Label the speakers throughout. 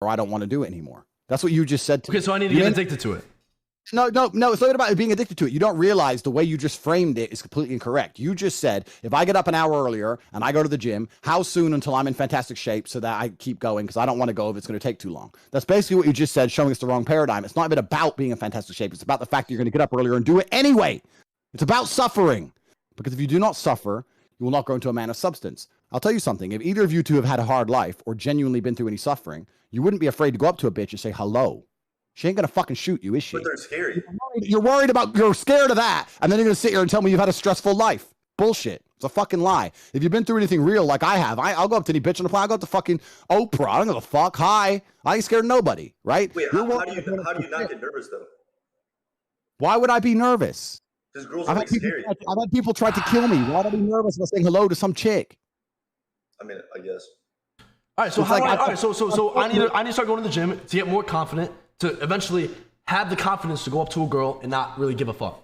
Speaker 1: or I don't want to do it anymore. That's what you just said to me.
Speaker 2: Okay, so I need to get addicted to it.
Speaker 1: No, it's not about being addicted to it. You don't realize the way you just framed it is completely incorrect. You just said, if I get up an hour earlier and I go to the gym, how soon until I'm in fantastic shape so that I keep going because I don't want to go if it's going to take too long. That's basically what you just said, showing us the wrong paradigm. It's not even about being in fantastic shape. It's about the fact that you're going to get up earlier and do it anyway. It's about suffering. Because if you do not suffer, you will not grow into a man of substance. I'll tell you something. If either of you two have had a hard life or genuinely been through any suffering, you wouldn't be afraid to go up to a bitch and say hello. She ain't gonna fucking shoot you, is she?
Speaker 3: But they're scary.
Speaker 1: You're scared of that, and then you're gonna sit here and tell me you've had a stressful life. Bullshit. It's a fucking lie. If you've been through anything real like I have, I'll go up to any bitch on the planet. I'll go up to fucking Oprah. I don't give a fuck. Hi. I ain't scared of nobody, right?
Speaker 3: Wait, how do you not get nervous though?
Speaker 1: Why would I be nervous?
Speaker 3: Because girls are like scary.
Speaker 1: I've had people try to kill me. Why would I be nervous about saying hello to some chick?
Speaker 3: I mean, I guess.
Speaker 2: All right, so I need to start going to the gym to get more confident, to eventually have the confidence to go up to a girl and not really give a fuck.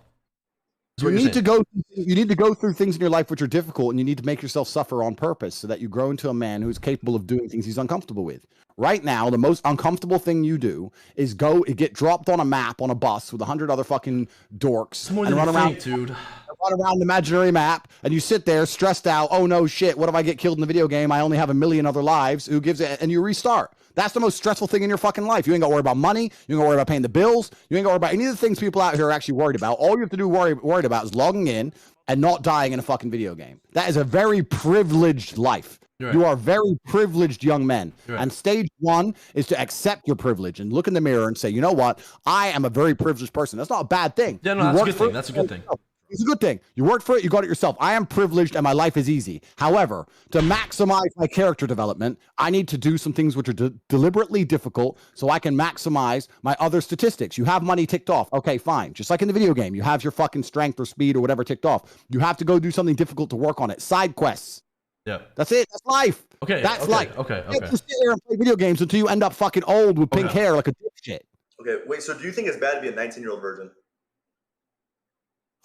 Speaker 1: You need to go through things in your life which are difficult, and you need to make yourself suffer on purpose so that you grow into a man who's capable of doing things he's uncomfortable with. Right now, the most uncomfortable thing you do is get dropped on a map on a bus with 100 other fucking dorks
Speaker 2: and run around, dude.
Speaker 1: Run around the imaginary map, and you sit there stressed out. Oh no, shit! What if I get killed in the video game? I only have 1 million other lives. Who gives it? And you restart. That's the most stressful thing in your fucking life. You ain't got to worry about money. You ain't got to worry about paying the bills. You ain't got to worry about any of the things people out here are actually worried about. All you have to do worried about is logging in and not dying in a fucking video game. That is a very privileged life. Right. You are very privileged young men. Right. And stage one is to accept your privilege and look in the mirror and say, you know what? I am a very privileged person. That's not a bad thing.
Speaker 2: Yeah, no, that's a good thing. That's a good thing.
Speaker 1: It's a good thing. You worked for it. You got it yourself. I am privileged and my life is easy. However, to maximize my character development, I need to do some things which are deliberately difficult so I can maximize my other statistics. You have money ticked off. Okay, fine. Just like in the video game, you have your fucking strength or speed or whatever ticked off. You have to go do something difficult to work on it. Side quests.
Speaker 2: Yeah.
Speaker 1: That's it. That's life.
Speaker 2: Okay.
Speaker 1: That's life.
Speaker 2: Okay.
Speaker 1: You can't just sit there and play video games until you end up fucking old with pink hair like a dipshit.
Speaker 3: Okay, wait, so do you think it's bad to be a 19-year-old virgin?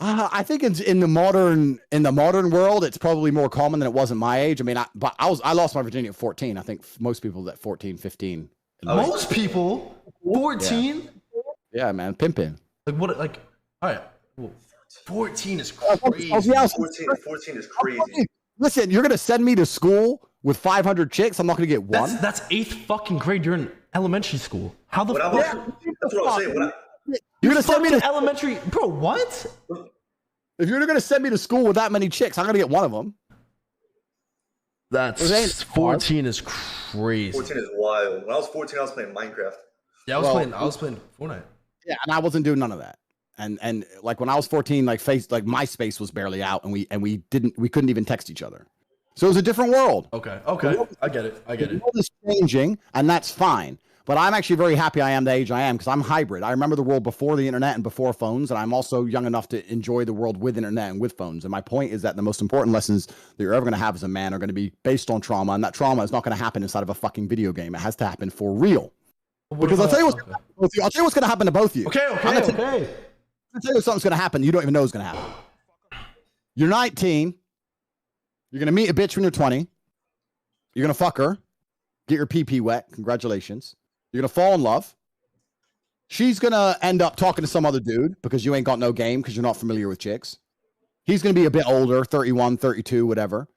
Speaker 1: I think in the modern world, it's probably more common than it was at my age. I mean, I lost my virginity at 14. I think most people at 14, 15.
Speaker 2: Most people? 14?
Speaker 1: Yeah, man, pimping.
Speaker 2: Like what? Like, all right. Well, 14 is crazy.
Speaker 3: 14 is crazy.
Speaker 1: Listen, you're gonna send me to school with 500 chicks. I'm not gonna get one.
Speaker 2: That's 8th fucking grade. You're in elementary school. How the fuck?
Speaker 3: That's what I'm saying.
Speaker 1: You're gonna send me to
Speaker 2: elementary, bro? What?
Speaker 1: If you're gonna send me to school with that many chicks, I'm gonna get one of them.
Speaker 2: That's 14 is crazy.
Speaker 3: 14 is wild. When I was 14, I was playing Minecraft.
Speaker 2: Yeah, I was playing Fortnite.
Speaker 1: Yeah, and I wasn't doing none of that. And like when I was 14, like MySpace was barely out, and we couldn't even text each other. So it was a different world.
Speaker 2: Okay, I get it. The
Speaker 1: world is changing, and that's fine. But I'm actually very happy I am the age I am because I'm hybrid. I remember the world before the internet and before phones, and I'm also young enough to enjoy the world with internet and with phones. And my point is that the most important lessons that you're ever going to have as a man are going to be based on trauma, and that trauma is not going to happen inside of a fucking video game. It has to happen for real. Because I'll tell you what's going to happen to both of you.
Speaker 2: Okay.
Speaker 1: I'll tell you something's going to happen you don't even know is going to happen. You're 19. You're going to meet a bitch when you're 20. You're going to fuck her. Get your pee-pee wet. Congratulations. You're going to fall in love. She's going to end up talking to some other dude because you ain't got no game because you're not familiar with chicks. He's going to be a bit older, 31, 32, whatever.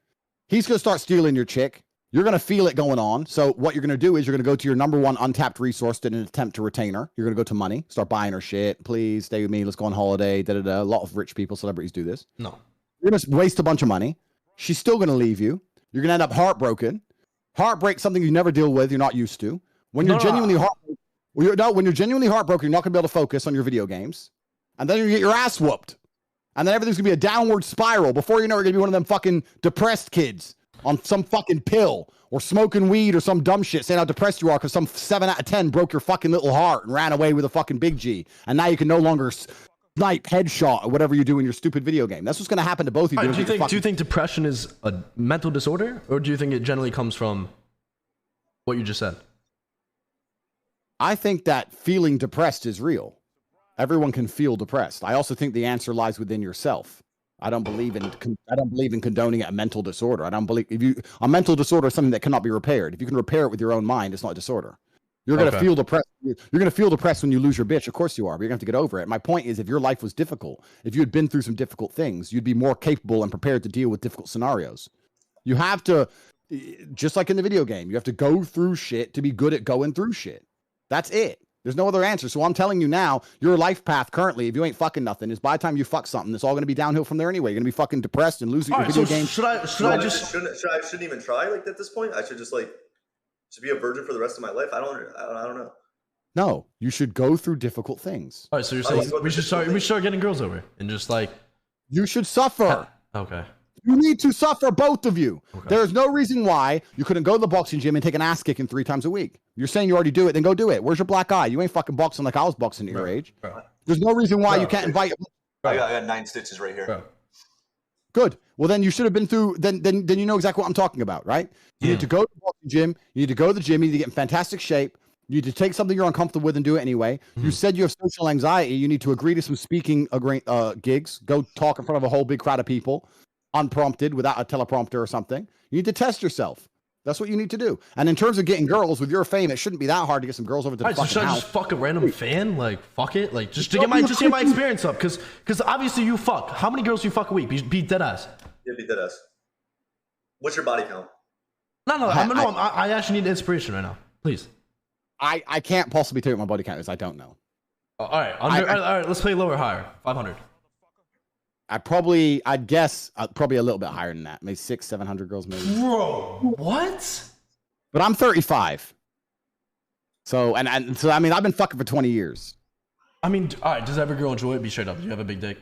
Speaker 1: He's going to start stealing your chick. You're going to feel it going on. So what you're going to do is you're going to go to your number one untapped resource in an attempt to retain her. You're going to go to money, start buying her shit. Please stay with me. Let's go on holiday. A lot of rich people, celebrities do this.
Speaker 2: No.
Speaker 1: You're going to waste a bunch of money. She's still going to leave you. You're going to end up heartbroken. Heartbreak, something you never deal with, you're not used to. When you're genuinely heartbroken, when you're genuinely heartbroken, you're not going to be able to focus on your video games. And then you get your ass whooped. And then everything's going to be a downward spiral. Before you know, you're going to be one of them fucking depressed kids on some fucking pill or smoking weed or some dumb shit saying how depressed you are because some 7 out of 10 broke your fucking little heart and ran away with a fucking big G. And now you can no longer snipe headshot or whatever you do in your stupid video game. That's what's going to happen to both of you.
Speaker 2: Right, do you think depression is a mental disorder, or do you think it generally comes from what you just said?
Speaker 1: I think that feeling depressed is real. Everyone can feel depressed. I also think the answer lies within yourself. I don't believe in condoning a mental disorder. I don't believe a mental disorder is something that cannot be repaired. If you can repair it with your own mind, it's not a disorder. You're gonna feel depressed. You're gonna feel depressed when you lose your bitch. Of course you are. But you're gonna have to get over it. My point is, if your life was difficult, if you had been through some difficult things, you'd be more capable and prepared to deal with difficult scenarios. You have to, just like in the video game, you have to go through shit to be good at going through shit. That's it. There's no other answer. So I'm telling you now, your life path currently, if you ain't fucking nothing, is by the time you fuck something, it's all going to be downhill from there anyway. You're going to be fucking depressed and losing your video game.
Speaker 3: Shouldn't even try like at this point? I should just be a virgin for the rest of my life. I don't know.
Speaker 1: No, you should go through difficult things.
Speaker 2: All right, so you're saying we should start getting girls over and just like
Speaker 1: you should suffer.
Speaker 2: Okay.
Speaker 1: You need to suffer, both of you. Okay. There's no reason why you couldn't go to the boxing gym and take an ass kicking 3 times a week. You're saying you already do it, then go do it. Where's your black eye? You ain't fucking boxing like I was boxing at your age. There's no reason why you can't invite.
Speaker 3: I got 9 stitches right here.
Speaker 1: Good. Well, then you should have been through. Then you know exactly what I'm talking about, right? You need to go to the boxing gym. You need to go to the gym. You need to get in fantastic shape. You need to take something you're uncomfortable with and do it anyway. You said you have social anxiety. You need to agree to some speaking gigs. Go talk in front of a whole big crowd of people, unprompted, without a teleprompter or something. You need to test yourself. That's what you need to do. And in terms of getting girls, with your fame, it shouldn't be that hard to get some girls over to the fucking
Speaker 2: should I
Speaker 1: house.
Speaker 2: just fuck a random fan? Like, fuck it? Like, just to get my experience up. Because obviously you fuck. How many girls do you fuck a week? Be dead ass.
Speaker 3: Yeah, be dead ass. What's your body count?
Speaker 2: No. I actually need inspiration right now. Please.
Speaker 1: I can't possibly tell you what my body count is. I don't know.
Speaker 2: All right. Let's play lower, higher. 500.
Speaker 1: I'd guess probably a little bit higher than that. Maybe 600-700 girls, maybe.
Speaker 2: Bro, what?
Speaker 1: But I'm 35. So I mean, I've been fucking for 20 years.
Speaker 2: I mean, all right. Does every girl enjoy it? Be straight up. Do you have a big dick?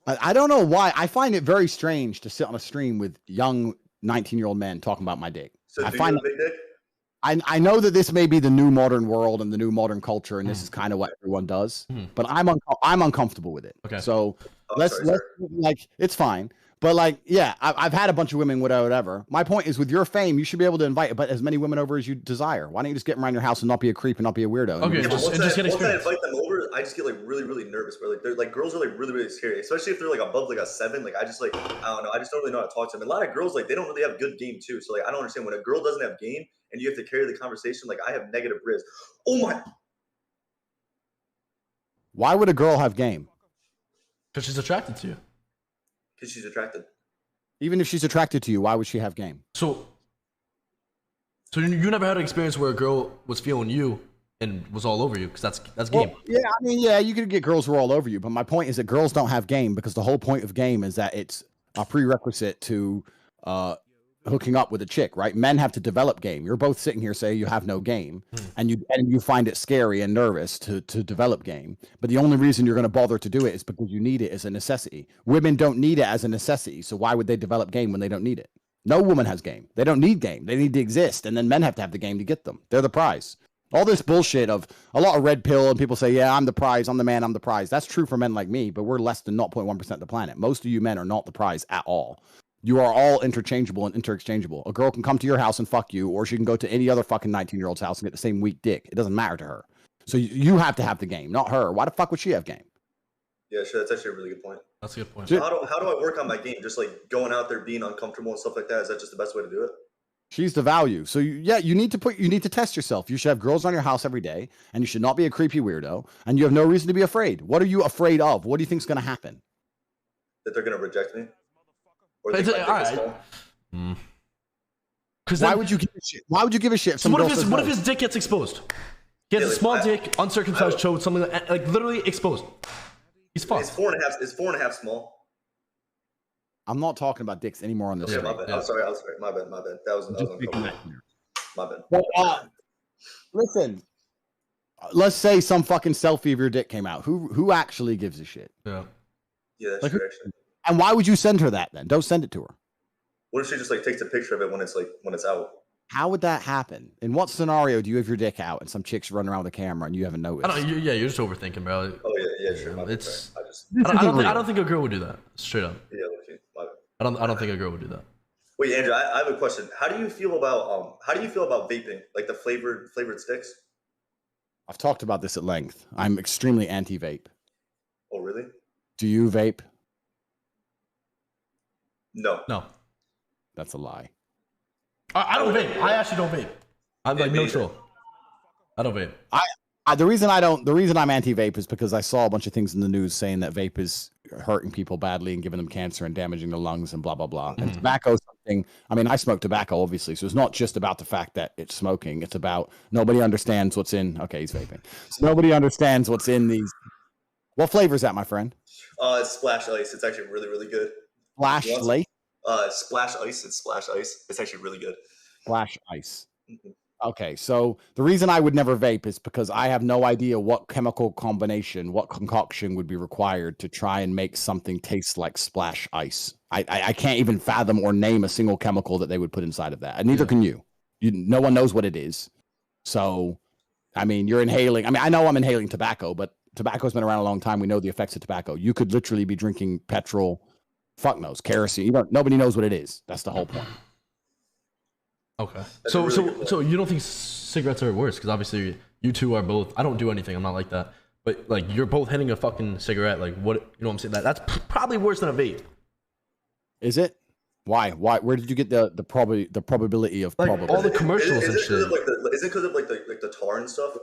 Speaker 1: I don't know why. I find it very strange to sit on a stream with young 19-year-old men talking about my dick.
Speaker 3: So do you have a big dick?
Speaker 1: I know that this may be the new modern world and the new modern culture, and this is kind of what everyone does. But I'm uncomfortable with it.
Speaker 2: Okay.
Speaker 1: So let's like, it's fine. But like, yeah, I've had a bunch of women, whatever. My point is, with your fame, you should be able to invite as many women over as you desire. Why don't you just get them around your house and not be a creep and not be a weirdo?
Speaker 2: Okay,
Speaker 3: yeah,
Speaker 2: just get experience.
Speaker 3: Once I invite them over, I just get like really, really nervous. Where like they're like girls are like really, really scary, especially if they're like above like a 7. Like I don't know. I just don't really know how to talk to them. And a lot of girls like they don't really have good game too. So like I don't understand when a girl doesn't have game and you have to carry the conversation. Like I have negative riz. Oh my.
Speaker 1: Why would a girl have game?
Speaker 2: Because she's attracted to you.
Speaker 3: Because she's attracted.
Speaker 1: Even if she's attracted to you, why would she have game?
Speaker 2: So you never had an experience where a girl was feeling you and was all over you, because that's game.
Speaker 1: Well, yeah, I mean, yeah, you could get girls who are all over you, but my point is that girls don't have game, because the whole point of game is that it's a prerequisite to hooking up with a chick, right? Men have to develop game. You're both sitting here saying you have no game, and you find it scary and nervous to develop game. But the only reason you're going to bother to do it is because you need it as a necessity. Women don't need it as a necessity, so why would they develop game when they don't need it? No woman has game. They don't need game. They need to exist, and then men have to have the game to get them. They're the prize. All this bullshit of a lot of red pill, and people say, yeah, I'm the prize, I'm the man, I'm the prize. That's true for men like me, but we're less than 0.1% of the planet. Most of you men are not the prize at all. You are all interchangeable and interexchangeable. A girl can come to your house and fuck you, or she can go to any other fucking 19-year-old's house and get the same weak dick. It doesn't matter to her. So you have to have the game, not her. Why the fuck would she have game?
Speaker 3: Yeah, sure. That's actually a really good point.
Speaker 2: That's a good point.
Speaker 3: So how do I work on my game? Just like going out there, being uncomfortable and stuff like that. Is that just the best way to do it?
Speaker 1: She's the value. So you need to test yourself. You should have girls on your house every day, and you should not be a creepy weirdo, and you have no reason to be afraid. What are you afraid of? What do you think is going to happen?
Speaker 3: That they're going to reject me? Or
Speaker 2: all right.
Speaker 1: Why would you give a shit? Why would you give a shit?
Speaker 2: So what if his dick gets exposed? He has a small dick, uncircumcised chode, something like literally exposed. He's fucked.
Speaker 3: It's 4.5. It's 4.5 small.
Speaker 1: I'm not talking about dicks anymore on this.
Speaker 3: Yeah, my bad. I'm sorry. My bad. That was my bad.
Speaker 1: But, listen, let's say some fucking selfie of your dick came out. Who actually gives a shit?
Speaker 2: Yeah.
Speaker 3: Yeah, that's true, actually.
Speaker 1: And why would you send her that then? Don't send it to her.
Speaker 3: What if she just like takes a picture of it when it's out?
Speaker 1: How would that happen? In what scenario do you have your dick out and some chicks running around with a camera and you haven't noticed?
Speaker 2: You're just overthinking, bro.
Speaker 3: Oh yeah, sure.
Speaker 2: I don't think a girl would do that. Straight up.
Speaker 3: Yeah, okay.
Speaker 2: I don't think a girl would do that.
Speaker 3: Wait, Andrew, I have a question. How do you feel about vaping, like the flavored sticks?
Speaker 1: I've talked about this at length. I'm extremely anti-vape.
Speaker 3: Oh, really?
Speaker 1: Do you vape?
Speaker 3: No.
Speaker 1: That's a lie.
Speaker 2: I don't vape. I actually don't vape. I'm like neutral. I don't vape.
Speaker 1: The reason I'm anti-vape is because I saw a bunch of things in the news saying that vape is hurting people badly and giving them cancer and damaging their lungs and blah blah blah. And tobacco is something. I mean, I smoke tobacco obviously, so it's not just about the fact that it's smoking. It's about nobody understands what's in. Okay, he's vaping. So nobody understands what's in these. What flavor is that, my friend?
Speaker 3: It's Splash Ice. It's actually really, really good.
Speaker 1: Splash Ice.
Speaker 3: Splash Ice. It's Splash Ice. It's actually really good.
Speaker 1: Splash Ice. Okay, so the reason I would never vape is because I have no idea what chemical combination, what concoction would be required to try and make something taste like Splash Ice. I can't even fathom or name a single chemical that they would put inside of that. And neither can you. No one knows what it is. So, I mean, you're inhaling. I mean, I know I'm inhaling tobacco, but tobacco's been around a long time. We know the effects of tobacco. You could literally be drinking petrol, fuck knows, kerosene. Nobody knows what it is. That's the whole point.
Speaker 2: Okay. So you don't think cigarettes are worse? Because obviously you two are both. I don't do anything. I'm not like that. But like you're both hitting a fucking cigarette. Like what? You know what I'm saying? That's probably worse than a vape.
Speaker 1: Is it? Why? Where did you get the probability of
Speaker 2: like
Speaker 1: probability?
Speaker 2: all the commercials and shit?
Speaker 3: Is it because of like the tar and stuff?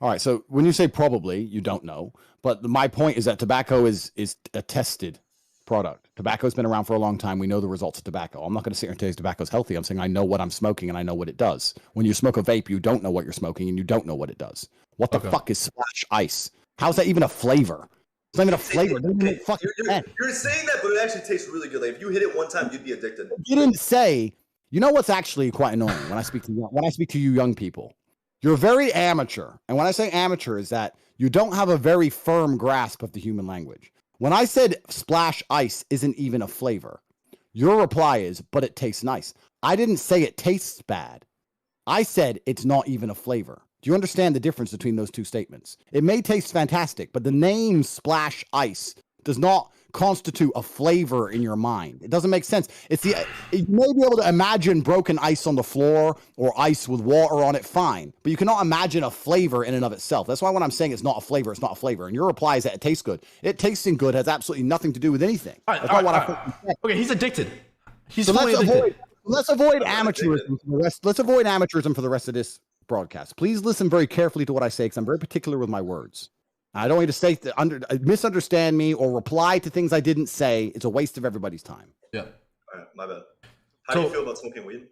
Speaker 1: All right. So when you say probably, you don't know. But my point is that tobacco is a tested product. Tobacco's been around for a long time. We know the results of tobacco. I'm not going to sit here and tell you tobacco's healthy. I'm saying I know what I'm smoking and I know what it does. When you smoke a vape, you don't know what you're smoking and you don't know what it does. What the fuck is Splash Ice? How's that even a flavor? It's not even a flavor.
Speaker 3: You're saying that, but it actually tastes really good. Like if you hit it one time, you'd be addicted.
Speaker 1: You didn't say. You know what's actually quite annoying when I speak to you young people. You're very amateur, and when I say amateur, is that you don't have a very firm grasp of the human language. When I said Splash Ice isn't even a flavor, your reply is, but it tastes nice. I didn't say it tastes bad. I said it's not even a flavor. Do you understand the difference between those two statements? It may taste fantastic, but the name Splash Ice does not constitute a flavor in your mind. It doesn't make sense. You may be able to imagine broken ice on the floor or ice with water on it, fine. But you cannot imagine a flavor in and of itself. That's why when I'm saying it's not a flavor, it's not a flavor. And your reply is that it tastes good. It tasting good has absolutely nothing to do with anything.
Speaker 2: Okay, he's addicted. He's fully
Speaker 1: addicted. Let's avoid amateurism for the rest. Let's avoid amateurism for the rest of this broadcast. Please listen very carefully to what I say because I'm very particular with my words. I don't need to say misunderstand me or reply to things I didn't say. It's a waste of everybody's time.
Speaker 2: Yeah.
Speaker 3: All right, my bad. How do you feel about smoking weed?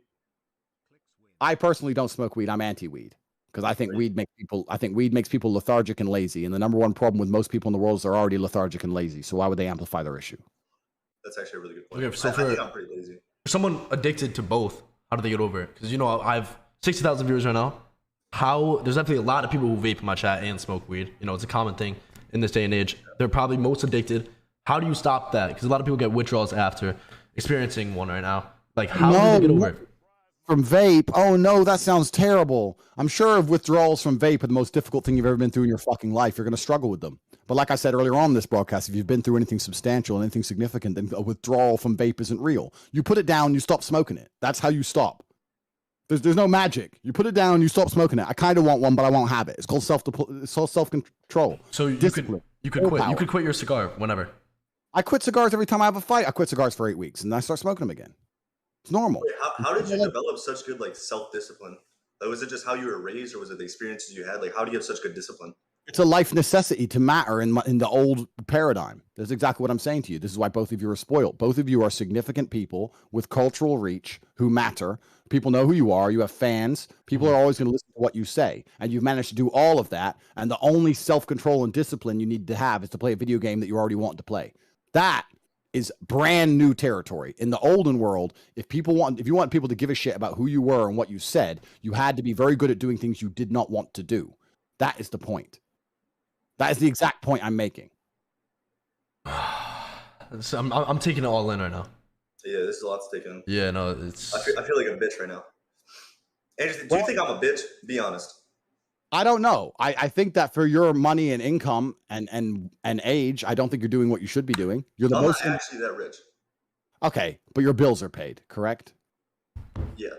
Speaker 1: I personally don't smoke weed. I'm anti-weed because I think weed makes people lethargic and lazy. And the number one problem with most people in the world is they're already lethargic and lazy. So why would they amplify their issue?
Speaker 3: That's actually a really good point.
Speaker 2: Okay, so
Speaker 3: I think I'm pretty lazy.
Speaker 2: For someone addicted to both, how do they get over it? Because I have 60,000 viewers right now. There's definitely a lot of people who vape in my chat and smoke weed. It's a common thing in this day and age. They're probably most addicted. How do you stop that? Because a lot of people get withdrawals after experiencing one right now. Like, how do they get over it?
Speaker 1: From vape? Oh no, that sounds terrible. I'm sure if withdrawals from vape are the most difficult thing you've ever been through in your fucking life, you're going to struggle with them. But like I said earlier on in this broadcast, if you've been through anything substantial and anything significant, then a withdrawal from vape isn't real. You put it down, you stop smoking it. That's how you stop. There's no magic. You put it down, you stop smoking it. I kind of want one, but I won't have it. It's called self-control.
Speaker 2: So you could quit. You could quit your cigar whenever.
Speaker 1: I quit cigars every time I have a fight. I quit cigars for 8 weeks, and then I start smoking them again. It's normal.
Speaker 3: Wait, how did you develop such good self-discipline? Like, was it just how you were raised, or was it the experiences you had? Like, how do you have such good discipline?
Speaker 1: It's a life necessity to matter in the old paradigm. That's exactly what I'm saying to you. This is why both of you are spoiled. Both of you are significant people with cultural reach who matter. People know who you are. You have fans. People are always going to listen to what you say. And you've managed to do all of that. And the only self-control and discipline you need to have is to play a video game that you already want to play. That is brand new territory. In the olden world, if you want people to give a shit about who you were and what you said, you had to be very good at doing things you did not want to do. That is the point. That is the exact point I'm making.
Speaker 2: So I'm taking it all in right now.
Speaker 3: Yeah, this is a lot to take in.
Speaker 2: Yeah, no, it's.
Speaker 3: I feel like a bitch right now. Andrew, do you think I'm a bitch? Be honest.
Speaker 1: I don't know. I think that for your money and income and age, I don't think you're doing what you should be doing. You're the most.
Speaker 3: I'm not actually that rich.
Speaker 1: Okay, but your bills are paid, correct?
Speaker 3: Yeah.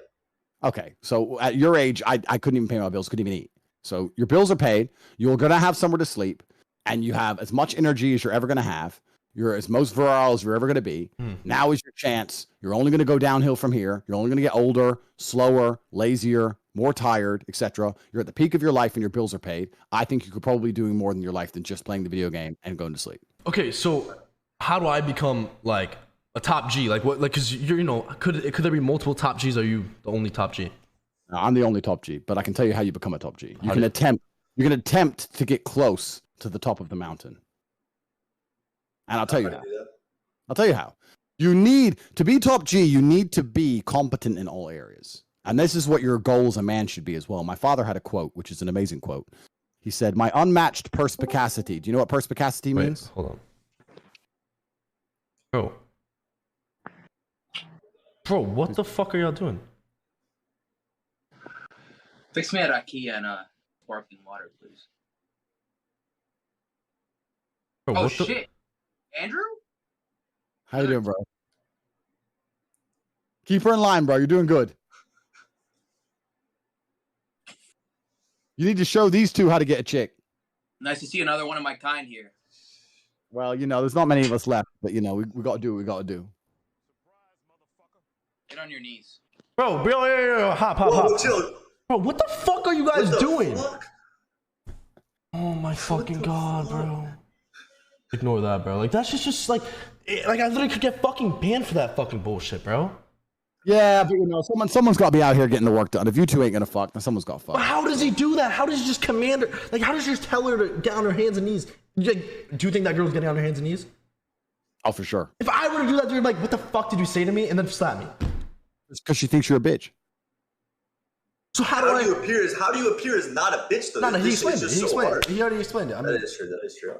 Speaker 1: Okay, so at your age, I couldn't even pay my bills, couldn't even eat. So your bills are paid. You're gonna have somewhere to sleep, and you have as much energy as you're ever gonna have. You're as most virile as you're ever going to be. Now is your chance. You're only going to go downhill from here. You're only going to get older, slower, lazier, more tired, etc. You're at the peak of your life and your bills are paid. I think you could probably be doing more than your life than just playing the video game and going to sleep.
Speaker 2: Okay, so how do I become like a top G? Like what? Like, cause you're, you know, could there be multiple top Gs? Or are you the only top G?
Speaker 1: No, I'm the only top G, but I can tell you how you become a top G. You can attempt to get close to the top of the mountain. And I'll tell you how. I'll tell you how. You need to be top G. You need to be competent in all areas. And this is what your goal as a man should be as well. My father had a quote, which is an amazing quote. He said, "My unmatched perspicacity." Do you know what perspicacity means?
Speaker 2: Hold on. Bro, what the fuck are y'all doing?
Speaker 4: Fix me a rakia and sparkling water, please.
Speaker 2: Bro,
Speaker 4: Oh
Speaker 2: what
Speaker 4: shit, Andrew?
Speaker 1: How you doing, bro? Keep her in line, bro. You're doing good. You need to show these two how to get a chick.
Speaker 4: Nice to see another one of my kind here.
Speaker 1: Well, you know, there's not many of us left, but you know, we got to do what we got to do.
Speaker 4: Get on your knees.
Speaker 2: Bro, hop.
Speaker 3: Whoa, chill.
Speaker 2: Bro, what the fuck are you guys
Speaker 3: What the
Speaker 2: doing?
Speaker 3: fuck?
Speaker 2: Oh my fucking god, bro. Ignore that, bro. Like that's just like I literally could get fucking banned for that fucking bullshit, bro.
Speaker 1: Yeah, but you know, someone's got to be out here getting the work done. If you two ain't gonna fuck, then someone's got to fuck.
Speaker 2: But how does he do that? How does he just command her? Like, how does he just tell her to get on her hands and knees? Like, do you think that girl's getting on her hands and knees?
Speaker 1: Oh, for sure.
Speaker 2: If I were to do that, dude, like, what the fuck did you say to me? And then slap me.
Speaker 1: It's because she thinks you're a bitch.
Speaker 2: So how do you
Speaker 3: appear as not a bitch though?
Speaker 2: No, he explained it.
Speaker 3: So
Speaker 2: he already explained it. I mean,
Speaker 3: that is true.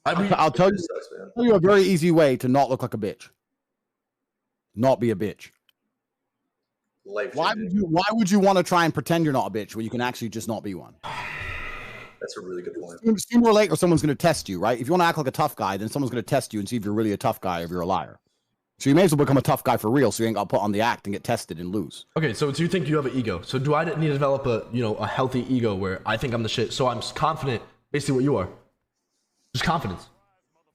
Speaker 2: I mean,
Speaker 1: I'll tell you,
Speaker 3: sucks, man.
Speaker 1: tell you a very easy way to not look like a bitch. Not be a bitch. Why would you want to try and pretend you're not a bitch when you can actually just not be one?
Speaker 3: That's a really good point.
Speaker 1: Sooner or later, someone's going to test you, right? If you want to act like a tough guy, then someone's going to test you and see if you're really a tough guy or if you're a liar. So you may as well become a tough guy for real, so you ain't got to put on the act and get tested and lose.
Speaker 2: okay, so do you think you have an ego? So do I need to develop a healthy ego where I think I'm the shit, so I'm confident, basically what you are? Just confidence.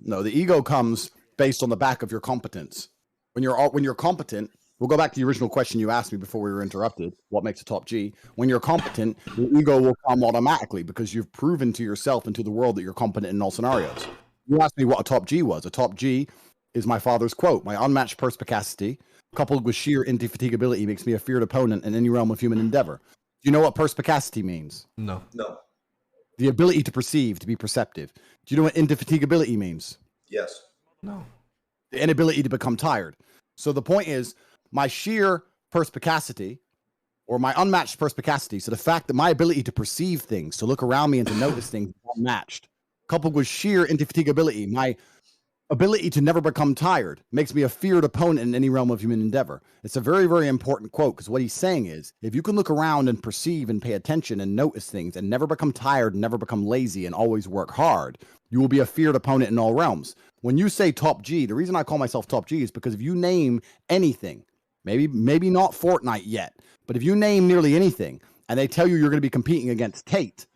Speaker 1: No, the ego comes based on the back of your competence. When you're competent, we'll go back to the original question you asked me before we were interrupted. What makes a top G? When you're competent, your ego will come automatically because you've proven to yourself and to the world that you're competent in all scenarios. You asked me what a top G was. A top G is my father's quote: "My unmatched perspicacity, coupled with sheer indefatigability, makes me a feared opponent in any realm of human endeavor." Do you know what perspicacity means?
Speaker 2: No.
Speaker 1: The ability to perceive, to be perceptive. Do you know what indefatigability means?
Speaker 3: Yes.
Speaker 2: No.
Speaker 1: The inability to become tired. So the point is, my sheer perspicacity, or my unmatched perspicacity, so the fact that my ability to perceive things, to look around me and to notice things is unmatched, coupled with sheer indefatigability, my ability to never become tired, makes me a feared opponent in any realm of human endeavor. It's a very, very important quote, because what he's saying is, if you can look around and perceive and pay attention and notice things and never become tired and never become lazy and always work hard, you will be a feared opponent in all realms. When you say top G, the reason I call myself top G is because if you name anything, maybe not Fortnite yet, but if you name nearly anything and they tell you you're going to be competing against Tate,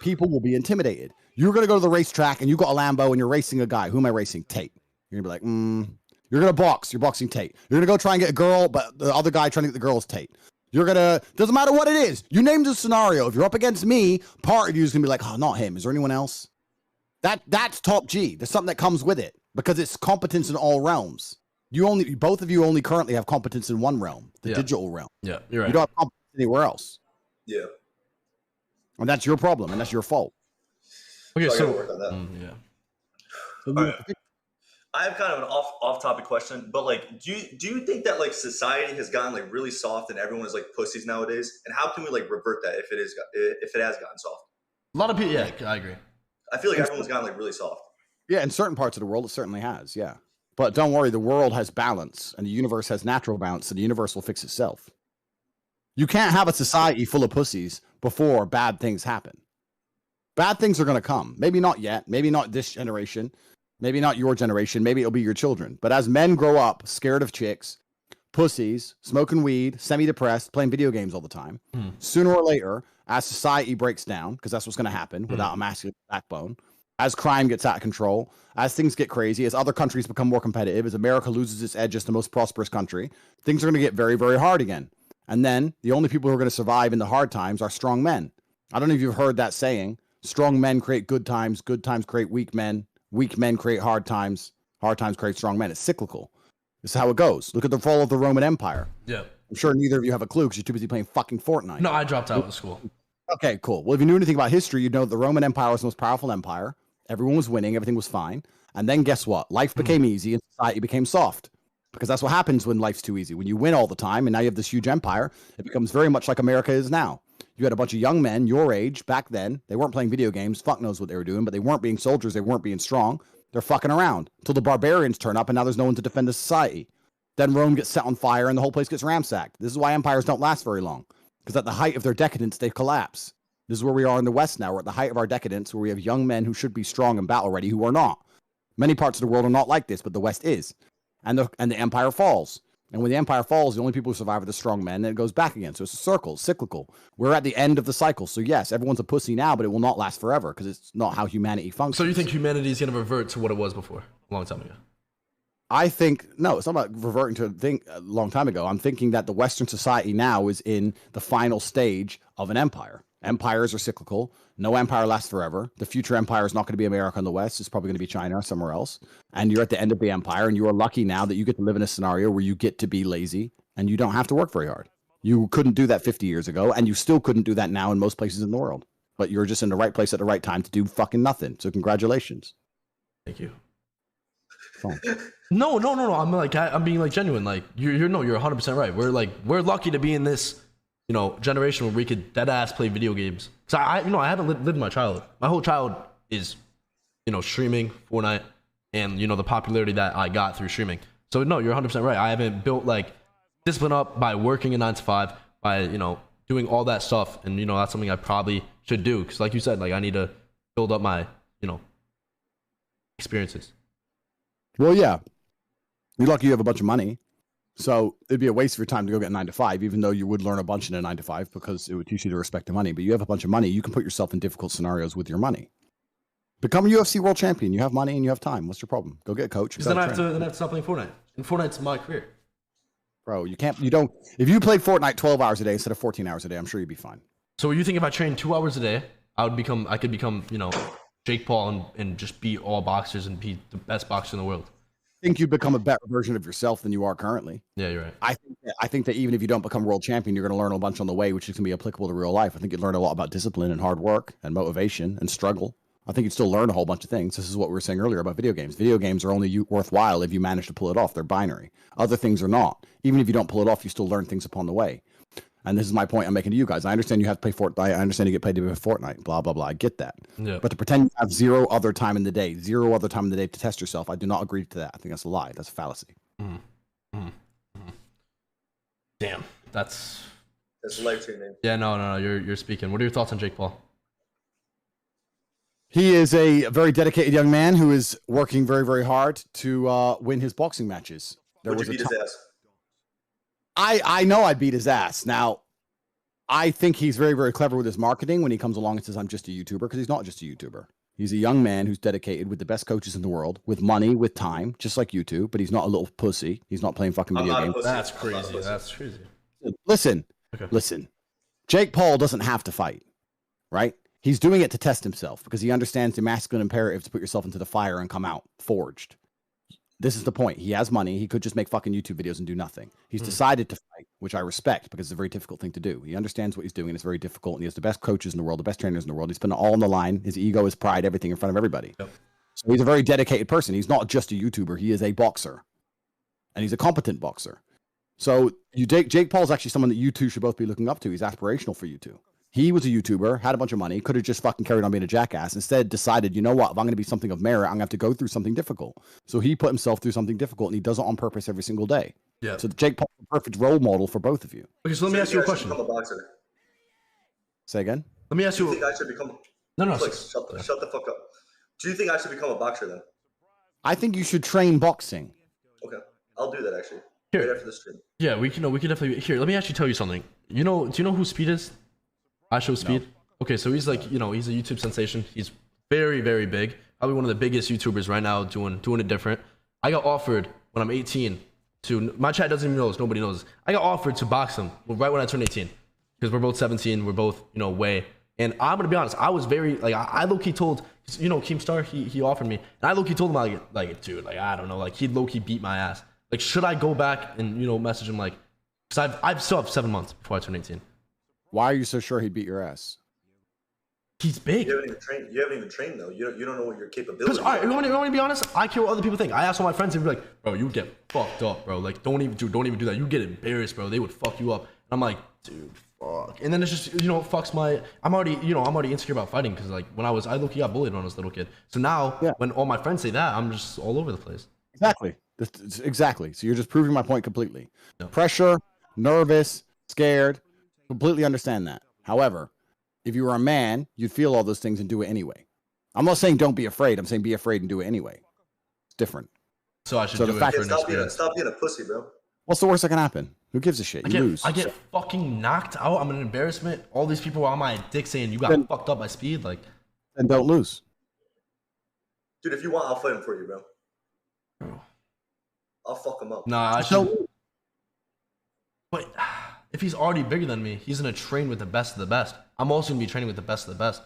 Speaker 1: people will be intimidated. You're going to go to the racetrack and you got a Lambo and you're racing a guy. Who am I racing? Tate. You're going to be like, You're going to box. You're boxing Tate. You're going to go try and get a girl, but the other guy trying to get the girl is Tate. You're going to, doesn't matter what it is. You named the scenario. If you're up against me, part of you is going to be like, oh, not him. Is there anyone else? That's top G. There's something that comes with it because it's competence in all realms. Both of you only currently have competence in one realm, the digital realm.
Speaker 2: Yeah, you're right.
Speaker 1: You don't have competence anywhere else.
Speaker 3: Yeah.
Speaker 1: And that's your problem, and that's your fault.
Speaker 2: Okay,
Speaker 3: so I
Speaker 2: so
Speaker 3: gotta work on that.
Speaker 2: yeah.
Speaker 3: All right. I have kind of an off-topic question, but like, do you think that like society has gotten like really soft and everyone is like pussies nowadays? And how can we like revert that if it has gotten soft?
Speaker 2: A lot of people, yeah, I agree.
Speaker 3: I feel like everyone's gotten like really soft.
Speaker 1: Yeah, in certain parts of the world, it certainly has. Yeah, but don't worry, the world has balance, and the universe has natural balance, so the universe will fix itself. You can't have a society full of pussies before bad things happen. Bad things are going to come. Maybe not yet. Maybe not this generation. Maybe not your generation. Maybe it'll be your children. But as men grow up, scared of chicks, pussies, smoking weed, semi-depressed, playing video games all the time, sooner or later, as society breaks down, because that's what's going to happen without a masculine backbone, as crime gets out of control, as things get crazy, as other countries become more competitive, as America loses its edge as the most prosperous country, things are going to get very, very hard again. And then the only people who are going to survive in the hard times are strong men. I don't know if you've heard that saying. Strong men create good times create weak men create hard times create strong men. It's cyclical. This is how it goes. Look at the fall of the Roman Empire.
Speaker 2: Yeah.
Speaker 1: I'm sure neither of you have a clue because you're too busy playing fucking Fortnite.
Speaker 2: No, I dropped out of school.
Speaker 1: Okay, cool. Well, if you knew anything about history, you'd know that the Roman Empire was the most powerful empire. Everyone was winning. Everything was fine. And then guess what? Life became easy and society became soft. Because that's what happens when life's too easy. When you win all the time and now you have this huge empire, it becomes very much like America is now. You had a bunch of young men your age back then. They weren't playing video games. Fuck knows what they were doing, but they weren't being soldiers. They weren't being strong. They're fucking around until the barbarians turn up and now there's no one to defend the society. Then Rome gets set on fire and the whole place gets ransacked. This is why empires don't last very long. Because at the height of their decadence, they collapse. This is where we are in the West now. We're at the height of our decadence where we have young men who should be strong and battle ready who are not. Many parts of the world are not like this, but the West is. And the empire falls. And when the empire falls, the only people who survive are the strong men, and it goes back again. So it's a circle, cyclical. We're at the end of the cycle. So yes, everyone's a pussy now, but it will not last forever because it's not how humanity functions.
Speaker 2: So you think humanity is going to revert to what it was before, a long time ago?
Speaker 1: I think, no, it's not about reverting to a thing a long time ago. I'm thinking that the Western society now is in the final stage of an empire. Empires are cyclical. No empire lasts forever. The future empire is not going to be America in the West. It's probably going to be China or somewhere else. And you're at the end of the empire, and you are lucky now that you get to live in a scenario where you get to be lazy and you don't have to work very hard. You couldn't do that 50 years ago, and you still couldn't do that now in most places in the world. But you're just in the right place at the right time to do fucking nothing. So congratulations.
Speaker 2: Thank you.
Speaker 1: Fine.
Speaker 2: No. I'm being like genuine. Like you're 100% right. We're lucky to be in this, generation where we could dead ass play video games. Cause I haven't lived my childhood. My whole childhood is, streaming Fortnite and, the popularity that I got through streaming. So no, you're 100% right. I haven't built like discipline up by working a 9 to 5, by, doing all that stuff. And, that's something I probably should do. Cause like you said, like I need to build up my, experiences.
Speaker 1: Well, yeah. You're lucky you have a bunch of money. So it'd be a waste of your time to go get 9 to 5, even though you would learn a bunch in a 9 to 5 because it would teach you to respect the money. But you have a bunch of money. You can put yourself in difficult scenarios with your money. Become a UFC world champion. You have money and you have time. What's your problem? Go get a coach.
Speaker 2: Because then I have to stop playing Fortnite. And Fortnite's my career.
Speaker 1: Bro, if you played Fortnite 12 hours a day instead of 14 hours a day, I'm sure you'd be fine.
Speaker 2: So you think if I trained 2 hours a day, I could become, Jake Paul and just beat all boxers and be the best boxer in the world?
Speaker 1: I think you become a better version of yourself than you are currently.
Speaker 2: Yeah, you're right.
Speaker 1: I think that even if you don't become world champion, you're going to learn a bunch on the way, which is going to be applicable to real life. I think you'd learn a lot about discipline and hard work and motivation and struggle. I think you'd still learn a whole bunch of things. This is what we were saying earlier about video games. Video games are only worthwhile if you manage to pull it off. They're binary. Other things are not. Even if you don't pull it off, you still learn things upon the way. And this is my point I'm making to you guys. I understand you have to play Fortnite. I understand you get paid to play Fortnite. Blah, blah, blah. I get that.
Speaker 2: Yeah.
Speaker 1: But to pretend you have zero other time in the day to test yourself, I do not agree to that. I think that's a lie. That's a fallacy.
Speaker 2: Damn. That's
Speaker 3: life-changing.
Speaker 2: Yeah, no. You're speaking. What are your thoughts on Jake Paul?
Speaker 1: He is a very dedicated young man who is working very, very hard to win his boxing matches.
Speaker 3: Would you beat his ass?
Speaker 1: I know I'd beat his ass. Now, I think he's very, very clever with his marketing when he comes along and says, I'm just a YouTuber, because he's not just a YouTuber. He's a young man who's dedicated with the best coaches in the world, with money, with time, just like you two, but he's not a little pussy. He's not playing fucking video games.
Speaker 2: That's crazy. That's crazy.
Speaker 1: Listen. Jake Paul doesn't have to fight, right? He's doing it to test himself because he understands the masculine imperative to put yourself into the fire and come out forged. This is the point. He has money. He could just make fucking YouTube videos and do nothing. He's decided to fight, which I respect because it's a very difficult thing to do. He understands what he's doing, and it's very difficult. And he has the best coaches in the world, the best trainers in the world. He's putting it all on the line. His ego, his pride, everything in front of everybody. Yep. So he's a very dedicated person. He's not just a YouTuber. He is a boxer, and he's a competent boxer. So Jake Paul's actually someone that you two should both be looking up to. He's aspirational for you two. He was a YouTuber, had a bunch of money, could have just fucking carried on being a jackass. Instead, decided, you know what? If I'm going to be something of merit, I'm going to have to go through something difficult. So he put himself through something difficult, and he does it on purpose every single day. Yeah. So Jake Paul's a perfect role model for both of you.
Speaker 2: Okay, so let me ask you a question.
Speaker 3: Become a boxer.
Speaker 1: Say again?
Speaker 2: Let me ask you.
Speaker 3: Do you think I should become?
Speaker 2: No.
Speaker 3: Like, shut the fuck up. Do you think I should become a boxer then?
Speaker 1: I think you should train boxing.
Speaker 3: Okay, I'll do that actually.
Speaker 2: Here.
Speaker 3: Right after the stream.
Speaker 2: Yeah, we can definitely. Here, let me actually tell you something. Do you know who Speed is? I Show Speed. No. Okay, so he's like, he's a YouTube sensation. He's very, very big. Probably one of the biggest YouTubers right now doing it different. I got offered when I'm 18 to my chat doesn't even know this. Nobody knows this. I got offered to box him right when I turned 18 because we're both 17. We're both way. And I'm gonna be honest. I was very like I low key told Keemstar he offered me, and I low key told him like dude like I don't know like he low key beat my ass. Like should I go back and message him like because I still have 7 months before I turn 18.
Speaker 1: Why are you so sure he'd beat your ass?
Speaker 2: He's big.
Speaker 3: You haven't even trained though. You don't know what your capabilities.
Speaker 2: All right, you want to be honest? I care what other people think. I asked all my friends and be like, bro, you get fucked up, bro. Like don't even do that. You get embarrassed, bro. They would fuck you up. And I'm like, dude, fuck. And then it's just fucks my. I'm already insecure about fighting because like when I low key got bullied when I was a little kid. So now when all my friends say that, I'm just all over the place.
Speaker 1: Exactly. So you're just proving my point completely.
Speaker 2: Yeah.
Speaker 1: Pressure, nervous, scared. Completely understand that. However, if you were a man, you'd feel all those things and do it anyway. I'm not saying don't be afraid. I'm saying be afraid and do it anyway. It's different.
Speaker 2: So I should do it for an experience.
Speaker 3: Stop being a pussy, bro.
Speaker 1: What's the worst that can happen? Who gives a shit? You lose.
Speaker 2: I get fucking knocked out. I'm an embarrassment. All these people are on my dick saying you got fucked up by speed. Like,
Speaker 1: then don't lose.
Speaker 3: Dude, if you want, I'll fight him for you, bro. I'll fuck him up.
Speaker 2: Nah, I should. But if he's already bigger than me, he's gonna train with the best of the best. I'm also gonna be training with the best of the best.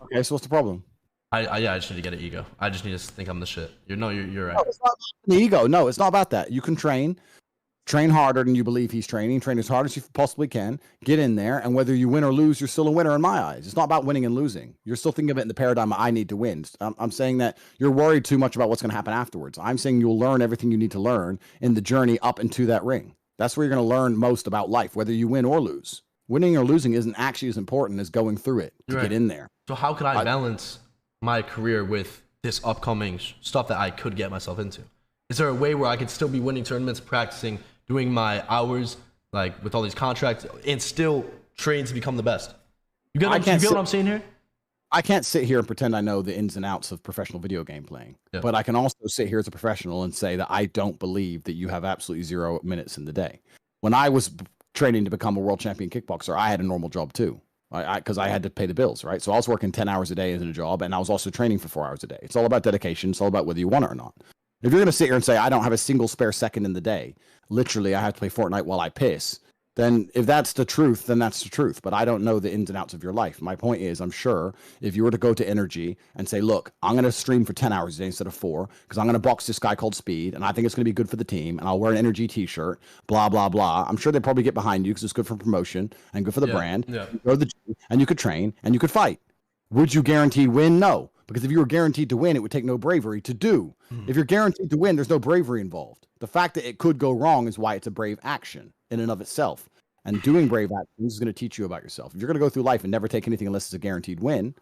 Speaker 1: Okay, so what's the problem?
Speaker 2: I just need to get an ego. I just need to think I'm the shit. You're right.
Speaker 1: No, it's not about the ego. No, it's not about that. You can train harder than you believe he's training. Train as hard as you possibly can. Get in there, and whether you win or lose, you're still a winner in my eyes. It's not about winning and losing. You're still thinking of it in the paradigm of I need to win. I'm saying that you're worried too much about what's going to happen afterwards. I'm saying you'll learn everything you need to learn in the journey up into that ring. That's where you're going to learn most about life, whether you win or lose. Winning or losing isn't actually as important as going through it to get in there.
Speaker 2: So how could I balance my career with this upcoming stuff that I could get myself into? Is there a way where I could still be winning tournaments, practicing, doing my hours, like with all these contracts, and still train to become the best? You get what I'm saying here?
Speaker 1: I can't sit here and pretend I know the ins and outs of professional video game playing, but I can also sit here as a professional and say that I don't believe that you have absolutely 0 minutes in the day. When I was training to become a world champion kickboxer, I had a normal job too, because I had to pay the bills, right? So I was working 10 hours a day in a job, and I was also training for 4 hours a day. It's all about dedication. It's all about whether you want it or not. If you're going to sit here and say, I don't have a single spare second in the day, literally I have to play Fortnite while I piss, then if that's the truth, then that's the truth. But I don't know the ins and outs of your life. My point is, I'm sure if you were to go to Energy and say, look, I'm going to stream for 10 hours a day instead of 4 because I'm going to box this guy called Speed, and I think it's going to be good for the team, and I'll wear an Energy t-shirt, blah, blah, blah. I'm sure they'd probably get behind you because it's good for promotion and good for the brand.
Speaker 2: Yeah.
Speaker 1: You go to the gym, and you could train, and you could fight. Would you guaranteed win? No. Because if you were guaranteed to win, it would take no bravery to do. If you're guaranteed to win, there's no bravery involved. The fact that it could go wrong is why it's a brave action in and of itself. And doing brave actions is going to teach you about yourself. If you're going to go through life and never take anything unless it's a guaranteed win,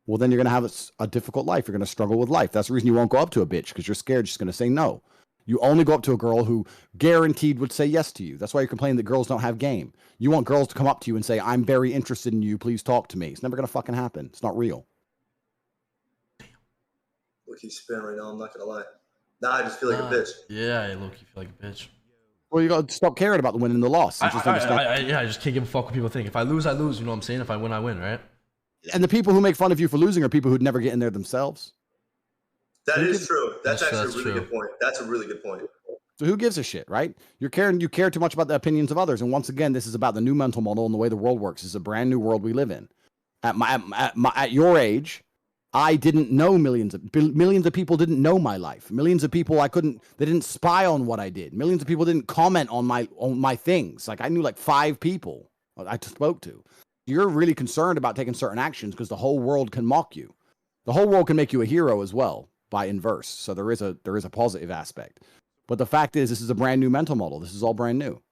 Speaker 1: well, then you're going to have a difficult life. You're going to struggle with life. That's the reason you won't go up to a bitch, because you're scared she's going to say no. You only go up to a girl who guaranteed would say yes to you. That's why you're complaining that girls don't have game. You want girls to come up to you and say, I'm very interested in you. Please talk to me. It's never going to fucking happen. It's not real.
Speaker 3: Look, he's spinning right now. I'm not going to lie. Nah, I just feel like a bitch.
Speaker 2: Yeah, I look, you feel like a bitch.
Speaker 1: Well, you got to stop caring about the win and the loss. And
Speaker 2: I just can't give a fuck what people think. If I lose, I lose. You know what I'm saying? If I win, I win, right?
Speaker 1: And the people who make fun of you for losing are people who'd never get in there themselves.
Speaker 3: That is true. That's actually a really good point. That's a really good point.
Speaker 1: So who gives a shit, right? You care too much about the opinions of others. And once again, this is about the new mental model and the way the world works. It's a brand new world we live in. At your age, I didn't know millions of people didn't know my life. Millions of people they didn't spy on what I did. Millions of people didn't comment on my things. Like I knew like 5 people I spoke to. You're really concerned about taking certain actions because the whole world can mock you. The whole world can make you a hero as well by inverse. So there is a positive aspect. But the fact is, this is a brand new mental model. This is all brand new.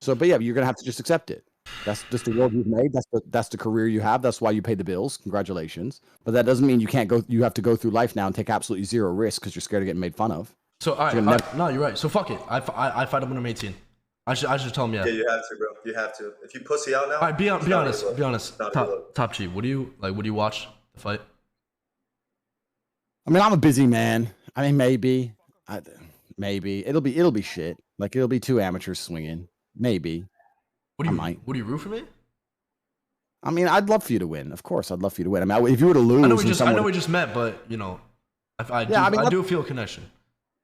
Speaker 1: So, but yeah, you're gonna have to just accept it. That's just the world you've made. That's the career you have. That's why you pay the bills. Congratulations. But that doesn't mean you can't go. You have to go through life now and take absolutely 0 risk because you're scared of getting made fun of.
Speaker 2: So all right, no, you're right. So fuck it. I fight him when I'm 18. I should tell him yeah.
Speaker 3: Yeah, you have to, bro. You have to. If you pussy out now.
Speaker 2: All right, be honest. Top G. What do you watch the fight?
Speaker 1: I mean, I'm a busy man. I mean, maybe it'll be shit. Like it'll be 2 amateurs swinging. Maybe.
Speaker 2: Would you root for me?
Speaker 1: I mean, I'd love for you to win. Of course, I'd love for you to win. I mean, if you were to lose,
Speaker 2: I know we just met, but you know, I do feel a connection.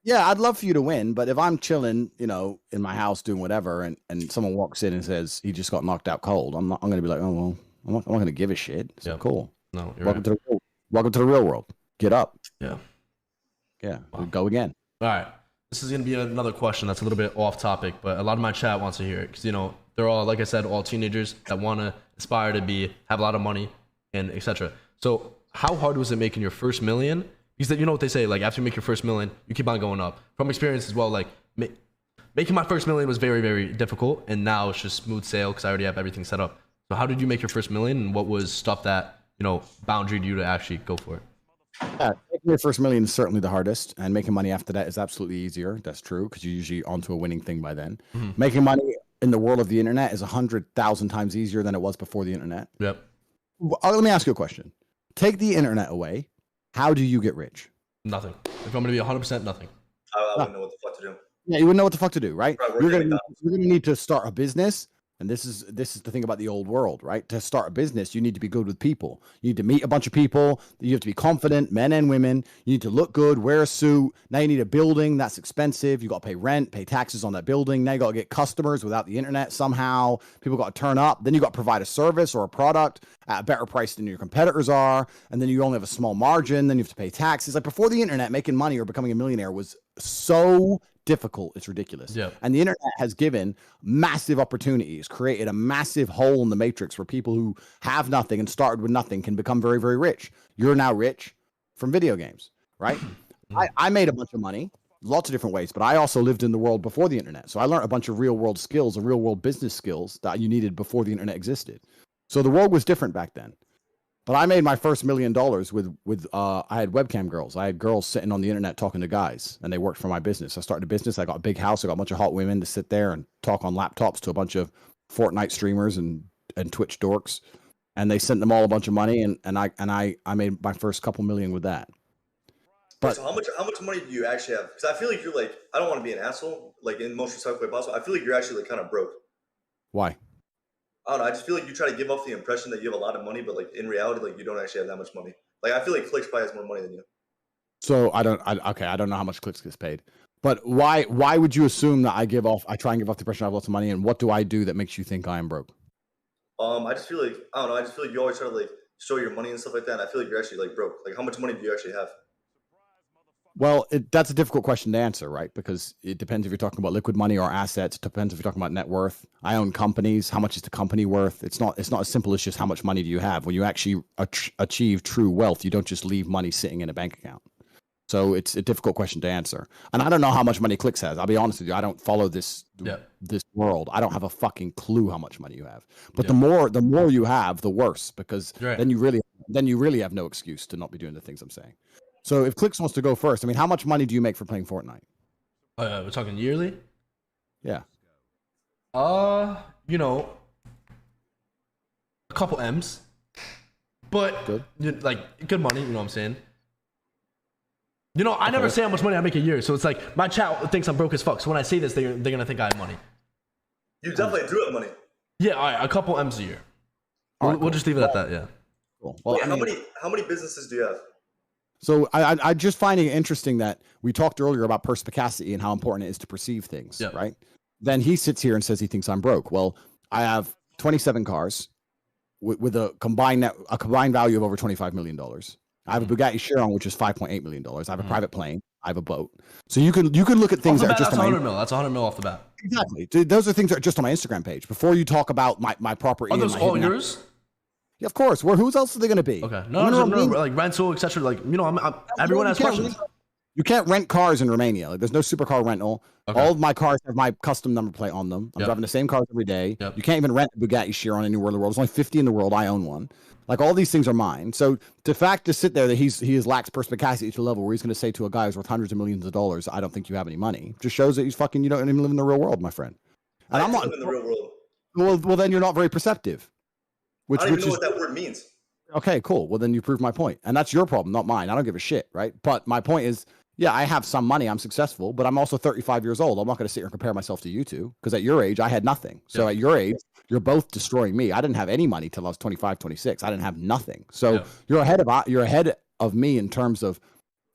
Speaker 1: Yeah, I'd love for you to win, but if I'm chilling, you know, in my house doing whatever, and someone walks in and says he just got knocked out cold, I'm going to be like, oh well, I'm not going to give a shit. So cool.
Speaker 2: No, you're
Speaker 1: welcome
Speaker 2: right.
Speaker 1: welcome to the real world. Get up.
Speaker 2: Yeah.
Speaker 1: Wow. Go again.
Speaker 2: All right. This is going to be another question that's a little bit off topic, but a lot of my chat wants to hear it because, you know, they're all, like I said, all teenagers that want to aspire to have a lot of money and etc. So how hard was it making your first million? Because you know what they say, like after you make your first million, you keep on going up. From experience as well, like making my first million was very, very difficult. And now it's just smooth sail because I already have everything set up. So how did you make your first million, and what was stuff that, you know, boundaried you to actually go for it?
Speaker 1: Yeah, making your first million is certainly the hardest, and making money after that is absolutely easier. That's true because you're usually onto a winning thing by then. Mm-hmm. Making money in the world of the internet is 100,000 times easier than it was before the internet.
Speaker 2: Yep.
Speaker 1: Let me ask you a question. Take the internet away. How do you get rich?
Speaker 2: Nothing. If I'm going to be 100% nothing.
Speaker 3: I wouldn't know what the fuck to do.
Speaker 1: Yeah, you wouldn't know what the fuck to do, right? You're going to need to start a business. And this is the thing about the old world, right? To start a business, you need to be good with people. You need to meet a bunch of people. You have to be confident, men and women. You need to look good, wear a suit. Now you need a building. That's expensive. You got to pay rent, pay taxes on that building. Now you got to get customers without the internet somehow. People got to turn up. Then you got to provide a service or a product at a better price than your competitors are. And then you only have a small margin. Then you have to pay taxes. Like before the internet, making money or becoming a millionaire was so difficult. It's ridiculous.
Speaker 2: Yep.
Speaker 1: And the internet has given massive opportunities, created a massive hole in the matrix where people who have nothing and started with nothing can become very, very rich. You're now rich from video games, right? I made a bunch of money, lots of different ways, but I also lived in the world before the internet. So I learned a bunch of real world skills and real world business skills that you needed before the internet existed. So the world was different back then. But I made my first $1 million with I had webcam girls. I had girls sitting on the internet talking to guys, and they worked for my business. I started a business. I got a big house. I got a bunch of hot women to sit there and talk on laptops to a bunch of Fortnite streamers and Twitch dorks, and they sent them all a bunch of money, and I made my first couple million with that. But
Speaker 3: so how much money do you actually have? Because I feel like you're like, I don't want to be an asshole, like in the most respectful way possible. I feel like you're actually like kind of broke.
Speaker 1: Why?
Speaker 3: I don't know. I just feel like you try to give off the impression that you have a lot of money, but like in reality, like you don't actually have that much money. Like I feel like Clix probably has more money than you.
Speaker 1: So I don't know how much Clix gets paid, but why would you assume that I try and give off the impression I have lots of money, and what do I do that makes you think I am broke?
Speaker 3: I just feel like, I don't know. I just feel like you always try to like show your money and stuff like that. And I feel like you're actually like broke. Like how much money do you actually have?
Speaker 1: Well, that's a difficult question to answer, right? Because it depends if you're talking about liquid money or assets. It depends if you're talking about net worth. I own companies. How much is the company worth? It's not as simple as just how much money do you have. When you actually achieve true wealth, you don't just leave money sitting in a bank account. So it's a difficult question to answer. And I don't know how much money Clix has. I'll be honest with you. I don't follow this world. I don't have a fucking clue how much money you have. But the more you have, the worse, because then you really have no excuse to not be doing the things I'm saying. So if Clix wants to go first, I mean, how much money do you make for playing Fortnite?
Speaker 2: We're talking yearly?
Speaker 1: Yeah.
Speaker 2: You know, a couple M's, but
Speaker 1: good.
Speaker 2: Like good money. You know what I'm saying? You know, I never say how much money I make a year, so it's like my chat thinks I'm broke as fuck. So when I say this, they're gonna think I have money.
Speaker 3: You definitely do have money.
Speaker 2: Yeah, all right, a couple M's a year. We'll just leave it at that. Yeah.
Speaker 1: Cool.
Speaker 3: Well, how many businesses do you have?
Speaker 1: So I just finding it interesting that we talked earlier about perspicacity and how important it is to perceive things, right? Then he sits here and says he thinks I'm broke. Well, I have 27 cars with a combined value of over $25 million. I have a Bugatti Chiron, which is $5.8 million. I have a private plane. I have a boat. So you can look at things that are just
Speaker 2: that's 100 mil. That's 100 mil off the bat.
Speaker 1: Exactly. Those are things that are just on my Instagram page. Before you talk about my property.
Speaker 2: Are those all yours?
Speaker 1: Yeah, of course. Who else are they going to be?
Speaker 2: Okay. No, like rental, etc. Like, you know, everyone has questions.
Speaker 1: You can't rent cars in Romania. Like, there's no supercar rental. Okay. All of my cars have my custom number plate on them. I'm driving the same cars every day. You can't even rent a Bugatti Chiron anywhere in the world. There's only 50 in the world. I own one. Like, all these things are mine. So the fact to sit there that he lacks perspicacity to a level where he's going to say to a guy who's worth hundreds of millions of dollars, I don't think you have any money, just shows that you don't even live in the real world, my friend. And I'm not
Speaker 3: live in the real world.
Speaker 1: Well, then you're not very perceptive.
Speaker 3: I don't even know what that word means.
Speaker 1: Okay, cool. Well, then you prove my point. And that's your problem, not mine. I don't give a shit, right? But my point is, yeah, I have some money. I'm successful, but I'm also 35 years old. I'm not going to sit here and compare myself to you two, because at your age, I had nothing. So at your age, you're both destroying me. I didn't have any money till I was 25, 26. I didn't have nothing. So you're ahead of me in terms of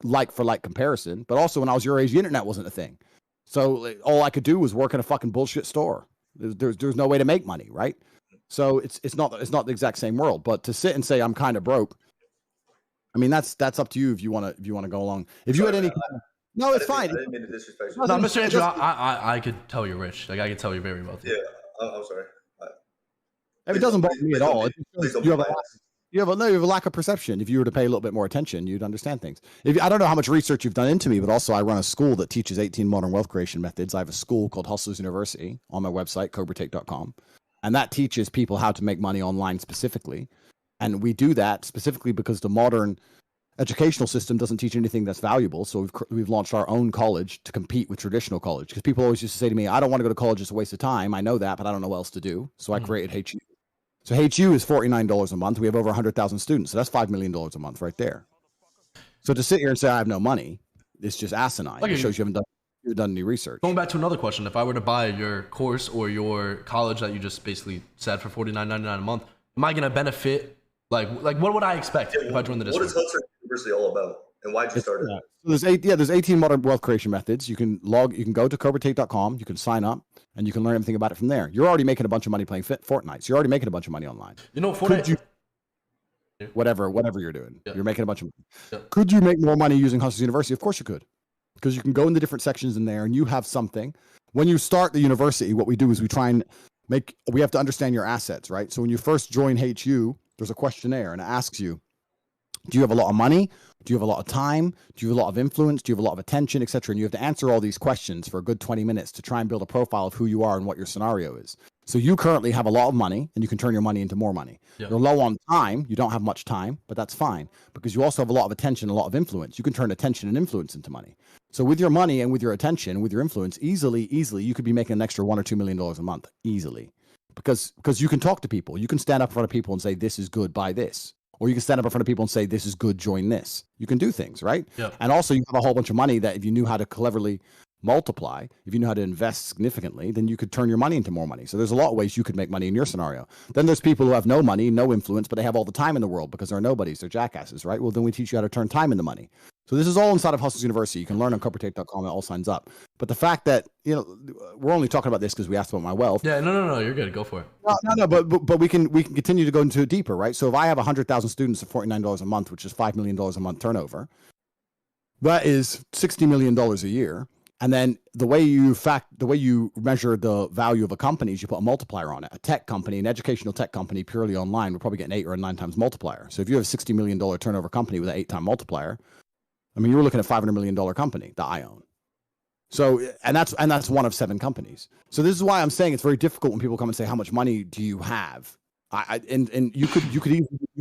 Speaker 1: like for like comparison, but also when I was your age, the internet wasn't a thing. So like, all I could do was work in a fucking bullshit store. There's no way to make money, right? So it's not the exact same world. But to sit and say I'm kind of broke, I mean that's up to you if you want to go along. If you had any, no, it's fine.
Speaker 3: I didn't mean to disrespect you.
Speaker 2: No, Mr. Andrew, I could tell you're rich. Like I could tell you're very wealthy.
Speaker 3: Yeah, I'm sorry.
Speaker 1: It doesn't bother me at all. You have a lack of perception. If you were to pay a little bit more attention, you'd understand things. I don't know how much research you've done into me, but also I run a school that teaches 18 modern wealth creation methods. I have a school called Hustlers University on my website, cobratate.com. And that teaches people how to make money online specifically. And we do that specifically because the modern educational system doesn't teach anything that's valuable. So we've launched our own college to compete with traditional college. Because people always used to say to me, I don't want to go to college, it's a waste of time. I know that, but I don't know what else to do. So I created HU. So HU is $49 a month. We have over 100,000 students. So that's $5 million a month right there. So to sit here and say I have no money, it's just asinine. It shows you haven't done any research.
Speaker 2: Going back to another question, if I were to buy your course or your college that you just basically said for $49.99 a month, am I going to benefit? Like what would I expect if I joined the Discord?
Speaker 3: What is Hustlers University all about? And why'd you start it?
Speaker 1: So there's 18 modern wealth creation methods. You can go to cobratate.com, you can sign up, and you can learn everything about it from there. You're already making a bunch of money playing Fortnite. So you're already making a bunch of money online.
Speaker 2: You know, Fortnite.
Speaker 1: Whatever you're doing, you're making a bunch of money.
Speaker 2: Yeah.
Speaker 1: Could you make more money using Hustlers University? Of course you could, because you can go into different sections in there and you have something. When you start the university, what we do is we have to understand your assets, right? So when you first join HU, there's a questionnaire and it asks you, do you have a lot of money? Do you have a lot of time? Do you have a lot of influence? Do you have a lot of attention, etc.? And you have to answer all these questions for a good 20 minutes to try and build a profile of who you are and what your scenario is. So you currently have a lot of money and you can turn your money into more money. Yep. You're low on time. You don't have much time, but that's fine because you also have a lot of attention, a lot of influence. You can turn attention and influence into money. So with your money and with your attention, with your influence, easily, you could be making an extra $1 or $2 million a month easily because you can talk to people. You can stand up in front of people and say, this is good, buy this. Or you can stand up in front of people and say, this is good, join this. You can do things, right? Yep. And also you have a whole bunch of money that if you knew how to cleverly multiply, if you knew how to invest significantly, then you could turn your money into more money. So there's a lot of ways you could make money in your scenario. Then there's people who have no money, no influence, but they have all the time in the world because they're nobodies, they're jackasses, right? Well, then we teach you how to turn time into money. So this is all inside of Hustlers University. You can learn on cobratate.com. It all signs up. But the fact that, we're only talking about this because we asked about my wealth.
Speaker 2: Yeah, no, you're good. Go for it.
Speaker 1: No, but we can continue to go into it deeper, right? So if I have 100,000 students at $49 a month, which is $5 million a month turnover, that is $60 million a year. And then the way you measure the value of a company is you put a multiplier on it. A tech company, an educational tech company purely online would probably get an 8 or a 9 times multiplier. So if you have a $60 million turnover company with an 8 time multiplier, I mean, you were looking at a $500 million company that I own. So, and that's one of 7 companies. So this is why I'm saying it's very difficult when people come and say, how much money do you have? And you could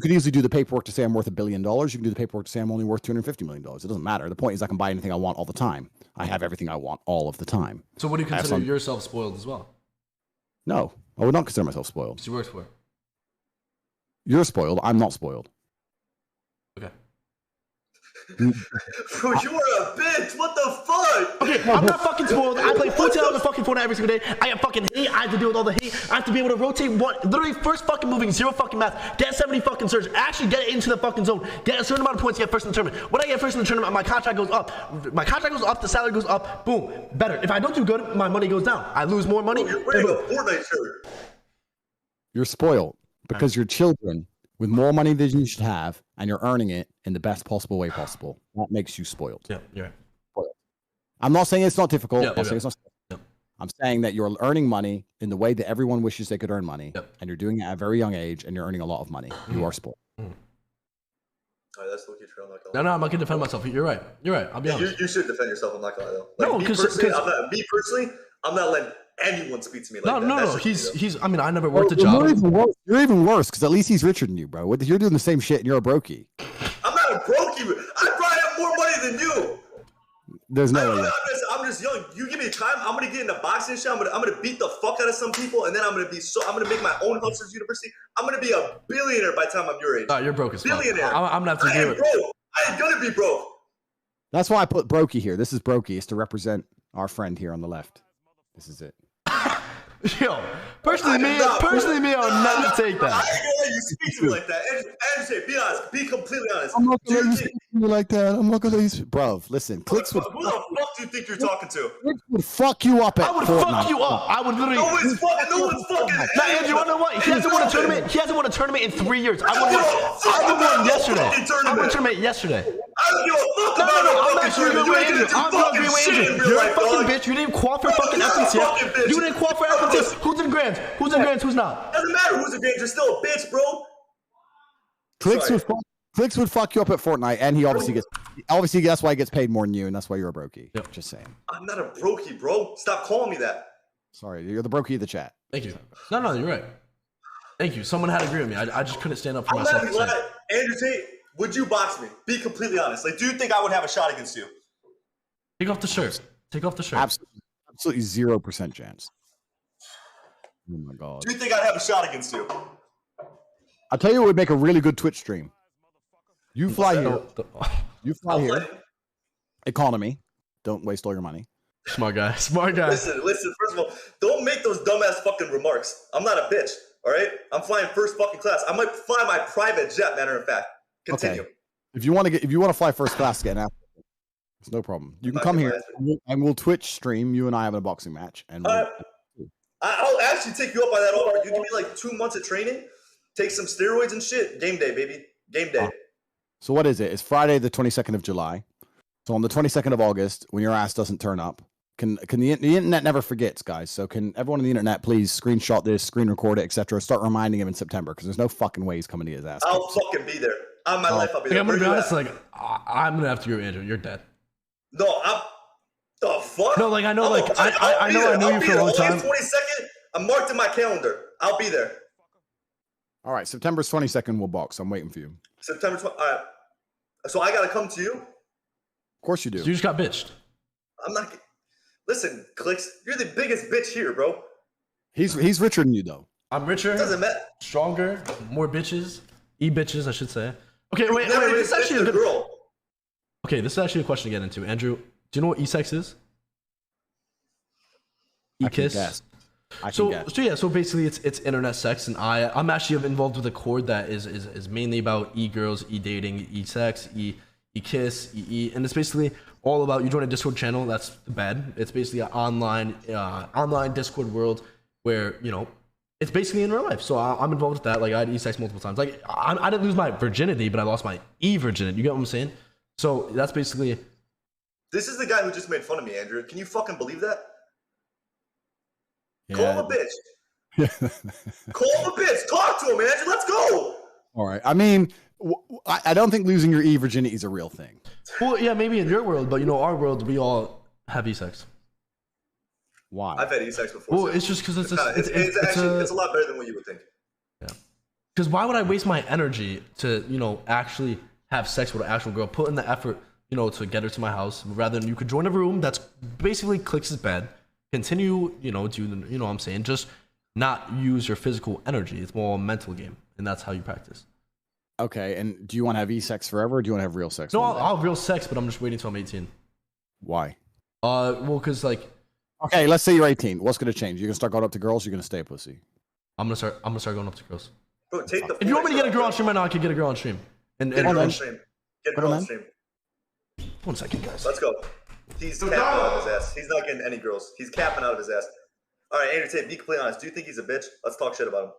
Speaker 1: easily do the paperwork to say I'm worth $1 billion. You can do the paperwork to say I'm only worth $250 million. It doesn't matter. The point is I can buy anything I want all the time. I have everything I want all of the time.
Speaker 2: So what do you consider yourself spoiled as well?
Speaker 1: No, I would not consider myself spoiled.
Speaker 2: Because you worked for it.
Speaker 1: You're spoiled. I'm not spoiled.
Speaker 2: Okay.
Speaker 3: Bro, you are a bitch. What the fuck?
Speaker 2: Okay, I'm not fucking spoiled. I play 14 hours of fucking Fortnite every single day. I have fucking hate. I have to deal with all the hate. I have to be able to rotate one. Literally, first fucking moving, 0 fucking math. Get 70 fucking surge. Actually get into the fucking zone. Get a certain amount of points to get first in the tournament. When I get first in the tournament, my contract goes up. My contract goes up. The salary goes up. Boom. Better. If I don't do good, my money goes down. I lose more money.
Speaker 3: Oh, you're wearing a Fortnite shirt.
Speaker 1: You're spoiled because you're children with more money than you should have, and you're earning it in the best possible way possible. That makes you spoiled.
Speaker 2: Yeah, you're
Speaker 1: right. I'm not saying it's not difficult.
Speaker 2: Yeah,
Speaker 1: I'm saying that you're earning money in the way that everyone wishes they could earn money, and you're doing it at a very young age, and you're earning a lot of money. You are spoiled.
Speaker 3: All right, that's low-key true.
Speaker 2: No, I'm not gonna defend myself. You're right. I'll be honest.
Speaker 3: You should defend yourself. I'm not gonna lie though.
Speaker 2: No,
Speaker 3: me personally, I'm not letting anyone speak to me like that.
Speaker 2: No. He's. I mean, I never worked a job.
Speaker 1: You're even worse because at least he's richer than you, bro. You're doing the same shit, and you're a brokey.
Speaker 3: I'm not a brokey. I probably have more money than you.
Speaker 1: There's no way.
Speaker 3: I'm just young. You give me time, I'm gonna get into boxing shit. I'm gonna beat the fuck out of some people, and then I'm gonna make my own Hustlers University. I'm gonna be a billionaire by the time I'm your age.
Speaker 2: Oh, you're broke as fuck.
Speaker 3: Billionaire.
Speaker 2: I'm gonna have to do it.
Speaker 3: I ain't gonna be broke.
Speaker 1: That's why I put brokey here. This is brokey. It's to represent our friend here on the left. This is it.
Speaker 2: Yo, personally, me, I would not take that.
Speaker 3: I ain't gonna let you speak to me like that. Andrew, be honest. Be completely honest.
Speaker 1: I'm not gonna let you speak to me like that. I'm not gonna let you. Bro, listen. Clix would.
Speaker 3: Who the fuck do you think you're talking to?
Speaker 1: Clix would fuck you up at
Speaker 2: I would
Speaker 1: Fortnite.
Speaker 2: fuck you up. I would literally.
Speaker 3: No one's fucking.
Speaker 2: Now, Andrew, you know what? He hasn't won a tournament. He hasn't won a tournament in 3 years. I won one yesterday. I won a tournament yesterday.
Speaker 3: I don't give a fuck
Speaker 2: No,
Speaker 3: about
Speaker 2: I'm not
Speaker 3: fucking
Speaker 2: sure you're
Speaker 3: tournament.
Speaker 2: Andrew. I'm not agreeing with Andrew. You're a fucking bitch. You didn't qualify for fucking FNTS. You didn't qualify for FNTS. Who's in Grands? Who's in Grands? Who's not?
Speaker 3: Doesn't matter who's a game. You're still a bitch, bro.
Speaker 1: Clix would fuck you up at Fortnite, and he obviously that's why he gets paid more than you, and that's why you're a brokey.
Speaker 2: Yep.
Speaker 1: Just saying.
Speaker 3: I'm not a brokey, bro. Stop calling me that.
Speaker 1: Sorry, you're the brokey of the chat.
Speaker 2: Thank you. No, you're right. Thank you. Someone had to agree with me. I just couldn't stand up for myself.
Speaker 3: Andrew Tate, would you box me? Be completely honest. Like, do you think I would have a shot against you?
Speaker 2: Take off the shirt. Take off the shirt.
Speaker 1: Absolutely 0% chance. Oh my god.
Speaker 3: Do you think I'd have a shot against you?
Speaker 1: I'll tell you what would make a really good Twitch stream. You fly here. You fly here. Economy. Don't waste all your money.
Speaker 2: Smart guy. Smart guy.
Speaker 3: Listen. First of all, don't make those dumbass fucking remarks. I'm not a bitch. All right. I'm flying first fucking class. I might fly my private jet. Matter of fact. Continue.
Speaker 1: Okay. If you want to fly first class again, it's no problem. You can come here and we'll Twitch stream. You and I have a boxing match, and
Speaker 3: I'll actually take you up on that offer. You give me like 2 months of training, take some steroids and shit. Game day, baby. Game day.
Speaker 1: So what is it? It's Friday, the 22nd of July. So on the 22nd of August, when your ass doesn't turn up, can the internet never forgets, guys? So can everyone on the internet please screenshot this, screen record it, etc. Start reminding him in September because there's no fucking way he's coming to his ass.
Speaker 3: I'll fucking be there. On my life, I'll be there.
Speaker 2: I'm gonna be honest. Like, I'm gonna have to agree with Andrew. You're dead.
Speaker 3: No, I'm. The fuck?
Speaker 2: No, like I know, like I know you for a long time.
Speaker 3: 22nd. I'm marked in my calendar. I'll be there.
Speaker 1: All right, September 22nd, we'll box. I'm waiting for you.
Speaker 3: September 20. All right. So I gotta come to you.
Speaker 1: Of course you do.
Speaker 2: So you just got bitched.
Speaker 3: I'm not. Listen, Clix, you're the biggest bitch here, bro.
Speaker 1: He's richer than you though.
Speaker 2: I'm richer.
Speaker 3: Doesn't matter.
Speaker 2: Stronger. More bitches. E-bitches, I should say. Okay, wait. This is actually a good
Speaker 3: girl.
Speaker 2: Okay, this is actually a question to get into. Andrew, do you know what e-sex is? E-kiss? So basically it's internet sex, and I'm actually involved with a cord that is mainly about e-girls, e-dating, e-sex, e-kiss, and it's basically all about, you join a Discord channel, that's the bed. It's basically an online Discord world where, you know, it's basically in real life. So I'm involved with that. Like, I had e-sex multiple times. Like, I didn't lose my virginity, but I lost my e-virginity. You get what I'm saying? So that's basically...
Speaker 3: This is the guy who just made fun of me, Andrew. Can you fucking believe that?
Speaker 1: Yeah.
Speaker 3: Call him a bitch. Call him a bitch. Talk to him, Andrew. Let's go.
Speaker 1: All right. I mean, I don't think losing your e-virginity is a real thing.
Speaker 2: Well, yeah, maybe in your world, but you know, our world, we all have e-sex.
Speaker 1: Why?
Speaker 3: I've had e-sex before.
Speaker 2: Well,
Speaker 3: too.
Speaker 2: it's just because it's
Speaker 3: a lot better than what you would think.
Speaker 2: Yeah. Because why would I waste my energy to, you know, actually have sex with an actual girl, put in the effort, you know, to get her to my house, rather than you could join a room that's basically Clix's bed, continue, you know, do the, you know what I'm saying, just not use your physical energy. It's more a mental game, and that's how you practice.
Speaker 1: Okay, and do you want to have e-sex forever, or do you want to have real sex?
Speaker 2: No, I'll have real sex, but I'm just waiting until I'm 18.
Speaker 1: Why?
Speaker 2: Well, because like...
Speaker 1: Okay, let's say you're 18. What's going to change? You're going to start going up to girls, or you're going to stay a pussy?
Speaker 2: I'm gonna start going up to girls.
Speaker 3: Bro, take the
Speaker 2: if you want me to get a girl on stream right now, I can get a girl on stream.
Speaker 3: Get a girl on stream. Get a girl on stream.
Speaker 2: 1 second, guys.
Speaker 3: Let's go. He's capping out of his ass. He's not getting any girls. He's capping out of his ass. All right, Andrew Tate, be completely honest. Do you think he's a bitch? Let's talk shit about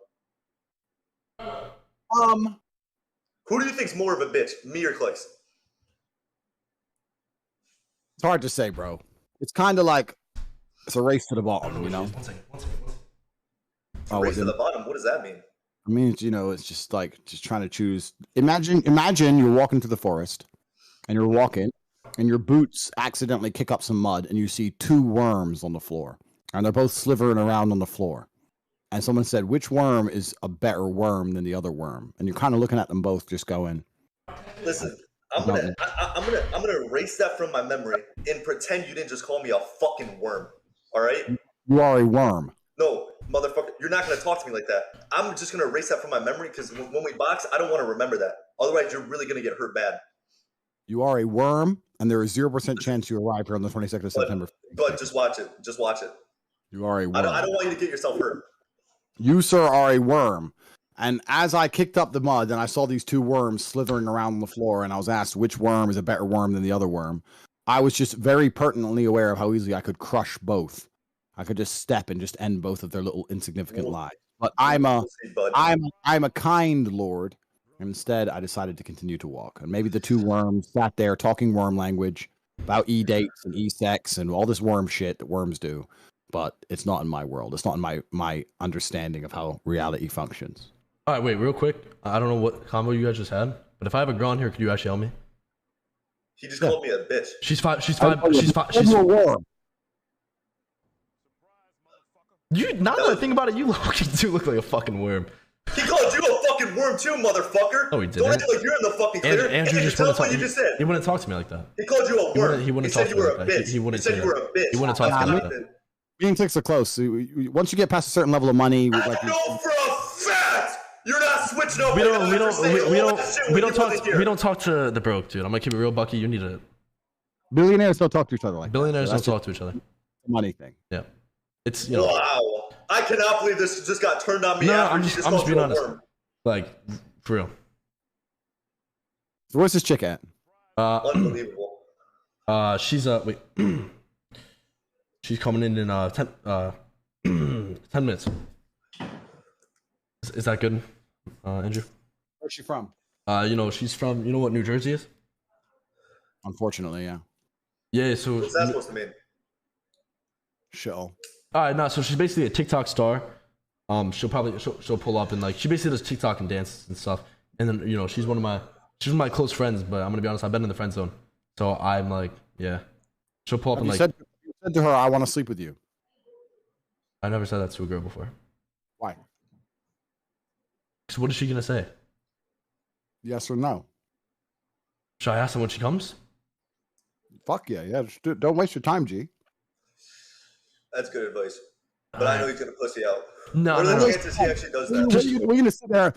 Speaker 3: him. Who do you think's more of a bitch, me or Clix?
Speaker 1: It's hard to say, bro. It's kind of like it's a race to the bottom, you know?
Speaker 2: One second.
Speaker 3: Race to the bottom? What does that mean?
Speaker 1: I mean, you know, it's just like trying to choose. Imagine you're walking through the forest, and you're walking, and your boots accidentally kick up some mud, and you see 2 worms on the floor, and they're both slithering around on the floor. And someone said, which worm is a better worm than the other worm? And you're kind of looking at them both, just going.
Speaker 3: Listen, I'm gonna erase that from my memory and pretend you didn't just call me a fucking worm. All right?
Speaker 1: You are a worm.
Speaker 3: No, motherfucker, you're not gonna talk to me like that. I'm just gonna erase that from my memory because when we box, I don't want to remember that. Otherwise, you're really gonna get hurt bad.
Speaker 1: You are a worm, and there is 0% chance you arrive here on the 22nd of September.
Speaker 3: But just watch it. Just watch it.
Speaker 1: You are a worm.
Speaker 3: I don't want you to get yourself hurt.
Speaker 1: You, sir, are a worm. And as I kicked up the mud, and I saw these two worms slithering around the floor, and I was asked which worm is a better worm than the other worm, I was just very pertinently aware of how easily I could crush both. I could just step and just end both of their little insignificant lives. But I'm a kind lord. Instead, I decided to continue to walk. And maybe the two worms sat there talking worm language about e-dates and e-sex and all this worm shit that worms do. But it's not in my world. It's not in my understanding of how reality functions.
Speaker 2: All right, wait, real quick. I don't know what combo you guys just had, but if I have a girl on here, could you actually help me?
Speaker 3: He just called me a bitch.
Speaker 2: She's five. She's
Speaker 1: a worm.
Speaker 2: You now that I think about it, you do look like a fucking worm.
Speaker 3: He called you a fucking worm too, motherfucker.
Speaker 2: No, he didn't.
Speaker 3: Don't act like you're in the fucking clear.
Speaker 2: Andrew just
Speaker 3: tell
Speaker 2: wouldn't talk.
Speaker 3: what you just said.
Speaker 2: He wouldn't talk to me like that.
Speaker 3: He called you a worm.
Speaker 2: He wouldn't
Speaker 3: he
Speaker 2: talk
Speaker 3: said
Speaker 2: to
Speaker 3: you
Speaker 2: me
Speaker 3: were
Speaker 2: like
Speaker 3: a
Speaker 2: that.
Speaker 3: bitch.
Speaker 2: He wouldn't
Speaker 3: said
Speaker 2: say
Speaker 3: you were
Speaker 2: that.
Speaker 3: a bitch.
Speaker 2: He wouldn't talk to me like that.
Speaker 1: Me and Clix are close. Once you get past a certain level of money,
Speaker 3: I know for a fact you're not switching up.
Speaker 2: We don't talk to the broke, dude. I'm gonna keep it real, Bucky. You need a
Speaker 1: billionaires don't talk to each other like
Speaker 2: billionaires
Speaker 1: that.
Speaker 2: don't talk to each other.
Speaker 1: Money thing.
Speaker 2: Yeah, it's
Speaker 3: Wow, I cannot believe this just got turned on me.
Speaker 2: No,
Speaker 3: after
Speaker 2: I'm just being honest. Like for real.
Speaker 1: So where's this chick at?
Speaker 3: Unbelievable.
Speaker 2: She's wait. She's coming in 10 minutes. Is that good, Andrew?
Speaker 1: Where's she from?
Speaker 2: She's from. You know what New Jersey is?
Speaker 1: Unfortunately, yeah.
Speaker 2: Yeah. So.
Speaker 3: What's that supposed to mean?
Speaker 2: All
Speaker 1: Show.
Speaker 2: right, no. So she's basically a TikTok star. She'll pull up and like she basically does TikTok and dances and stuff. And then she's one of my close friends. But I'm gonna be honest, I've been in the friend zone. So I'm like, yeah. She'll pull up and
Speaker 1: You
Speaker 2: like.
Speaker 1: said to her, "I want to sleep with you."
Speaker 2: I never said that to a girl before.
Speaker 1: Why?
Speaker 2: So what is she gonna say?
Speaker 1: Yes or no?
Speaker 2: Should I ask her when she comes?
Speaker 1: Fuck yeah, yeah. Just don't waste your time, G.
Speaker 3: That's good advice. But I know he's gonna pussy out.
Speaker 2: No,
Speaker 3: what are
Speaker 2: no,
Speaker 3: the
Speaker 2: no.
Speaker 3: chances he actually does that?
Speaker 1: We're gonna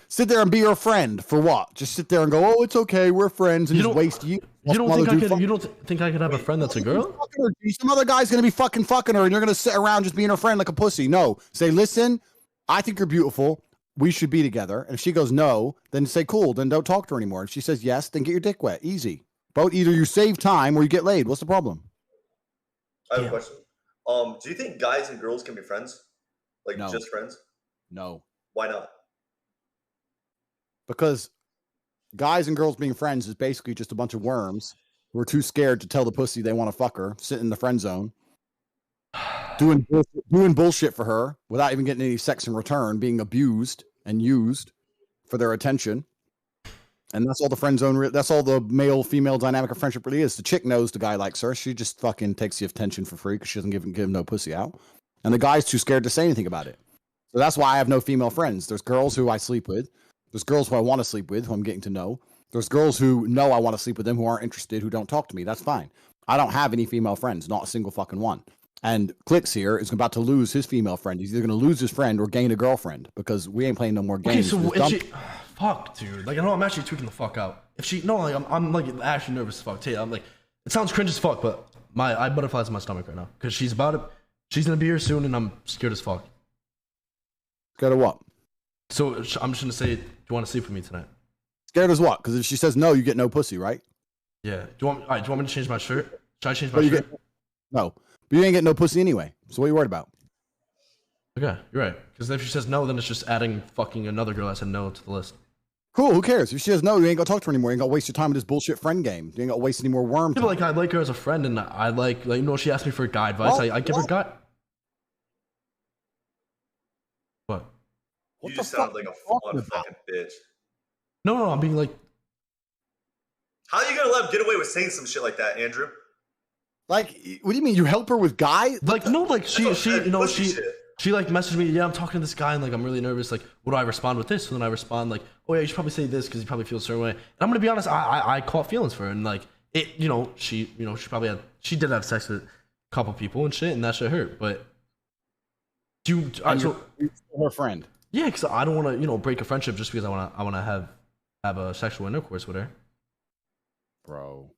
Speaker 1: sit there and be your friend for what? Just sit there and go, "Oh, it's okay, we're friends," and
Speaker 2: You
Speaker 1: just
Speaker 2: don't-
Speaker 1: waste you.
Speaker 2: You don't think I could have a friend that's a girl?
Speaker 1: Some other guy's gonna be fucking her, and you're gonna sit around just being her friend like a pussy. No, say, "Listen, I think you're beautiful. We should be together." And if she goes no, then say, "Cool." Then don't talk to her anymore. If she says yes, then get your dick wet. Easy. Both either you save time or you get laid. What's the problem?
Speaker 3: I have a question. Do you think guys and girls can be friends? Like
Speaker 1: No.
Speaker 3: just friends?
Speaker 1: No,
Speaker 3: Why not?
Speaker 1: because guys and girls being friends is basically just a bunch of worms who are too scared to tell the pussy they want to fuck her, sitting in the friend zone, doing bullshit for her without even getting any sex in return, being abused and used for their attention. And that's all the friend zone. That's all the male-female dynamic of friendship really is. The chick knows the guy likes her. She just fucking takes the attention for free because she doesn't give him no pussy out. And the guy's too scared to say anything about it. So that's why I have no female friends. There's girls who I sleep with. There's girls who I want to sleep with, who I'm getting to know. There's girls who know I want to sleep with them, who aren't interested, who don't talk to me. That's fine. I don't have any female friends, not a single fucking one. And Clix here is about to lose his female friend. He's either going to lose his friend or gain a girlfriend because we ain't playing no more games.
Speaker 2: Okay, so if she, fuck, dude. Like I know I'm actually tweaking the fuck out. If she, no, like I'm like actually nervous as fuck. Tate, I'm like, it sounds cringe as fuck, but I have butterflies in my stomach right now because she's about it. She's gonna be here soon, and I'm scared as fuck.
Speaker 1: Scared of what?
Speaker 2: So I'm just gonna say, do you want to sleep with me tonight?
Speaker 1: Scared as what? Because if she says no, you get no pussy, right?
Speaker 2: Yeah. Do you want me to change my shirt? Should I change my shirt?
Speaker 1: No. But you ain't getting no pussy anyway. So what are you worried about?
Speaker 2: Okay, you're right. Because if she says no, then it's just adding fucking another girl that said no to the list.
Speaker 1: Cool, who cares? If she says no, you ain't gonna talk to her anymore. You ain't gonna waste your time with this bullshit friend game. You ain't gonna waste any more worm
Speaker 2: Yeah,
Speaker 1: time.
Speaker 2: but like I like her as a friend, and I like she asked me for guy advice. I give her guy. What?
Speaker 3: You just sound like a fucking bitch.
Speaker 2: No, I'm being like.
Speaker 3: How are you gonna let him get away with saying some shit like that, Andrew?
Speaker 1: Like, what do you mean? You help her with guy?
Speaker 2: Like no, like she
Speaker 3: She
Speaker 2: like messaged me. Yeah, I'm talking to this guy, and like I'm really nervous. Like, what do I respond with this? And then I respond like, oh yeah, you should probably say this because you probably feel a certain way. And I'm gonna be honest, I caught feelings for her, and like it, she did have sex with a couple people and shit, and that shit hurt. But you're
Speaker 1: her friend.
Speaker 2: Yeah, because I don't want to break a friendship just because I want to have a sexual intercourse with her.
Speaker 1: Bro.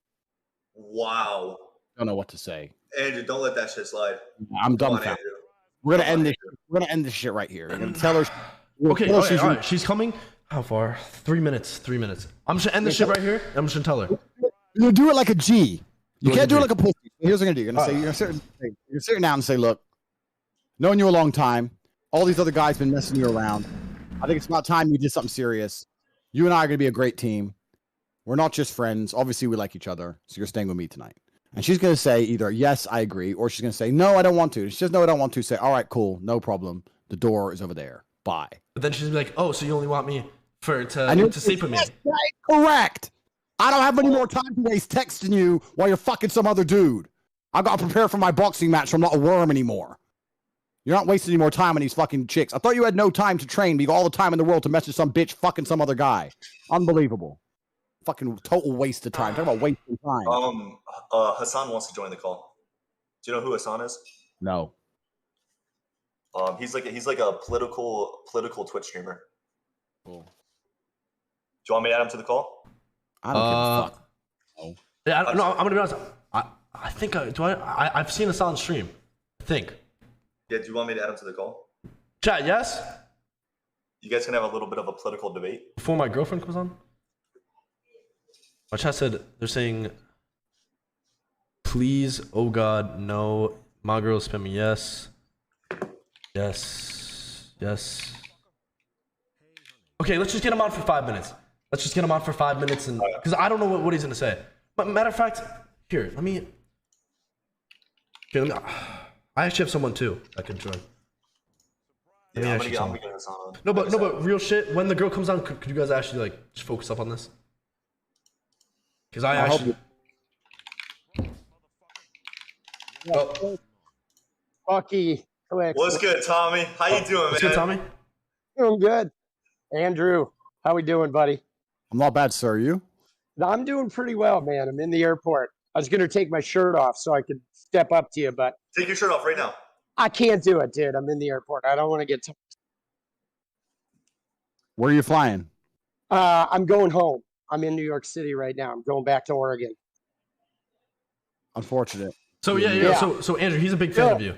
Speaker 3: Wow.
Speaker 1: Don't know what to say.
Speaker 3: Andrew, don't let that shit slide.
Speaker 1: I'm dumbfounded. We're gonna end this. We're gonna end this shit right here. I'm gonna tell her
Speaker 2: Okay, all right. She's coming. How far? 3 minutes. 3 minutes. I'm just gonna end this shit right here. I'm just gonna tell her.
Speaker 1: You do it like a G. You can't do it like a pussy. Here's what you're gonna do. You're gonna say you're sitting down and say, look, knowing you a long time, all these other guys been messing you around. I think it's about time you did something serious. You and I are gonna be a great team. We're not just friends. Obviously, we like each other. So you're staying with me tonight. And she's gonna say either yes, I agree, or she's gonna say no, I don't want to. She says no, I don't want to. Say all right, cool, no problem. The door is over there. Bye.
Speaker 2: But then she's gonna be like, oh, so you only want me to sleep with me?
Speaker 1: Right, correct. I don't have any more time to waste texting you while you're fucking some other dude. I got to prepare for my boxing match, so I'm not a worm anymore. You're not wasting any more time on these fucking chicks. I thought you had no time to train, but you got all the time in the world to message some bitch fucking some other guy. Unbelievable. Fucking total waste of time. Talk about wasting time.
Speaker 3: Hassan wants to join the call. Do you know who Hassan is?
Speaker 1: No.
Speaker 3: He's like a political Twitch streamer.
Speaker 1: Cool.
Speaker 3: Do you want me to add him to the call?
Speaker 1: I don't give a fuck. No.
Speaker 2: Yeah, I'm gonna be honest. I think I've seen Hassan stream. I think.
Speaker 3: Yeah. Do you want me to add him to the call?
Speaker 2: Chat, yes.
Speaker 3: You guys can have a little bit of a political debate
Speaker 2: Before my girlfriend comes on. My chat said they're saying, please, oh God, no. My girl spam me yes. Yes. Yes. Okay, let's just get him on for 5 minutes. Let's just get him on for 5 minutes, and because I don't know what he's gonna say. But matter of fact, here, let me. I actually have someone too that can join.
Speaker 3: Yeah, I'm gonna get this on.
Speaker 2: No, but real shit. When the girl comes on, could you guys actually like just focus up on this? Because I actually.
Speaker 5: Oh. Fucky Clix.
Speaker 3: What's good, Tommy? How you doing, man?
Speaker 2: What's good, Tommy?
Speaker 5: Doing good. Andrew, how we doing, buddy?
Speaker 1: I'm not bad, sir. You?
Speaker 5: I'm doing pretty well, man. I'm in the airport. I was gonna take my shirt off so I could step up to you, but
Speaker 3: take your shirt off right now.
Speaker 5: I can't do it, dude. I'm in the airport. I don't want to get.
Speaker 1: Where are you flying?
Speaker 5: I'm going home. I'm in New York City right now. I'm going back to Oregon.
Speaker 1: Unfortunate.
Speaker 2: So yeah. So Andrew, he's a big fan of you.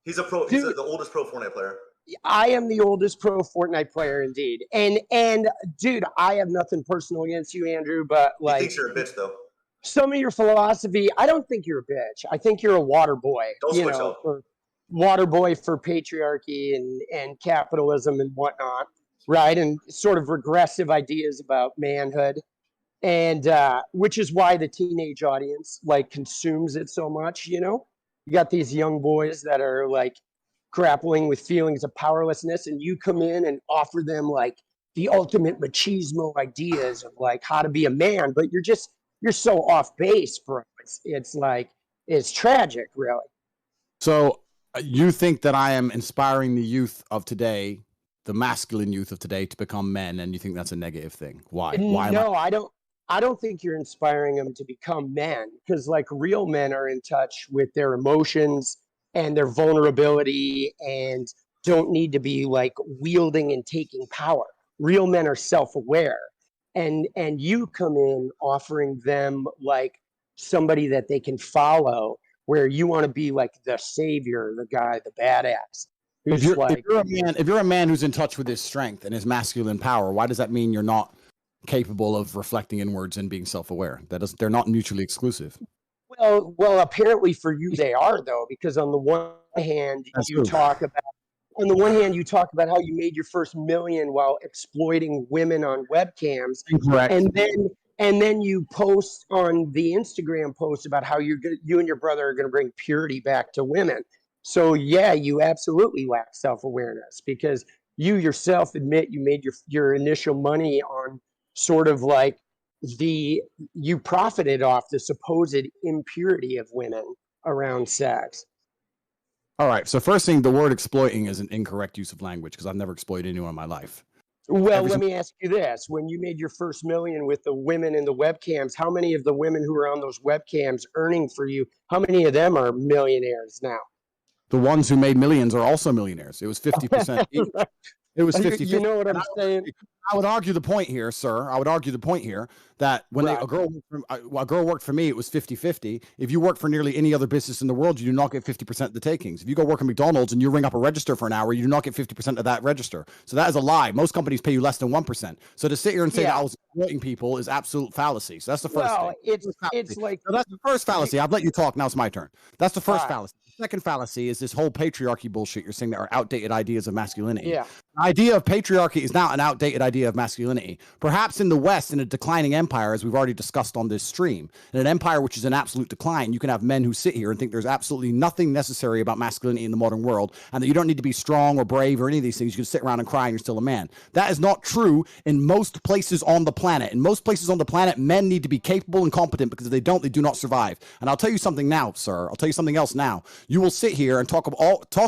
Speaker 3: He's a pro. He's the oldest pro Fortnite player.
Speaker 5: I am the oldest pro Fortnite player, indeed. And dude, I have nothing personal against you, Andrew, but like,
Speaker 3: he thinks you're a bitch, though.
Speaker 5: Some of your philosophy, I don't think you're a bitch. I think you're a water boy.
Speaker 3: Don't switch up.
Speaker 5: Water boy for patriarchy and capitalism and whatnot, right? And sort of regressive ideas about manhood, and which is why the teenage audience like consumes it so much. You know, you got these young boys that are like grappling with feelings of powerlessness, and you come in and offer them like the ultimate machismo ideas of like how to be a man, but you're so off base, bro. It's like it's tragic, really.
Speaker 1: So you think that I am inspiring the youth of today, the masculine youth of today, to become men, and you think that's a negative thing? Why?
Speaker 5: No, I don't. I don't think you're inspiring them to become men, because like real men are in touch with their emotions and their vulnerability and don't need to be like wielding and taking power. Real men are self-aware, and you come in offering them like somebody that they can follow, where you want to be like the savior, the guy, the badass.
Speaker 1: If you're a man who's in touch with his strength and his masculine power, why does that mean you're not capable of reflecting inwards and being self-aware? They're not mutually exclusive.
Speaker 5: Well, apparently for you they are, though, because on the one hand you talk about how you made your first million while exploiting women on webcams.
Speaker 1: Correct.
Speaker 5: And then you post on the Instagram post about how you and your brother are going to bring purity back to women. So yeah, you absolutely lack self-awareness, because you yourself admit you made your initial money on sort of like you profited off the supposed impurity of women around sex.
Speaker 1: All right. So first thing, the word exploiting is an incorrect use of language, because I've never exploited anyone in my life.
Speaker 5: Well, let me ask you this. When you made your first million with the women in the webcams, how many of the women who were on those webcams earning for you, how many of them are millionaires now?
Speaker 1: The ones who made millions are also millionaires. It was 50% each. It was
Speaker 5: You
Speaker 1: 50.
Speaker 5: know what I'm saying?
Speaker 1: I would argue the point here, sir. I would argue the point here that when
Speaker 5: Right.
Speaker 1: a girl worked for me, it was 50-50. If you work for nearly any other business in the world, you do not get 50% of the takings. If you go work at McDonald's and you ring up a register for an hour, you do not get 50% of that register. So that is a lie. Most companies pay you less than 1%. So to sit here and say that I was exploiting people is absolute fallacy. So that's the first thing.
Speaker 5: It's like
Speaker 1: So that's the first fallacy. I've let you talk. Now it's my turn. That's the first fallacy. The second fallacy is this whole patriarchy bullshit. You're saying there are outdated ideas of masculinity.
Speaker 5: Yeah.
Speaker 1: The idea of patriarchy is now an outdated idea of masculinity. Perhaps in the West, in a declining empire, as we've already discussed on this stream, in an empire which is in absolute decline, you can have men who sit here and think there's absolutely nothing necessary about masculinity in the modern world, and that you don't need to be strong or brave or any of these things. You can sit around and cry and you're still a man. That is not true in most places on the planet. In most places on the planet, men need to be capable and competent, because if they don't, they do not survive. And I'll tell you something now, sir. I'll tell you something else now. You will sit here and talk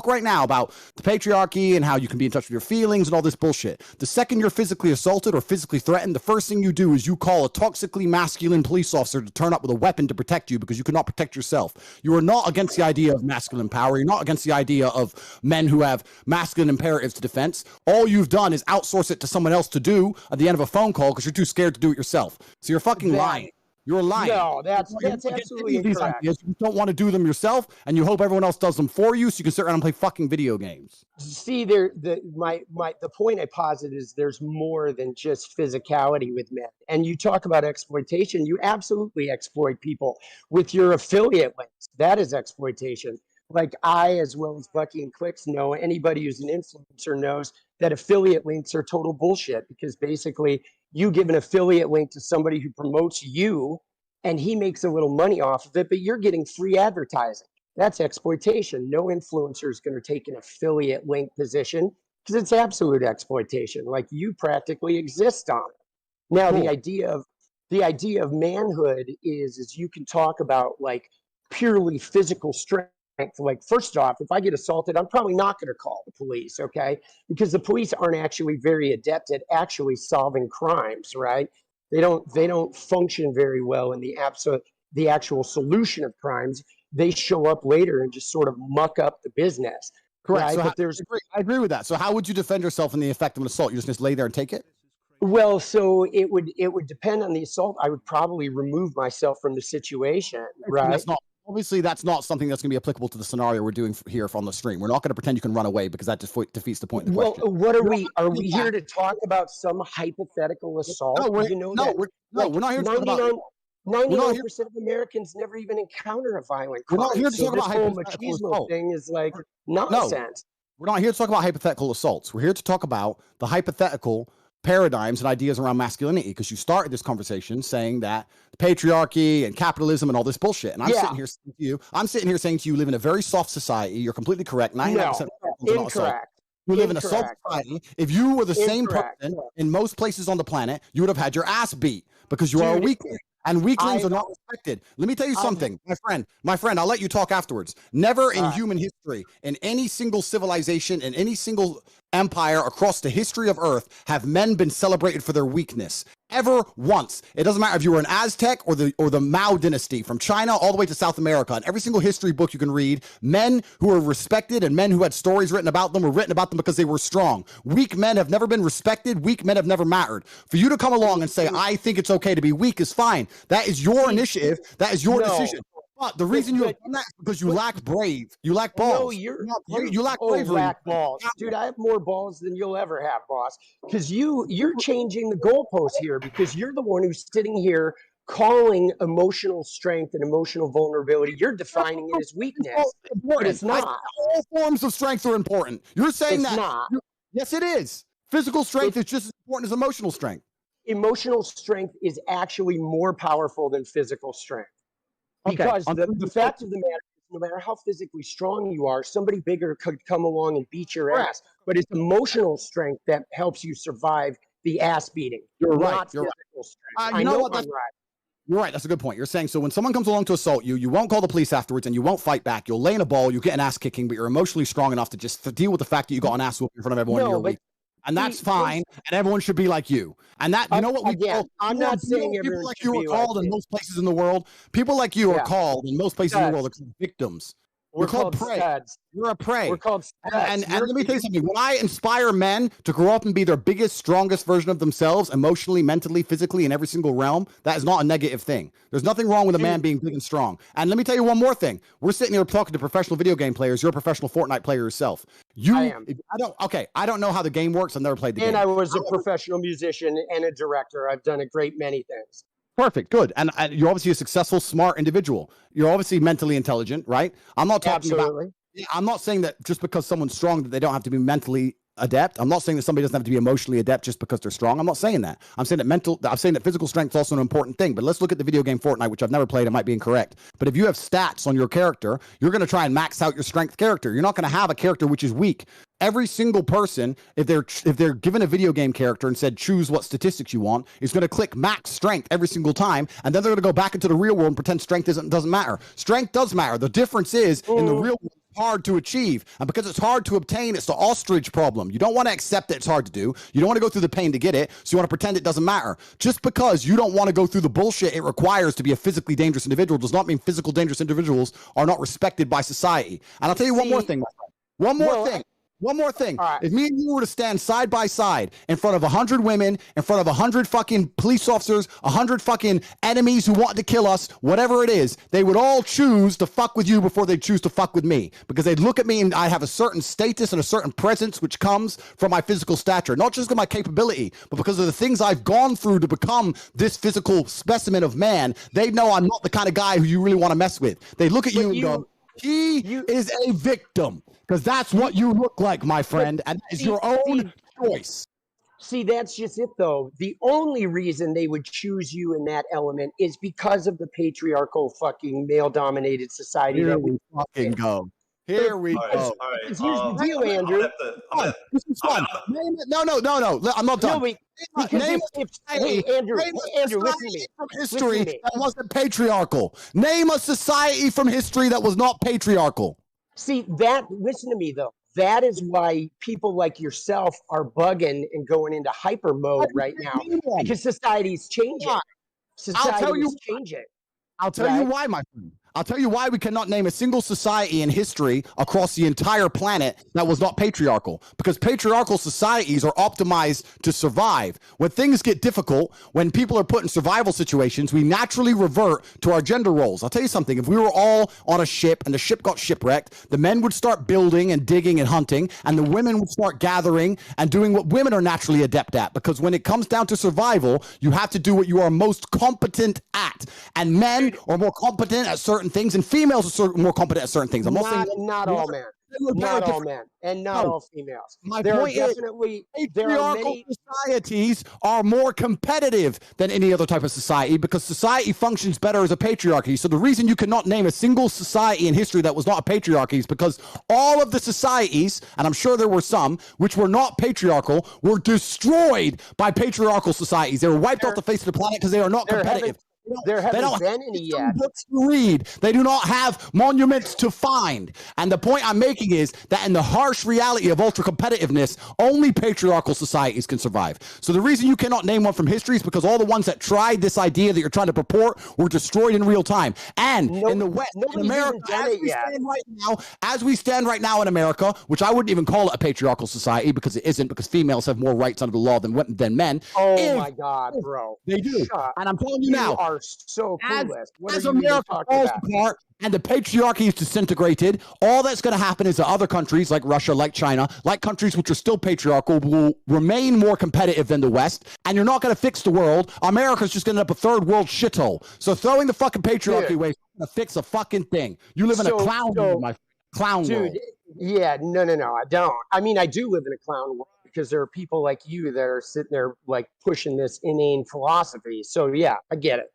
Speaker 1: right now about the patriarchy and how you can be in touch with your feelings and all this bullshit. The second you're physically assaulted or physically threatened, the first thing you do is you call a toxically masculine police officer to turn up with a weapon to protect you, because you cannot protect yourself. You are not against the idea of masculine power. You're not against the idea of men who have masculine imperatives to defense. All you've done is outsource it to someone else to do at the end of a phone call because you're too scared to do it yourself. So you're fucking lying. You're lying.
Speaker 5: No, that's absolutely incorrect.
Speaker 1: You don't want to do them yourself, and you hope everyone else does them for you, so you can sit around and play fucking video games.
Speaker 5: See, the point I posit is there's more than just physicality with men. And you talk about exploitation. You absolutely exploit people with your affiliate links. That is exploitation. Like I, as well as Bucky and Clix, know, anybody who's an influencer knows that affiliate links are total bullshit, because basically you give an affiliate link to somebody who promotes you and he makes a little money off of it, but you're getting free advertising. That's exploitation. No influencer is going to take an affiliate link position, because it's absolute exploitation. Like you practically exist on it. Now,
Speaker 1: Cool.
Speaker 5: the idea of manhood is you can talk about like purely physical strength. Like, first off, if I get assaulted, I'm probably not going to call the police, okay? Because the police aren't actually very adept at actually solving crimes, right? They don't function very well in the actual solution of crimes. They show up later and just sort of muck up the business.
Speaker 1: Correct.
Speaker 5: Right?
Speaker 1: So I agree with that. So how would you defend yourself in the effect of an assault? You just lay there and take it?
Speaker 5: Well, so it would depend on the assault. I would probably remove myself from the situation, right?
Speaker 1: Obviously, that's not something that's going to be applicable to the scenario we're doing here on the stream. We're not going to pretend you can run away, because that defeats the point of the question.
Speaker 5: Well, what are we? Are we here to talk about some hypothetical assault?
Speaker 1: No, we're not here to talk about.
Speaker 5: 99% of Americans never even encounter a violent crime.
Speaker 1: We're not here to talk about
Speaker 5: this whole
Speaker 1: hypothetical
Speaker 5: machismo
Speaker 1: assault.
Speaker 5: thing is like nonsense.
Speaker 1: We're not here to talk about hypothetical assaults. We're here to talk about the hypothetical paradigms and ideas around masculinity, because you started this conversation saying that the patriarchy and capitalism and all this bullshit. And I'm sitting here saying to you, live in a very soft society. You're completely correct. 99%
Speaker 5: Incorrect.
Speaker 1: You live in a soft society. If you were the same person in most places on the planet, you would have had your ass beat, because you are a weakling. And weaklings are not respected. Let me tell you something, my friend, I'll let you talk afterwards. Never in human history, in any single civilization, in any single empire across the history of Earth, have men been celebrated for their weakness. Ever once. It doesn't matter if you were an Aztec or the Mao dynasty, from China all the way to South America. In every single history book you can read, men who were respected and men who had stories written about them were written about them because they were strong. Weak men have never been respected. Weak men have never mattered. For you to come along and say, I think it's okay to be weak, is fine. That is your initiative. That is your decision. But the reason you have done that is because you lack brave. You lack balls.
Speaker 5: No,
Speaker 1: you lack bravery.
Speaker 5: Lack balls. Dude, I have more balls than you'll ever have, boss. Because you're changing the goalposts here, because you're the one who's sitting here calling emotional strength and emotional vulnerability. You're defining it as weakness. But it's not.
Speaker 1: All forms of strength are important. You're saying
Speaker 5: it's
Speaker 1: that.
Speaker 5: Not.
Speaker 1: Yes, it is. Physical strength is just as important as emotional strength.
Speaker 5: Emotional strength is actually more powerful than physical strength. Because the fact of the matter is, no matter how physically strong you are, somebody bigger could come along and beat your ass. But it's emotional strength that helps you survive the ass beating.
Speaker 1: You're
Speaker 5: not
Speaker 1: right.
Speaker 5: Physical strength.
Speaker 1: You know what?
Speaker 5: I'm right.
Speaker 1: You're right. That's a good point. You're saying, so when someone comes along to assault you, you won't call the police afterwards and you won't fight back. You'll lay in a ball, you get an ass kicking, but you're emotionally strong enough to just deal with the fact that you got an ass whooping in front of everyone. You're weak. And that's fine, and everyone should be like you. And that, you know what we call,
Speaker 5: I'm not saying
Speaker 1: people like you are called in most places in the world. People like you are called in most places in the world are victims.
Speaker 5: We're called
Speaker 1: prey.
Speaker 5: studs.
Speaker 1: You're a prey.
Speaker 5: We're called studs.
Speaker 1: And let me tell you something. When I inspire men to grow up and be their biggest, strongest version of themselves, emotionally, mentally, physically, in every single realm, that is not a negative thing. There's nothing wrong with a man being big and strong. And let me tell you one more thing. We're sitting here talking to professional video game players. You're a professional Fortnite player yourself.
Speaker 5: I am.
Speaker 1: I don't know how the game works. I've never played the game.
Speaker 5: And I was a professional musician and a director. I've done a great many things.
Speaker 1: Perfect. Good. And you're obviously a successful, smart individual. You're obviously mentally intelligent, right? I'm not talking
Speaker 5: Absolutely.
Speaker 1: about. I'm not saying that just because someone's strong that they don't have to be mentally adept. I'm not saying that somebody doesn't have to be emotionally adept just because they're strong. I'm not saying that. I'm saying that physical strength is also an important thing. But let's look at the video game Fortnite, which I've never played. It might be incorrect. But if you have stats on your character, you're going to try and max out your strength character. You're not going to have a character which is weak. Every single person, if they're given a video game character and said choose what statistics you want, is going to click max strength every single time, and then they're going to go back into the real world and pretend strength doesn't matter. Strength does matter. The difference is in the real world, hard to achieve, and because it's hard to obtain, it's the ostrich problem. You don't want to accept that it's hard to do. You don't want to go through the pain to get it, so you want to pretend it doesn't matter. Just because you don't want to go through the bullshit it requires to be a physically dangerous individual does not mean physical dangerous individuals are not respected by society. And I'll tell you one more thing, my friend. One more thing.
Speaker 5: Right.
Speaker 1: If me and you were to stand side by side in front of 100 women, in front of 100 fucking police officers, 100 fucking enemies who want to kill us, whatever it is, they would all choose to fuck with you before they choose to fuck with me. Because they'd look at me and I have a certain status and a certain presence which comes from my physical stature. Not just because of my capability, but because of the things I've gone through to become this physical specimen of man. They know I'm not the kind of guy who you really want to mess with. They look at you and go, he is a victim. Because that's what you look like, my friend, and that is your own choice.
Speaker 5: See, that's just it, though. The only reason they would choose you in that element is because of the patriarchal fucking male-dominated society.
Speaker 1: Here we fucking go. Here we go.
Speaker 3: All right.
Speaker 5: Here's the deal, Andrew.
Speaker 1: This is fun. No. I'm not done.
Speaker 5: Name Andrew, listen to me.
Speaker 1: From history that wasn't patriarchal. Name a society from history that was not patriarchal.
Speaker 5: See, listen to me, though. That is why people like yourself are bugging and going into hyper mode right now, because society's changing. Society is changing.
Speaker 1: I'll tell you why, my friend. I'll tell you why we cannot name a single society in history across the entire planet that was not patriarchal. Because patriarchal societies are optimized to survive. When things get difficult, when people are put in survival situations, we naturally revert to our gender roles. I'll tell you something. If we were all on a ship and the ship got shipwrecked, the men would start building and digging and hunting, and the women would start gathering and doing what women are naturally adept at. Because when it comes down to survival, you have to do what you are most competent at. And men are more competent at certain things, and females are more competent at certain things. I'm not saying
Speaker 5: not all men. Not all men, and not all females.
Speaker 1: There are many societies are more competitive than any other type of society because society functions better as a patriarchy. So the reason you cannot name a single society in history that was not a patriarchy is because all of the societies, and I'm sure there were some, which were not patriarchal, were destroyed by patriarchal societies. They were wiped off the face of the planet because they are not competitive.
Speaker 5: There haven't been any yet.
Speaker 1: Books to read. They do not have monuments to find. And the point I'm making is that in the harsh reality of ultra competitiveness, only patriarchal societies can survive. So the reason you cannot name one from history is because all the ones that tried this idea that you're trying to purport were destroyed in real time. And in the West, in America, as we stand right now in America, which I wouldn't even call it a patriarchal society because it isn't, because females have more rights under the law than men.
Speaker 5: Oh my God, bro.
Speaker 1: They do. And I'm telling you now,
Speaker 5: are so clueless.
Speaker 1: As America falls apart and the patriarchy is disintegrated, all that's going to happen is that other countries like Russia, like China, like countries which are still patriarchal will remain more competitive than the West, and you're not going to fix the world. America's just going to end up a third world shithole. So throwing the fucking patriarchy away is going to fix a fucking thing. You live in a clown world, my clown world.
Speaker 5: Yeah, no, I don't. I mean, I do live in a clown world, because there are people like you that are sitting there like pushing this inane philosophy. So yeah, I get it.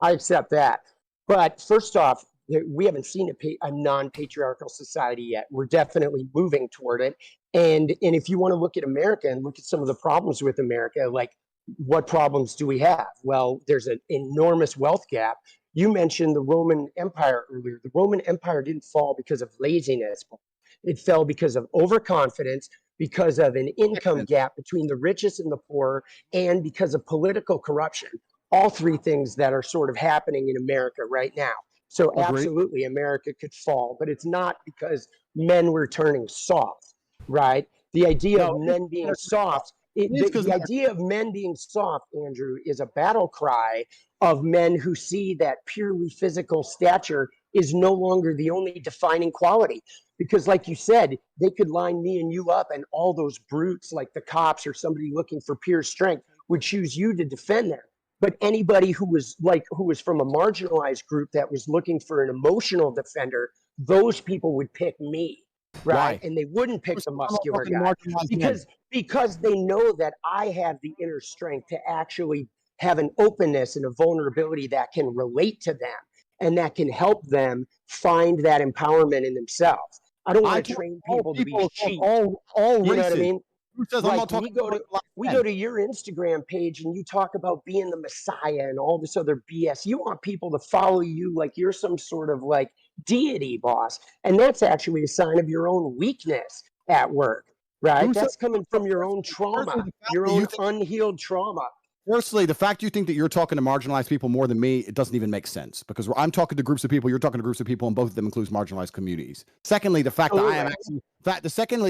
Speaker 5: I accept that. But first off, we haven't seen a non-patriarchal society yet. We're definitely moving toward it. And if you want to look at America and look at some of the problems with America, like what problems do we have? Well, there's an enormous wealth gap. You mentioned the Roman Empire earlier. The Roman Empire didn't fall because of laziness. It fell because of overconfidence, because of an income gap between the richest and the poor, and because of political corruption. All three things that are sort of happening in America right now. So
Speaker 1: Agreed.
Speaker 5: absolutely, America could fall, but it's not because men were turning soft, right? The idea of men being soft, the idea of men being soft, Andrew, is a battle cry of men who see that purely physical stature is no longer the only defining quality. Because like you said, they could line me and you up, and all those brutes like the cops or somebody looking for pure strength would choose you to defend them. But anybody who was from a marginalized group that was looking for an emotional defender, those people would pick me, right?
Speaker 1: Why?
Speaker 5: And they wouldn't pick the muscular guy
Speaker 1: Because
Speaker 5: because they know that I have the inner strength to actually have an openness and a vulnerability that can relate to them and that can help them find that empowerment in themselves. I don't want to train people to be cheap.
Speaker 1: All
Speaker 5: You know what I mean?
Speaker 1: Who says I'm
Speaker 5: Like
Speaker 1: not talking
Speaker 5: we go to your Instagram page and you talk about being the Messiah and all this other BS. You want people to follow you like you're some sort of like deity, boss. And that's actually a sign of your own weakness at work, right? That's coming from your own trauma, your own unhealed trauma.
Speaker 1: Firstly, the fact you think that you're talking to marginalized people more than me, it doesn't even make sense, because I'm talking to groups of people, you're talking to groups of people, and both of them includes marginalized communities. Secondly, the fact that I am actually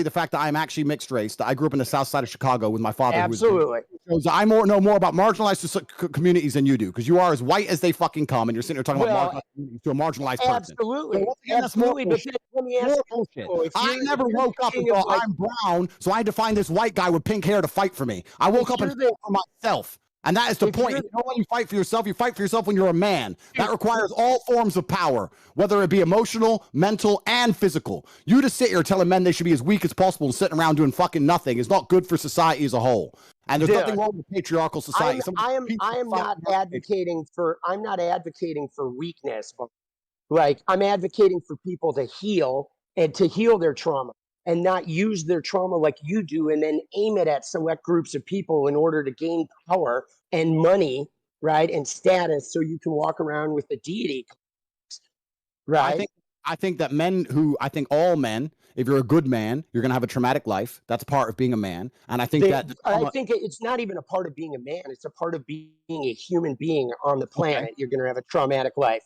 Speaker 1: the fact that I'm actually mixed race, that I grew up in the south side of Chicago with my father.
Speaker 5: Absolutely.
Speaker 1: Shows I know more about marginalized communities than you do, because you are as white as they fucking come, and you're sitting there talking about marginalized communities to a marginalized person.
Speaker 5: Absolutely.
Speaker 1: So
Speaker 5: Absolutely. But let me ask
Speaker 1: you, I never woke up and thought I'm brown, so I had to find this white guy with pink hair to fight for me. I woke up and fought for myself. And that is the point. You don't want to fight for yourself. You fight for yourself when you're a man. That requires all forms of power, whether it be emotional, mental, and physical. You to sit here telling men they should be as weak as possible and sitting around doing fucking nothing is not good for society as a whole. And there's nothing wrong with patriarchal society.
Speaker 5: I'm not advocating for weakness, but like I'm advocating for people to heal and to heal their trauma. And not use their trauma like you do and then aim it at select groups of people in order to gain power and money, right? And status so you can walk around with the deity, right?
Speaker 1: I think that all men, if you're a good man, you're going to have a traumatic life. That's part of being a man. And I think
Speaker 5: I think it's not even a part of being a man. It's a part of being a human being on the planet. Okay. You're going to have a traumatic life,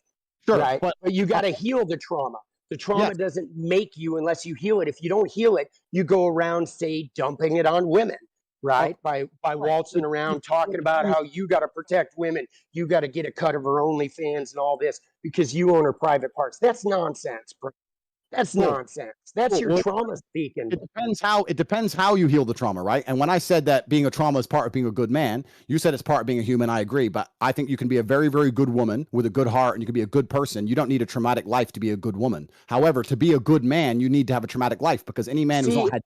Speaker 1: sure,
Speaker 5: right? But you got to heal the trauma. The trauma doesn't make you unless you heal it. If you don't heal it, you go around, say, dumping it on women, right? By waltzing around talking about how you got to protect women. You got to get a cut of her OnlyFans and all this because you own her private parts. That's nonsense, bro. That's nonsense. That's your trauma speaking.
Speaker 1: It depends how you heal the trauma, right? And when I said that being a trauma is part of being a good man, you said it's part of being a human. I agree, but I think you can be a very, very good woman with a good heart, and you can be a good person. You don't need a traumatic life to be a good woman. However, to be a good man, you need to have a traumatic life, because any man who's not had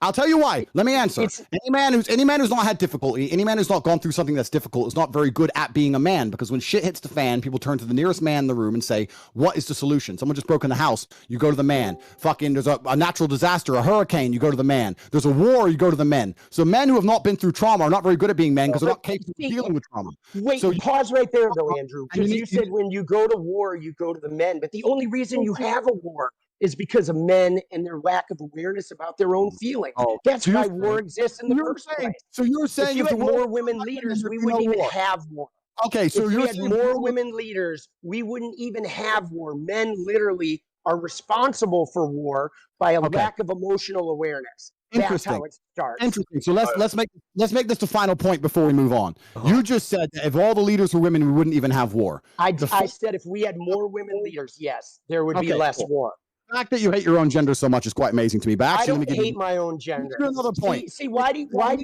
Speaker 1: I'll tell you why. Let me answer. Any man who's not had difficulty, any man who's not gone through something that's difficult is not very good at being a man, because when shit hits the fan, people turn to the nearest man in the room and say, what is the solution? Someone just broke in the house, you go to the man. Fucking there's a natural disaster, a hurricane, you go to the man. There's a war, you go to the men. So men who have not been through trauma are not very good at being men, because they're not capable of dealing with trauma.
Speaker 5: Wait, so pause right there though, Andrew, because you said when you go to war, you go to the men, but the only reason you have a war is because of men and their lack of awareness about their own feelings. That's why war exists in the first place.
Speaker 1: So you're saying
Speaker 5: if you had more women leaders, we wouldn't even have war.
Speaker 1: Okay, so
Speaker 5: if we had more women leaders, we wouldn't even have war. Men literally are responsible for war by a lack of emotional awareness. That's how it starts.
Speaker 1: Interesting. So let's make this the final point before we move on. You just said that if all the leaders were women, we wouldn't even have war.
Speaker 5: I said if we had more women leaders, yes, there would be less war.
Speaker 1: The fact that you hate your own gender so much is quite amazing to me. But actually,
Speaker 5: I don't hate my own gender.
Speaker 1: Another point.
Speaker 5: See, why do you?
Speaker 1: Let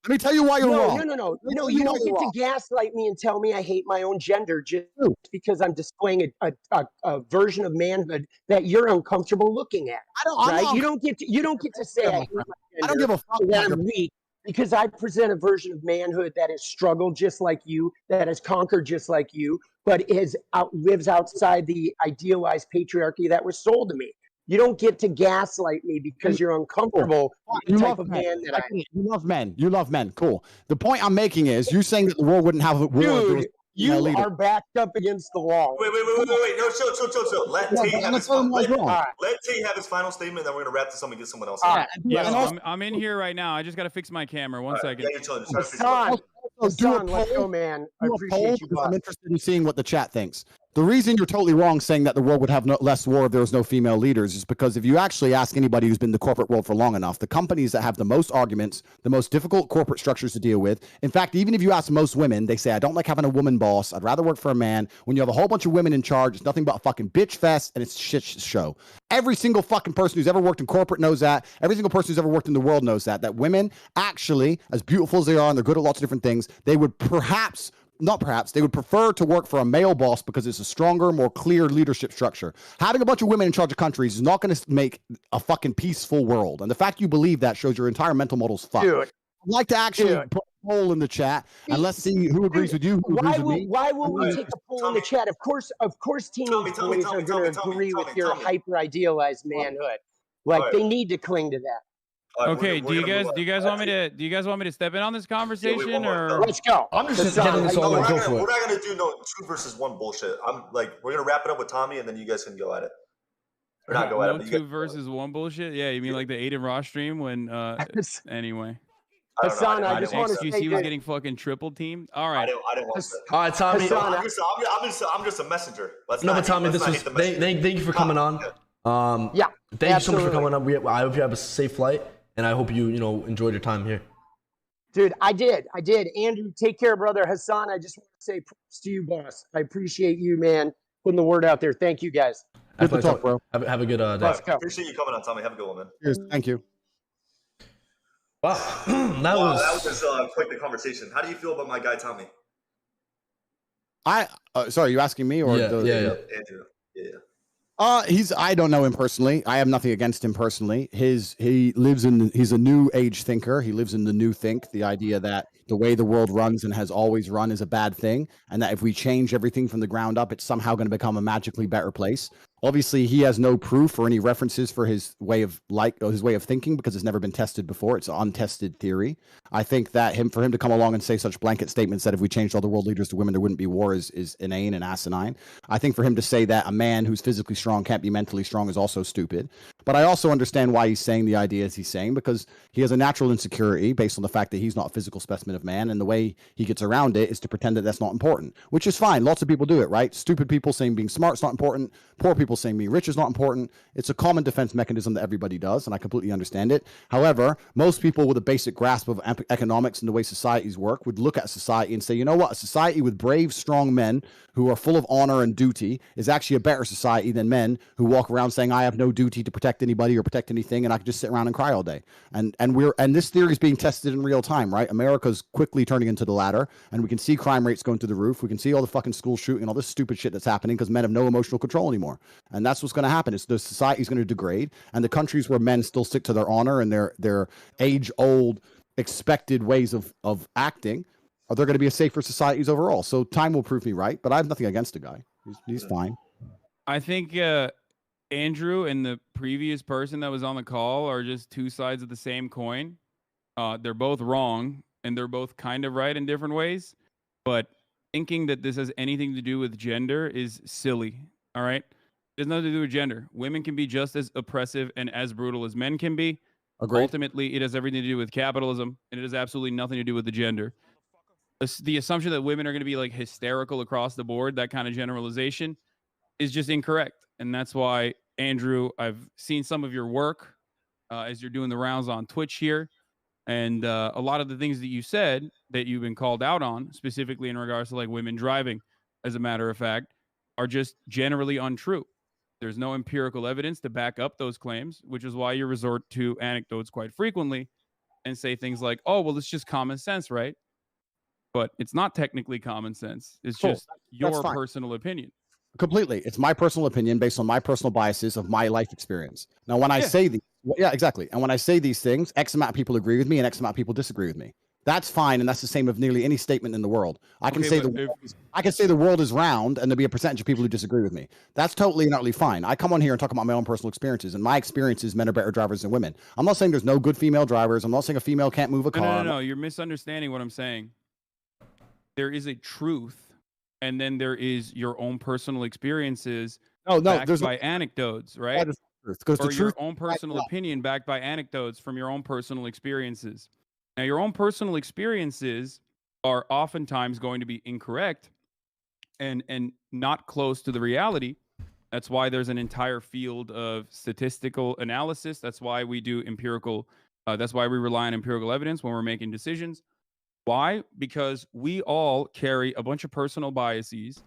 Speaker 1: me tell you why you're wrong.
Speaker 5: No, you don't get to gaslight me and tell me I hate my own gender just because I'm displaying a version of manhood that you're uncomfortable looking at. You don't get to say I hate my gender.
Speaker 1: I don't give a fuck
Speaker 5: that I'm weak. Because I present a version of manhood that has struggled just like you, that has conquered just like you, but lives outside the idealized patriarchy that was sold to me. You don't get to gaslight me because you're uncomfortable with the type of man that I am.
Speaker 1: You love men. You love men. Cool. The point I'm making is you're saying that the world wouldn't have a war.
Speaker 5: Dude, you are backed up against the wall.
Speaker 3: Wait. No, chill. Let Tate have his final statement, then we're going to wrap this up and get someone else.
Speaker 6: I'm in here right now. I just got to fix my camera. One second.
Speaker 3: Yeah, you're chilling.
Speaker 5: Hassan, let's go, man. I appreciate you.
Speaker 1: I'm interested in seeing what the chat thinks. The reason you're totally wrong saying that the world would have less war if there was no female leaders is because if you actually ask anybody who's been in the corporate world for long enough, the companies that have the most arguments, the most difficult corporate structures to deal with, in fact, even if you ask most women, they say, I don't like having a woman boss. I'd rather work for a man. When you have a whole bunch of women in charge, it's nothing but a fucking bitch fest and it's a shit show. Every single fucking person who's ever worked in corporate knows that. Every single person who's ever worked in the world knows that women actually, as beautiful as they are and they're good at lots of different things, they would they would prefer to work for a male boss because it's a stronger, more clear leadership structure. Having a bunch of women in charge of countries is not going to make a fucking peaceful world. And the fact you believe that shows your entire mental model's fucked.
Speaker 5: Dude.
Speaker 1: I'd like to actually put a poll in the chat and let's see who agrees with you.
Speaker 5: Why will we take a poll in the chat? Of course, teenage boys are going to agree with your hyper idealized manhood. Like they need to cling to that.
Speaker 6: Okay, do you guys want me to step in on this conversation or
Speaker 5: let's go?
Speaker 2: I'm just getting this all.
Speaker 3: We're not gonna do no 2 versus 1 bullshit. We're gonna wrap it up with Tommy, and then you guys can go at it. Or not go at it.
Speaker 6: 2 versus 1 bullshit. Yeah, you mean like the Aiden Ross stream when? Anyway.
Speaker 5: Hassan, I just want to say
Speaker 6: he was getting fucking triple teamed. All right.
Speaker 3: I didn't want to.
Speaker 2: All right, Tommy.
Speaker 3: I'm just a messenger.
Speaker 2: Tommy, thank you for coming on. Thank you so much for coming on. I hope you have a safe flight. And I hope you enjoyed your time here.
Speaker 5: Dude, I did. Andrew, take care, brother. Hassan, I just want to say props to you, boss. I appreciate you, man, putting the word out there. Thank you, guys.
Speaker 1: Good to talk, bro.
Speaker 2: Have a good day.
Speaker 5: Let's go.
Speaker 3: Appreciate you coming on, Tommy. Have a good one, man.
Speaker 1: Cheers. Thank you.
Speaker 2: Wow. That was
Speaker 3: just quite the conversation. How do you feel about my guy, Tommy?
Speaker 1: Sorry, you asking me or
Speaker 3: Andrew. Yeah.
Speaker 1: I don't know him personally. I have nothing against him personally. He's a new age thinker. He lives in the new think, the idea that the way the world runs and has always run is a bad thing. And that if we change everything from the ground up, it's somehow going to become a magically better place. Obviously, he has no proof or any references for his way of thinking because it's never been tested before. It's an untested theory. I think that for him to come along and say such blanket statements that if we changed all the world leaders to women, there wouldn't be war is inane and asinine. I think for him to say that a man who's physically strong can't be mentally strong is also stupid. But I also understand why he's saying the ideas he's saying because he has a natural insecurity based on the fact that he's not a physical specimen of man. And the way he gets around it is to pretend that that's not important, which is fine. Lots of people do it, right? Stupid people saying being smart is not important. Poor people saying being rich is not important. It's a common defense mechanism that everybody does, and I completely understand it. However, most people with a basic grasp of economics and the way societies work would look at society and say, you know what? A society with brave, strong men who are full of honor and duty is actually a better society than men who walk around saying, I have no duty to protect anybody or protect anything, and I can just sit around and cry all day. And this theory is being tested in real time, right? America's quickly turning into the latter, and we can see crime rates going through the roof. We can see all the fucking school shooting and all this stupid shit that's happening because men have no emotional control anymore. And that's what's going to happen. It's the society is going to degrade, and the countries where men still stick to their honor and their age-old expected ways of acting, they're going to be a safer societies overall. So time will prove me right, but I have nothing against the guy. He's fine.
Speaker 6: I think Andrew and the previous person that was on the call are just two sides of the same coin. They're both wrong, and they're both kind of right in different ways. But thinking that this has anything to do with gender is silly, all right? It has nothing to do with gender. Women can be just as oppressive and as brutal as men can be.
Speaker 1: Agreed.
Speaker 6: Ultimately, it has everything to do with capitalism, and it has absolutely nothing to do with the gender. The assumption that women are going to be like hysterical across the board, that kind of generalization, is just incorrect. And that's why, Andrew, I've seen some of your work as you're doing the rounds on Twitch here. And a lot of the things that you said that you've been called out on, specifically in regards to like women driving, as a matter of fact, are just generally untrue. There's no empirical evidence to back up those claims, which is why you resort to anecdotes quite frequently and say things like, oh, well, it's just common sense, right? But it's not technically common sense. It's just your personal opinion.
Speaker 1: Completely. It's my personal opinion based on my personal biases of my life experience. Now, when I say these, exactly. And when I say these things, X amount of people agree with me and X amount of people disagree with me. That's fine, and that's the same of nearly any statement in the world. I can say the world is round, and there'll be a percentage of people who disagree with me. That's totally and utterly fine. I come on here and talk about my own personal experiences, and my experience is men are better drivers than women. I'm not saying there's no good female drivers. I'm not saying a female can't move a car.
Speaker 6: No. You're misunderstanding what I'm saying. There is a truth, and then there is your own personal experiences backed by anecdotes, right?
Speaker 1: That is the truth.
Speaker 6: Or your own personal opinion backed by anecdotes from your own personal experiences. Now, your own personal experiences are oftentimes going to be incorrect, and not close to the reality. That's why there's an entire field of statistical analysis. That's why we do empirical. That's why we rely on empirical evidence when we're making decisions. Why? Because we all carry a bunch of personal biases.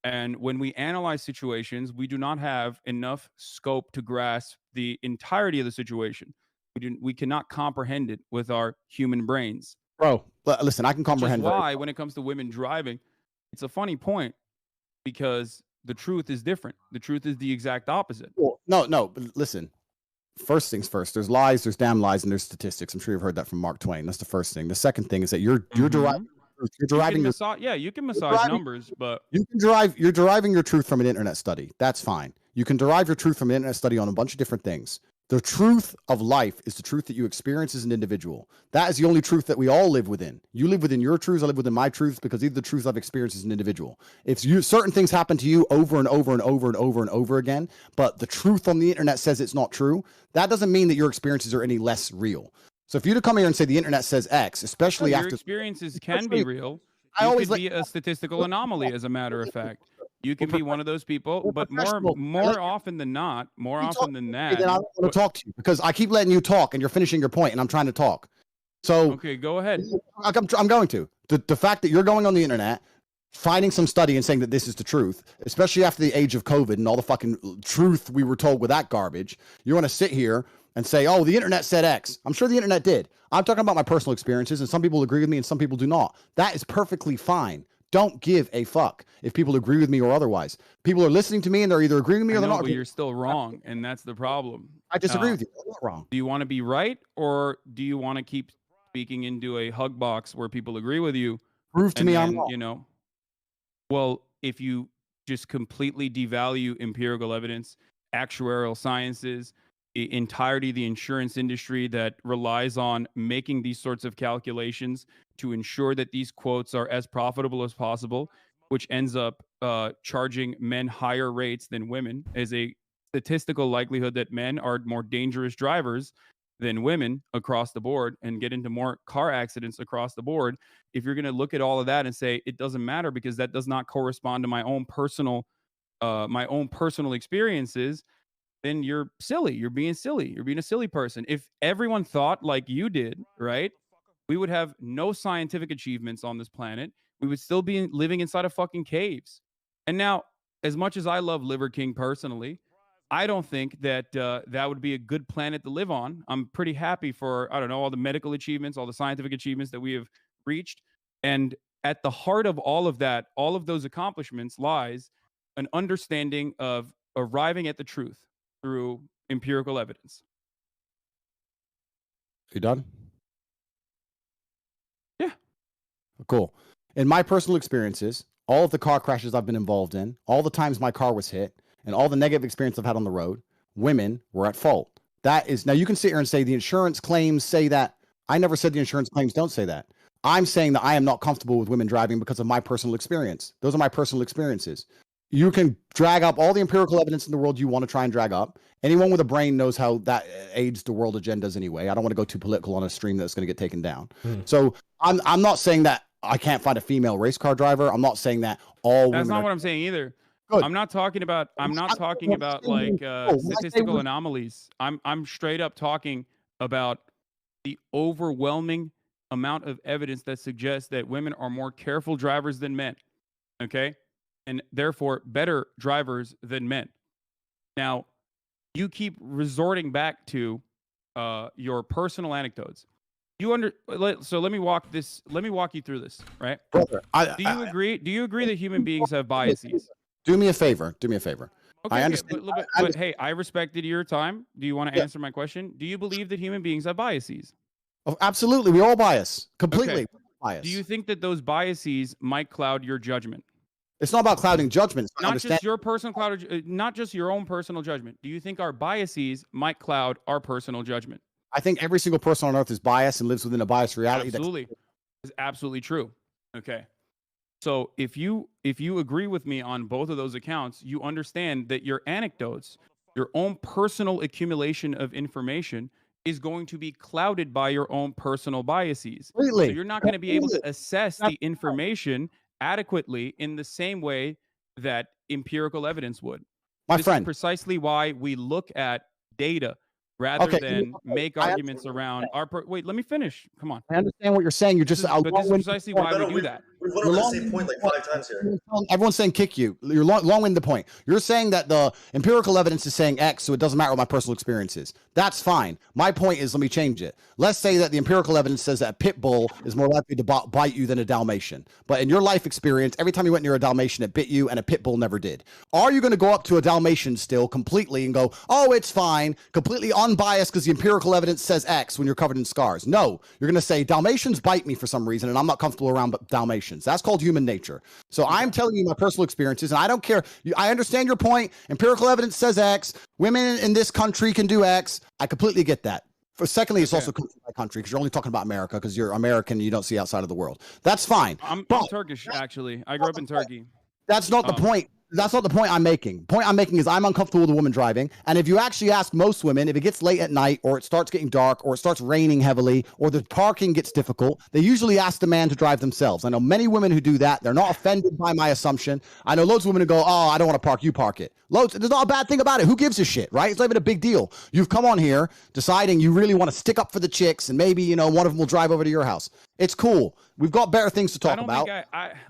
Speaker 6: And when we analyze situations, we do not have enough scope to grasp the entirety of the situation. We cannot comprehend it with our human brains.
Speaker 1: Bro, listen, I can comprehend.
Speaker 6: Which is why, when it comes to women driving, it's a funny point because the truth is different. The truth is the exact opposite.
Speaker 1: Well, no, but listen. First things first. There's lies, there's damn lies, and there's statistics. I'm sure you've heard that from Mark Twain. That's the first thing. The second thing is that you're deriving. You're deriving
Speaker 6: you can massage numbers, but
Speaker 1: you're deriving your truth from an internet study. That's fine. You can derive your truth from an internet study on a bunch of different things. The truth of life is the truth that you experience as an individual. That is the only truth that we all live within. You live within your truths, I live within my truths, because these are the truths I've experienced as an individual. If certain things happen to you over and over and over and over and over again, but the truth on the internet says it's not true, that doesn't mean that your experiences are any less real. So if you to come here and say the internet says X, especially after
Speaker 6: your experiences can be real, you could be a statistical anomaly, as a matter of fact. You can be one of those people, but more often than not, more often than that.
Speaker 1: Then I don't want to talk to you because I keep letting you talk and you're finishing your point and I'm trying to talk. So
Speaker 6: okay, go ahead.
Speaker 1: I'm going to. The fact that you're going on the internet, finding some study and saying that this is the truth, especially after the age of COVID and all the fucking truth we were told with that garbage, you want to sit here and say, oh, the internet said X. I'm sure the internet did. I'm talking about my personal experiences, and some people agree with me and some people do not. That is perfectly fine. Don't give a fuck if people agree with me or otherwise. People are listening to me and they're either agreeing with me or they're not.
Speaker 6: But you're still wrong, and that's the problem.
Speaker 1: I disagree with you. I'm not wrong.
Speaker 6: Do you want to be right, or do you want to keep speaking into a hug box where people agree with you?
Speaker 1: Prove to me I'm wrong.
Speaker 6: You know, well, if you just completely devalue empirical evidence, actuarial sciences, the entirety of the insurance industry that relies on making these sorts of calculations to ensure that these quotes are as profitable as possible, which ends up charging men higher rates than women, is a statistical likelihood that men are more dangerous drivers than women across the board and get into more car accidents across the board. If you're going to look at all of that and say it doesn't matter because that does not correspond to my own personal experiences, then you're silly. You're being silly. You're being a silly person. If everyone thought like you did, right, we would have no scientific achievements on this planet. We would still be living inside of fucking caves. And now, as much as I love Liver King personally, I don't think that that would be a good planet to live on. I'm pretty happy for, I don't know, all the medical achievements, all the scientific achievements that we have reached. And at the heart of all of that, all of those accomplishments lies an understanding of arriving at the truth through empirical evidence.
Speaker 1: You done?
Speaker 6: Yeah.
Speaker 1: Cool. In my personal experiences, all of the car crashes I've been involved in, all the times my car was hit, and all the negative experience I've had on the road, women were at fault. That is, now you can sit here and say the insurance claims say that. I never said the insurance claims don't say that. I'm saying that I am not comfortable with women driving because of my personal experience. Those are my personal experiences. You can drag up all the empirical evidence in the world you want to try and drag up. Anyone with a brain knows how that aids the world agendas anyway. I don't want to go too political on a stream that's going to get taken down. So I'm not saying that I can't find a female race car driver. I'm not saying that all women.
Speaker 6: That's not what I'm saying either.
Speaker 1: Good.
Speaker 6: I'm not talking about like statistical anomalies. I'm straight up talking about the overwhelming amount of evidence that suggests that women are more careful drivers than men. Okay? And therefore better drivers than men. Now, you keep resorting back to your personal anecdotes. So let me walk you through this, right?
Speaker 1: Brother,
Speaker 6: do you agree? Do you agree that human beings have biases?
Speaker 1: Do me a favor. Okay, I understand.
Speaker 6: But hey, I respected your time. Do you want to answer my question? Do you believe that human beings have biases?
Speaker 1: Oh, absolutely. We all bias. Completely.
Speaker 6: Okay.
Speaker 1: Bias.
Speaker 6: Do you think that those biases might cloud your judgment?
Speaker 1: It's not about clouding judgment.
Speaker 6: Not just your personal not just your own personal judgment. Do you think our biases might cloud our personal judgment?
Speaker 1: I think every single person on earth is biased and lives within a biased reality.
Speaker 6: Absolutely. It's absolutely true. Okay. So if you agree with me on both of those accounts, you understand that your anecdotes, your own personal accumulation of information is going to be clouded by your own personal biases.
Speaker 1: Completely.
Speaker 6: So you're not going to be able to assess the information adequately in the same way that empirical evidence would.
Speaker 1: My
Speaker 6: This
Speaker 1: friend.
Speaker 6: is precisely why we look at data rather than make
Speaker 1: I
Speaker 6: arguments around our. Wait, let me finish. Come on.
Speaker 1: I understand what you're saying. You're just
Speaker 6: But this is precisely why we do that.
Speaker 3: We've went over the same point like 5 times here.
Speaker 1: Everyone's saying kick you. You're long-winded point. You're saying that the empirical evidence is saying X, so it doesn't matter what my personal experience is. That's fine. My point is, let me change it. Let's say that the empirical evidence says that a pit bull is more likely to bite you than a Dalmatian. But in your life experience, every time you went near a Dalmatian, it bit you, and a pit bull never did. Are you going to go up to a Dalmatian still completely and go, oh, it's fine, completely unbiased because the empirical evidence says X when you're covered in scars? No. You're going to say Dalmatians bite me for some reason, and I'm not comfortable around Dalmatians. That's called human nature. So I'm telling you my personal experiences, and I don't care. I understand your point. Empirical evidence says X. Women in this country can do X. I completely get that. Secondly, it's also country by country because you're only talking about America because you're American and you don't see outside of the world. That's fine.
Speaker 6: I'm Turkish, actually. I grew up in Turkey.
Speaker 1: That's not the point. That's not the point I'm making. The point I'm making is I'm uncomfortable with a woman driving. And if you actually ask most women, if it gets late at night or it starts getting dark or it starts raining heavily or the parking gets difficult, they usually ask the man to drive themselves. I know many women who do that. They're not offended by my assumption. I know loads of women who go, oh, I don't want to park. You park it. Loads. There's not a bad thing about it. Who gives a shit, right? It's not even a big deal. You've come on here deciding you really want to stick up for the chicks and maybe, you know, one of them will drive over to your house. It's cool. We've got better things to talk about.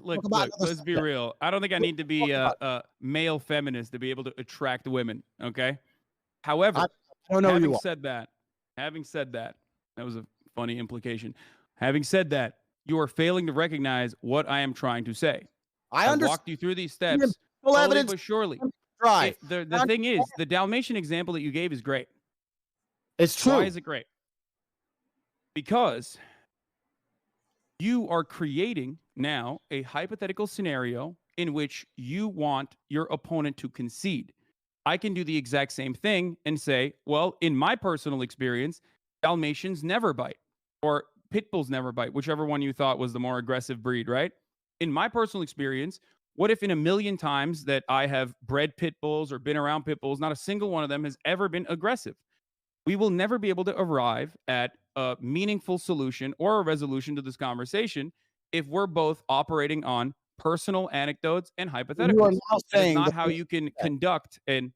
Speaker 6: Look, let's be real. I don't think I need to be a male feminist to be able to attract women. Okay. However, having said that, that was a funny implication. Having said that, you are failing to recognize what I am trying to say. I walked you through these steps slowly but surely.
Speaker 1: Right.
Speaker 6: The thing is, the Dalmatian example that you gave is great.
Speaker 1: It's true.
Speaker 6: Why is it great? Because you are creating now a hypothetical scenario in which you want your opponent to concede. I can do the exact same thing and say, well, in my personal experience, Dalmatians never bite, or pit bulls never bite, whichever one you thought was the more aggressive breed, right? In my personal experience, what if in a million times that I have bred pit bulls or been around pit bulls, not a single one of them has ever been aggressive? We will never be able to arrive at a meaningful solution or a resolution to this conversation if we're both operating on personal anecdotes and hypotheticals. That's not how you can conduct an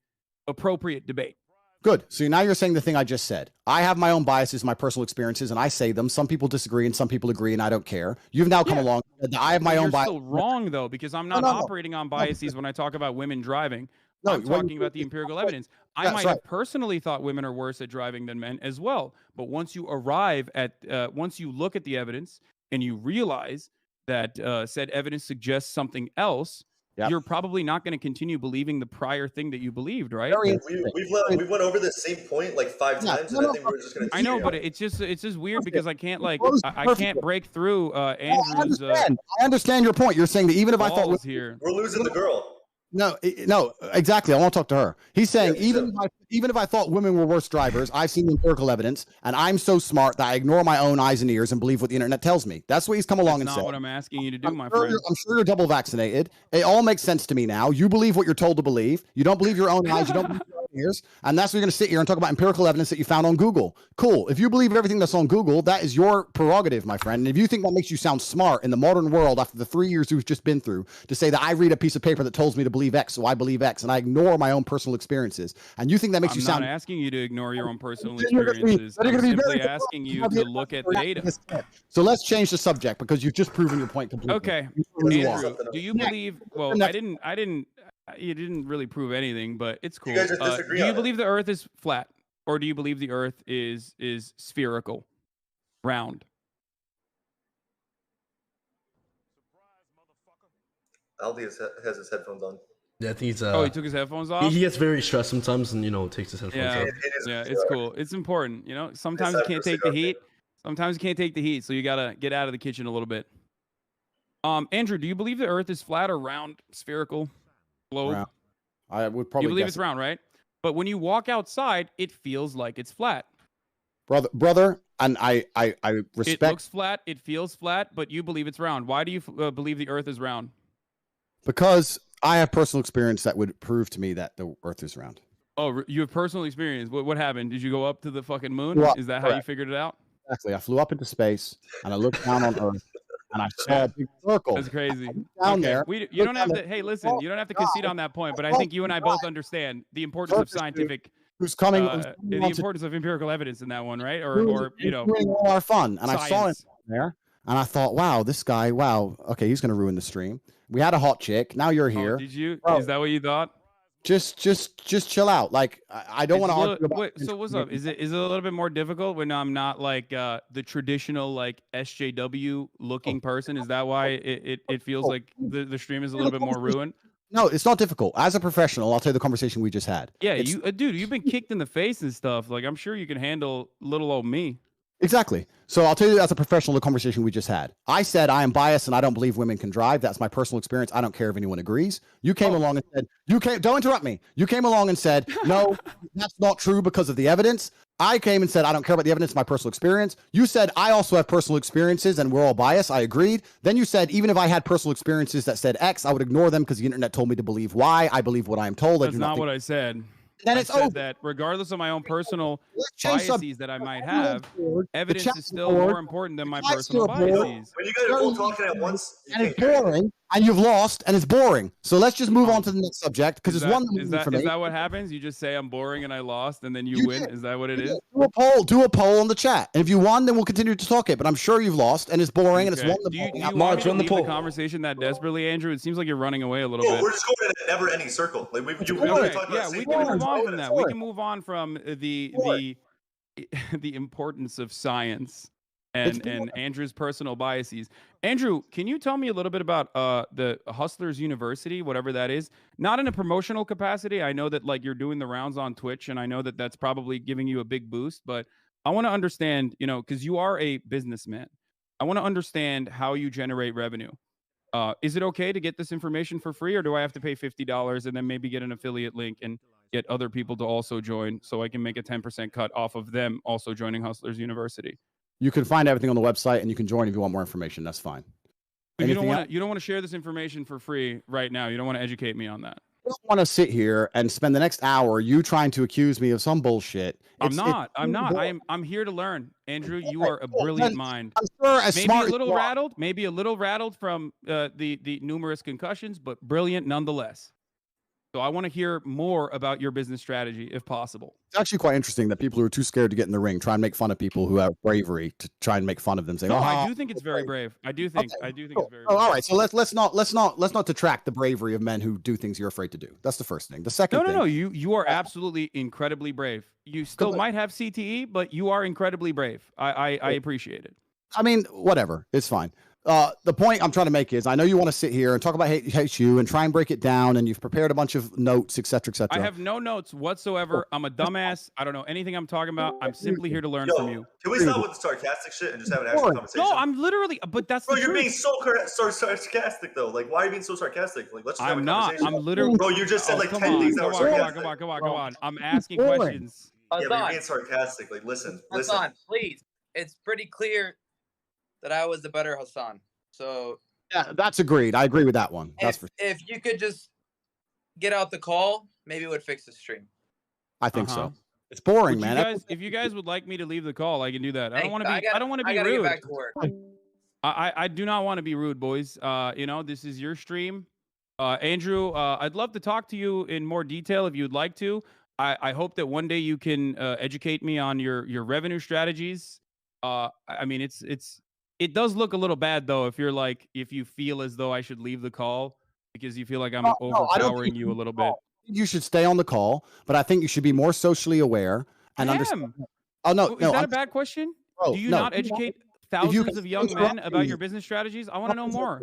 Speaker 6: appropriate debate.
Speaker 1: Good. So now you're saying the thing I just said. I have my own biases, my personal experiences, and I say them. Some people disagree and some people agree, and I don't care. You've now come along. I have my own bias.
Speaker 6: You're still wrong, though, because I'm not operating on biases when I talk about women driving. I'm talking about the empirical evidence. I might have personally thought women are worse at driving than men as well. But once you arrive at, once you look at the evidence and you realize that said evidence suggests something else, you're probably not going to continue believing the prior thing that you believed, right?
Speaker 3: We've went over the same point like 5 times, and I think we're just going to.
Speaker 6: I know, but it's just weird because I can't I can't break through Andrew's.
Speaker 1: I understand your point. You're saying that even if I thought
Speaker 6: we're
Speaker 3: losing the girl.
Speaker 1: No, exactly. I want to talk to her. He's saying even if I thought women were worse drivers, I've seen the empirical evidence, and I'm so smart that I ignore my own eyes and ears and believe what the internet tells me. That's what he's come along and said.
Speaker 6: That's not what I'm asking you to do, my friend.
Speaker 1: I'm sure you're double vaccinated. It all makes sense to me now. You believe what you're told to believe. You don't believe your own eyes. You don't believe your own ears. And that's why you're going to sit here and talk about empirical evidence that you found on Google. Cool. If you believe everything that's on Google, that is your prerogative, my friend. And if you think that makes you sound smart in the modern world after the 3 years we've just been through, to say that I read a piece of paper that tells me to believe X, so I believe X, and I ignore my own personal experiences, and you think that makes you sound...
Speaker 6: I'm not asking you to ignore your own personal experiences. I'm simply asking you to look at the data.
Speaker 1: So let's change the subject because you've just proven your point completely.
Speaker 6: Okay, Andrew, do you believe... Well, you didn't really prove anything, but it's cool.
Speaker 3: You guys just disagree
Speaker 6: do you believe the Earth is flat, or do you believe the Earth is spherical, round?
Speaker 3: Aldi has his headphones on.
Speaker 2: Yeah, I think he's.
Speaker 6: He took his headphones off.
Speaker 2: He gets very stressed sometimes, and takes his headphones off.
Speaker 6: Yeah, it's cool. It's important. Sometimes you can't take the heat. Sometimes you can't take the heat, so you gotta get out of the kitchen a little bit. Andrew, do you believe the Earth is flat or round, spherical, globe?
Speaker 1: Round. I would probably.
Speaker 6: You believe it's round, right? But when you walk outside, it feels like it's flat.
Speaker 1: Brother, and I respect.
Speaker 6: It looks flat. It feels flat, but you believe it's round. Why do you believe the Earth is round?
Speaker 1: Because I have personal experience that would prove to me that the Earth is round.
Speaker 6: Oh, you have personal experience. What happened? Did you go up to the fucking moon? Is that how you figured it out?
Speaker 1: Exactly. I flew up into space and I looked down on Earth and I saw a big circle.
Speaker 6: That's crazy.
Speaker 1: Down there.
Speaker 6: You don't have to. Hey, listen. You don't have to concede on that point, but I think you and I both understand the importance of scientific.
Speaker 1: Who's coming?
Speaker 6: The importance of empirical evidence in that one, right? Or
Speaker 1: doing all our fun, and
Speaker 6: science.
Speaker 1: I saw him there, and I thought, wow, this guy, wow, okay, he's gonna ruin the stream. We had a hot chick. Now you're here.
Speaker 6: Did you?
Speaker 1: Bro,
Speaker 6: is that what you thought?
Speaker 1: Just chill out. Like I don't want to argue about.
Speaker 6: Wait, so what's up? Is it a little bit more difficult when I'm not like the traditional like SJW looking person? Is that why it feels like the stream is a little bit more ruined?
Speaker 1: No, it's not difficult. As a professional, I'll tell you the conversation we just had.
Speaker 6: Yeah, dude, you've been kicked in the face and stuff. Like I'm sure you can handle little old me.
Speaker 1: Exactly. So I'll tell you as a professional the conversation we just had. I said I am biased and I don't believe women can drive. That's my personal experience. I don't care if anyone agrees. You came along and said, don't interrupt me. You came along and said, no, that's not true because of the evidence. I came and said, I don't care about the evidence, my personal experience. You said, I also have personal experiences and we're all biased. I agreed. Then you said, even if I had personal experiences that said X, I would ignore them because the internet told me to believe Y. I believe what I am told.
Speaker 6: That's not what I said.
Speaker 1: Then
Speaker 6: I said that regardless of my own personal biases that I might have, evidence is still more important than my personal biases.
Speaker 3: When you guys are all talking at once,
Speaker 1: and it's boring, and you've lost, and it's boring. So let's just move on to the next subject because it's one.
Speaker 6: Is that what happens? You just say I'm boring and I lost, and then you win. Is that what it is?
Speaker 1: Do a poll on the chat, and if you won, then we'll continue to talk it. But I'm sure you've lost, and it's boring, and it's one.
Speaker 6: Do you want me to leave the conversation that desperately, Andrew? It seems like you're running away a little bit.
Speaker 3: We're just going in a never-ending circle. Like we can
Speaker 6: move on from that. We can move on from the importance of science and Andrew's personal biases. Andrew, can you tell me a little bit about the Hustlers University, whatever that is? Not in a promotional capacity. I know that like you're doing the rounds on Twitch, and I know that that's probably giving you a big boost. But I want to understand, because you are a businessman. I want to understand how you generate revenue. Is it okay to get this information for free, or do I have to pay $50 and then maybe get an affiliate link and get other people to also join so I can make a 10% cut off of them also joining Hustlers University?
Speaker 1: You can find everything on the website, and you can join if you want more information. That's fine.
Speaker 6: You don't want to share this information for free right now. You don't want to educate me on that.
Speaker 1: I don't want to sit here and spend the next hour you trying to accuse me of some bullshit.
Speaker 6: I'm not. I'm here to learn. Andrew, you are a brilliant mind.
Speaker 1: I'm sure
Speaker 6: maybe a little rattled from the numerous concussions, but brilliant nonetheless. So I want to hear more about your business strategy, if possible.
Speaker 1: It's actually quite interesting that people who are too scared to get in the ring try and make fun of people who have bravery to try and make fun of them. Saying,
Speaker 6: I do think it's very brave. I do think it's very brave.
Speaker 1: All right. So let's not detract the bravery of men who do things you're afraid to do. That's the first thing. The second thing.
Speaker 6: No. You are absolutely incredibly brave. You still might have CTE, but you are incredibly brave. I appreciate it.
Speaker 1: I mean, whatever. It's fine. The point I'm trying to make is I know you want to sit here and talk about hate you and try and break it down, and you've prepared a bunch of notes, etc., etc.
Speaker 6: I have no notes whatsoever. I'm a dumbass. I don't know anything I'm talking about. I'm simply here to learn from you.
Speaker 3: Can we stop with the sarcastic shit and just have an actual conversation?
Speaker 6: No, I'm literally, but that's
Speaker 3: bro,
Speaker 6: the
Speaker 3: you're
Speaker 6: truth.
Speaker 3: being so sarcastic though. Like, why are you being so sarcastic? Like, let's just have a conversation.
Speaker 6: I'm literally.
Speaker 3: Bro, you just said like 10 things that were sarcastic.
Speaker 6: Come on. I'm asking questions.
Speaker 3: Yeah, but you're being sarcastic. Like, listen.
Speaker 4: Hassan, please. It's pretty clear that I was the better Hassan. So
Speaker 1: yeah, that's agreed. I agree with that one.
Speaker 4: If you could just get out the call, maybe it would fix the stream.
Speaker 1: I think so. It's boring, man.
Speaker 6: If you guys would like me to leave the call, I can do that. I don't want to be. I don't want to be
Speaker 4: rude.
Speaker 6: Get
Speaker 4: back to work.
Speaker 6: I do not want to be rude, boys. This is your stream. Andrew, I'd love to talk to you in more detail if you'd like to. I hope that one day you can educate me on your revenue strategies. I mean, it does look a little bad though if you feel as though I should leave the call because you feel like I'm overpowering you a little bit.
Speaker 1: You should stay on the call, but I think you should be more socially aware and understand. Oh no,
Speaker 6: is that a bad question? Do you not educate thousands of young men about your business strategies? I want to know more.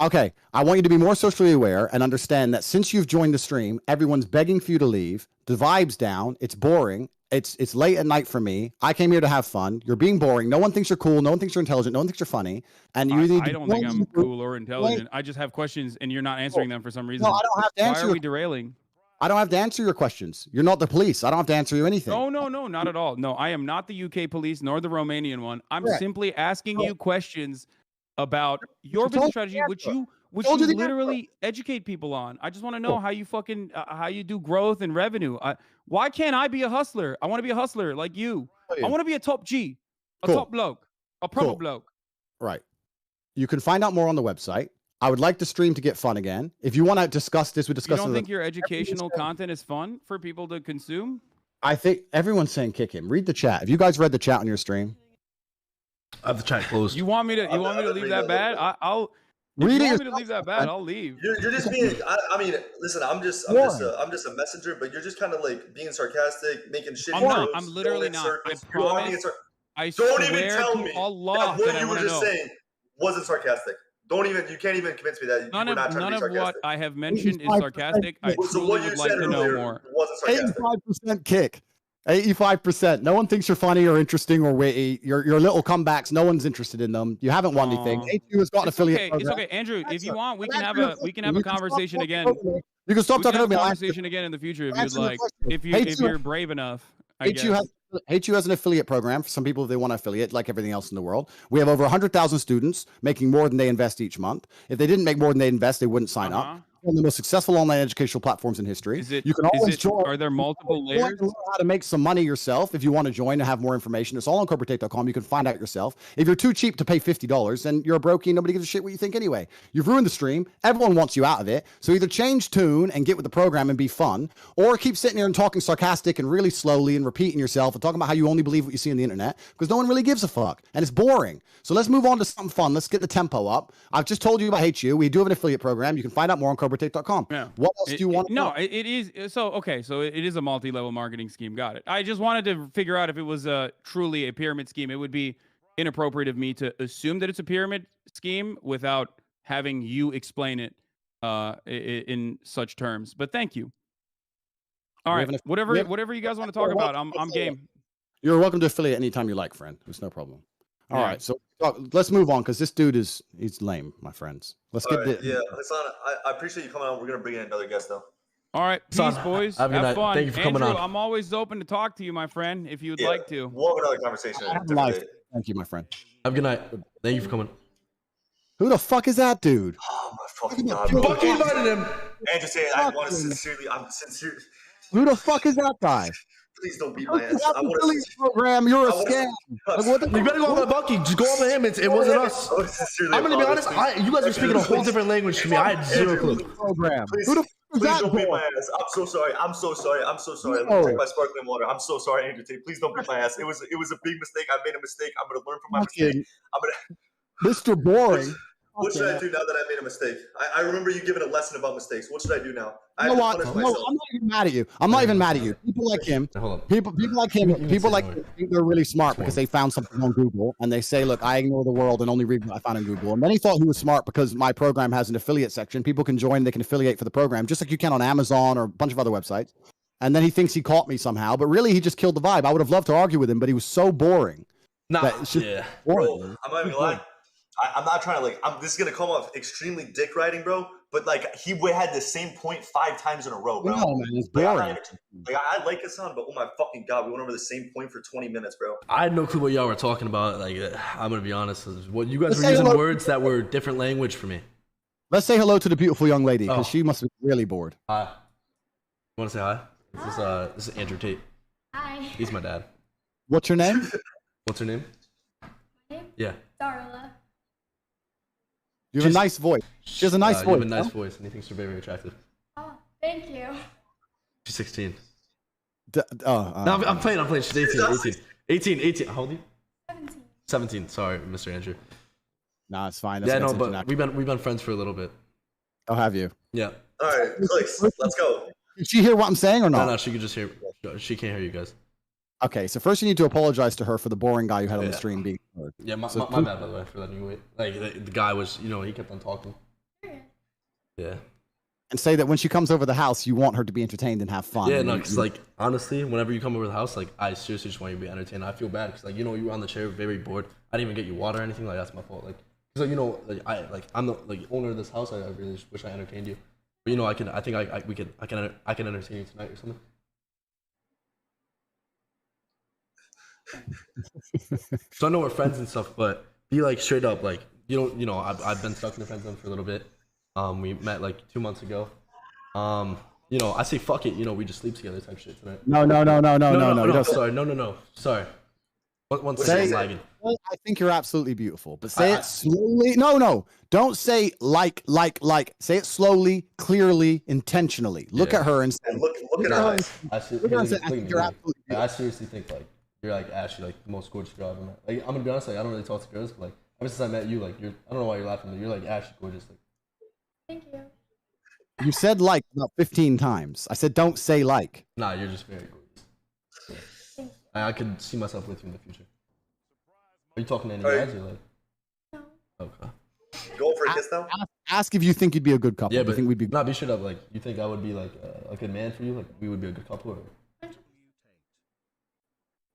Speaker 1: Okay, I want you to be more socially aware and understand that since you've joined the stream, everyone's begging for you to leave. The vibe's down. It's boring. It's late at night for me. I came here to have fun. You're being boring. No one thinks you're cool. No one thinks you're intelligent. No one thinks you're funny. And you
Speaker 6: I don't think I'm cool or intelligent. I just have questions, and you're not answering them for some reason.
Speaker 1: No, I don't have to answer.
Speaker 6: Why are we derailing?
Speaker 1: I don't have to answer your questions. You're not the police. I don't have to answer you anything.
Speaker 6: No, not at all. No, I am not the UK police nor the Romanian one. I'm simply asking you questions about your business strategy, which you literally educate people on. I just want to know how you how you do growth and revenue. Why can't I be a hustler? I want to be a hustler like you. I want to be a top G, top bloke, a proper bloke.
Speaker 1: Right. You can find out more on the website. I would like the stream to get fun again. If you want to discuss this, we discuss.
Speaker 6: You don't think your educational content is fun for people to consume?
Speaker 1: I think everyone's saying kick him. Read the chat. Have you guys read the chat on your stream?
Speaker 2: I have the chat closed.
Speaker 6: You want me to? You want me to leave that bad? I'll. If
Speaker 1: Read
Speaker 6: you
Speaker 1: it
Speaker 6: want me to leave that bad, I'll leave.
Speaker 3: You're just being. I mean, listen. I'm just a messenger, but you're just kind of like being sarcastic, making shit.
Speaker 6: I'm not. I'm literally not. I promise. I
Speaker 3: don't even
Speaker 6: swear
Speaker 3: tell
Speaker 6: to
Speaker 3: me
Speaker 6: Allah
Speaker 3: that what
Speaker 6: that
Speaker 3: you
Speaker 6: I
Speaker 3: were just
Speaker 6: know.
Speaker 3: saying wasn't sarcastic. Don't even. You can't even convince me that
Speaker 6: None
Speaker 3: you were not
Speaker 6: of
Speaker 3: trying to be sarcastic.
Speaker 6: what I have mentioned is sarcastic. I
Speaker 3: So
Speaker 6: truly
Speaker 3: what you
Speaker 6: would like
Speaker 3: said
Speaker 6: to know
Speaker 3: earlier
Speaker 6: more.
Speaker 3: wasn't sarcastic.
Speaker 1: 85% kick. 85%. No one thinks you're funny or interesting or witty. Your little comebacks, no one's interested in them. You haven't won anything. HU has got an affiliate.
Speaker 6: It's okay, Andrew. If you want, we can have a conversation again.
Speaker 1: You can stop talking
Speaker 6: a
Speaker 1: about me.
Speaker 6: conversation again in the future if you'd like. If you're brave enough.
Speaker 1: HU has an affiliate program for some people if they want to affiliate, like everything else in the world. We have over 100,000 students making more than they invest each month. If they didn't make more than they invest, they wouldn't sign up. One of the most successful online educational platforms in history. You can always join.
Speaker 6: Are there multiple layers?
Speaker 1: Learn how to make some money yourself if you want to join and have more information. It's all on CobraTake.com. You can find out yourself. If you're too cheap to pay $50, then you're a brokey. Nobody gives a shit what you think anyway. You've ruined the stream. Everyone wants you out of it. So either change tune and get with the program and be fun, or keep sitting here and talking sarcastic and really slowly and repeating yourself and talking about how you only believe what you see on the internet because no one really gives a fuck and it's boring. So let's move on to something fun. Let's get the tempo up. I've just told you about HU. We do have an affiliate program. You can find out more on CobraTake.com.
Speaker 6: Yeah.
Speaker 1: What else do you want to know?
Speaker 6: It is. So, okay. So it is a multi-level marketing scheme. Got it. I just wanted to figure out if it was truly a pyramid scheme. It would be inappropriate of me to assume that it's a pyramid scheme without having you explain it in such terms. But thank you. All right. Whatever you guys want to talk about, I'm game.
Speaker 1: You're welcome to affiliate anytime you like, friend. It's no problem. All right, so let's move on because this dude he's lame, my friends. Let's get this.
Speaker 3: Yeah, Hassan, I appreciate you coming on. We're gonna bring in another guest though.
Speaker 6: All right, peace, boys. Have fun.
Speaker 2: Thank you for coming on.
Speaker 6: I'm always open to talk to you, my friend, if you would like to.
Speaker 3: We'll have another conversation.
Speaker 1: Thank you, my friend.
Speaker 2: Have a good night. Thank you for coming.
Speaker 1: Who the fuck is that dude?
Speaker 3: Oh my fucking god!
Speaker 2: Bucky invited him.
Speaker 3: And just say, I'm sincere.
Speaker 1: Who the fuck is that guy?
Speaker 3: Please don't beat my ass.
Speaker 1: I want to program. You're a scam.
Speaker 2: You better go on Bucky. Just go over him. It wasn't us. I'm gonna be honest. You guys are speaking a whole different language to me. I had zero clue.
Speaker 1: Program.
Speaker 3: Who the fuck is that? Please don't beat my ass. I'm so sorry. Let me take my sparkling water. I'm so sorry, Andrew Tate. Please don't beat my ass. It was a big mistake. I made a mistake. I'm gonna learn from my mistake.
Speaker 1: Mr. Boring.
Speaker 3: What should I do now that I made a mistake? I remember you giving a lesson about mistakes. What should I do now?
Speaker 1: You know what? No, I'm not even mad at you. I'm not even mad at you. People like him, people like him think they're really smart because they found something on Google and they say, look, I ignore the world and only read what I found on Google. And then he thought he was smart because my program has an affiliate section. People can join, they can affiliate for the program, just like you can on Amazon or a bunch of other websites. And then he thinks he caught me somehow, but really he just killed the vibe. I would have loved to argue with him, but he was so boring.
Speaker 3: Bro, I'm not even gonna lie. I'm not trying to this is gonna come off extremely dick riding, bro. But he had the same point 5 times in a row, bro.
Speaker 1: No, man, it's boring.
Speaker 3: I like Hassan, but oh my fucking god, we went over the same point for 20 minutes, bro.
Speaker 2: I had no clue what y'all were talking about. I'm gonna be honest. What you guys were using words that were different language for me.
Speaker 1: Let's say hello to the beautiful young lady because she must be really bored.
Speaker 2: Hi. You want to say hi? This is Andrew Tate.
Speaker 7: Hi.
Speaker 2: He's my dad.
Speaker 1: What's your name?
Speaker 2: What's her name?
Speaker 7: My name?
Speaker 2: Yeah.
Speaker 7: Darla.
Speaker 1: You have a nice voice. She has a nice voice.
Speaker 2: You have a nice voice, and he thinks you're very, very attractive.
Speaker 7: Oh, thank you.
Speaker 2: She's 16.
Speaker 1: No,
Speaker 2: I'm playing. She's 18. How old are you?
Speaker 7: 17.
Speaker 2: 17. Sorry, Mr. Andrew.
Speaker 1: Nah, it's fine.
Speaker 2: But we've been friends for a little bit.
Speaker 1: Oh, have you?
Speaker 2: Yeah.
Speaker 3: All right, Clix, let's go.
Speaker 1: Did she hear what I'm saying or not?
Speaker 2: No, she could just hear. She can't hear you guys.
Speaker 1: Okay, so first you need to apologize to her for the boring guy you had on the stream being heard.
Speaker 2: Yeah, my bad, by the way, for letting you wait. The guy was, he kept on talking. Yeah.
Speaker 1: And say that when she comes over the house, you want her to be entertained and have fun.
Speaker 2: Yeah, no, because honestly, whenever you come over the house, I seriously just want you to be entertained. I feel bad because you were on the chair, very bored. I didn't even get you water or anything. That's my fault. I'm the owner of this house. I really just wish I entertained you. But I can entertain you tonight or something. So I know we're friends and stuff, but be straight up, I've been stuck in the friend zone for a little bit. We met 2 months ago. I say fuck it, we just sleep together type shit tonight.
Speaker 1: No.
Speaker 2: Sorry. One
Speaker 3: Say
Speaker 2: second,
Speaker 3: it.
Speaker 2: lagging.
Speaker 1: I think you're absolutely beautiful, but say it slowly. No. Don't say like. Say it slowly, clearly, intentionally. Look
Speaker 2: Yeah.
Speaker 1: at her and say,
Speaker 3: And look at her eyes.
Speaker 1: I think you're absolutely beautiful.
Speaker 2: I seriously think like you're like Ashley, like the most gorgeous girl I've ever met. Like I'm gonna be honest, like I don't really talk to girls, but like ever since I met you, like you're I don't know why you're laughing, but you're like Ashley gorgeous. Like
Speaker 7: Thank you.
Speaker 1: You said like about 15 times. I said don't say like.
Speaker 2: nah, you're just very gorgeous.
Speaker 7: Thank you.
Speaker 2: I could see myself with you in the future. Are you talking to any
Speaker 3: Alright.
Speaker 2: guys or like?
Speaker 7: No.
Speaker 2: Okay.
Speaker 3: Going for a kiss now?
Speaker 1: Ask if you think you'd be a good couple.
Speaker 2: Yeah,
Speaker 1: Do you
Speaker 2: but
Speaker 1: think we'd be
Speaker 2: not be straight up. Like you think I would be like a good man for you? Like we would be a good couple? Or?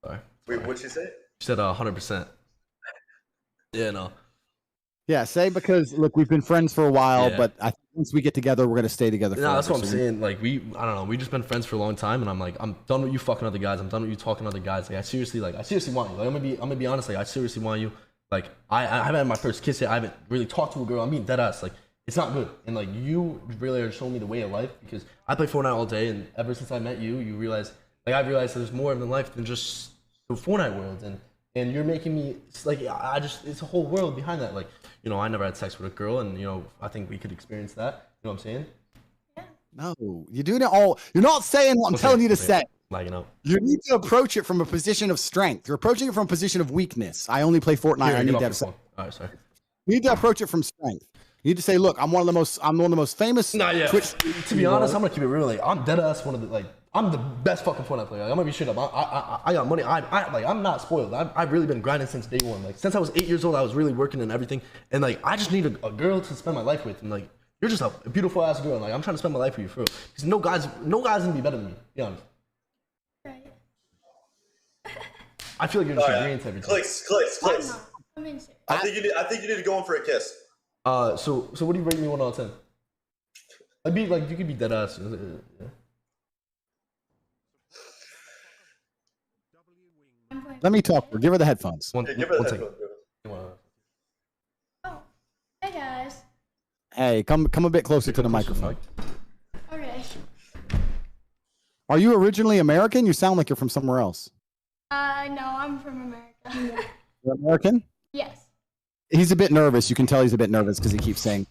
Speaker 2: Sorry.
Speaker 3: Wait, what'd she say?
Speaker 2: You said 100%. Yeah, no.
Speaker 1: Yeah, say because look, we've been friends for a while,
Speaker 2: Yeah.
Speaker 1: but I think once we get together, we're gonna stay together.
Speaker 2: No, that's what I'm
Speaker 1: forever. So
Speaker 2: saying. Like I don't know. We just been friends for a long time, and I'm like, I'm done with you fucking other guys. I'm done with you talking to other guys. Like I seriously want you. Like I'm gonna be honest. Like I seriously want you. Like I haven't had my first kiss yet. I haven't really talked to a girl. I'm being dead ass. Like it's not good. And like you really are showing me the way of life because I play Fortnite all day, and ever since I met you, you realize like I've realized there's more in life than just the Fortnite world, and you're making me like I just it's a whole world behind that. Like you know I never had sex with a girl, and you know I think we could experience that. You know what I'm saying?
Speaker 1: no, you're doing it all. You're not saying what I'm telling you to say.
Speaker 2: Lagging out.
Speaker 1: You need to approach it from a position of strength. You're approaching it from a position of weakness. I only play Fortnite.
Speaker 2: Here,
Speaker 1: I
Speaker 2: get
Speaker 1: need
Speaker 2: off
Speaker 1: to
Speaker 2: your
Speaker 1: have sex.
Speaker 2: phone. All right, sorry.
Speaker 1: You need to approach it from strength. You need to say, look, I'm one of the most famous
Speaker 2: Nah, yeah.
Speaker 1: Twitch.
Speaker 2: To be honest, I'm gonna keep it real. Like, I'm dead ass one of the like. I'm the best fucking Fortnite player. Like, I'm gonna be straight up. I got money. I'm not spoiled. I've really been grinding since day one. Like, since I was 8 years old, I was really working and everything. And like, I just need a girl to spend my life with. And like, you're just a beautiful ass girl. And, like, I'm trying to spend my life with you for real. Because no guys gonna be better than me. Be honest.
Speaker 7: Right.
Speaker 2: I feel like you're just
Speaker 3: Alright.
Speaker 2: agreeing to everything.
Speaker 3: Clix.
Speaker 7: I'm in serious.
Speaker 3: I think you need to go in for a kiss.
Speaker 2: So what do you rate me 1 out of 10? I'd be like, you could be dead ass. Yeah.
Speaker 7: I'm going
Speaker 1: Let me talk. Give her the headphones.
Speaker 2: One
Speaker 3: Yeah, give her
Speaker 2: one
Speaker 3: that
Speaker 2: second.
Speaker 3: headphone.
Speaker 7: Oh, hey guys.
Speaker 1: Hey, come a bit closer to the microphone.
Speaker 7: Okay.
Speaker 1: Are you originally American? You sound like you're from somewhere else.
Speaker 7: No, I'm from America.
Speaker 1: You're American?
Speaker 7: Yes.
Speaker 1: He's a bit nervous. You can tell he's a bit nervous because he keeps saying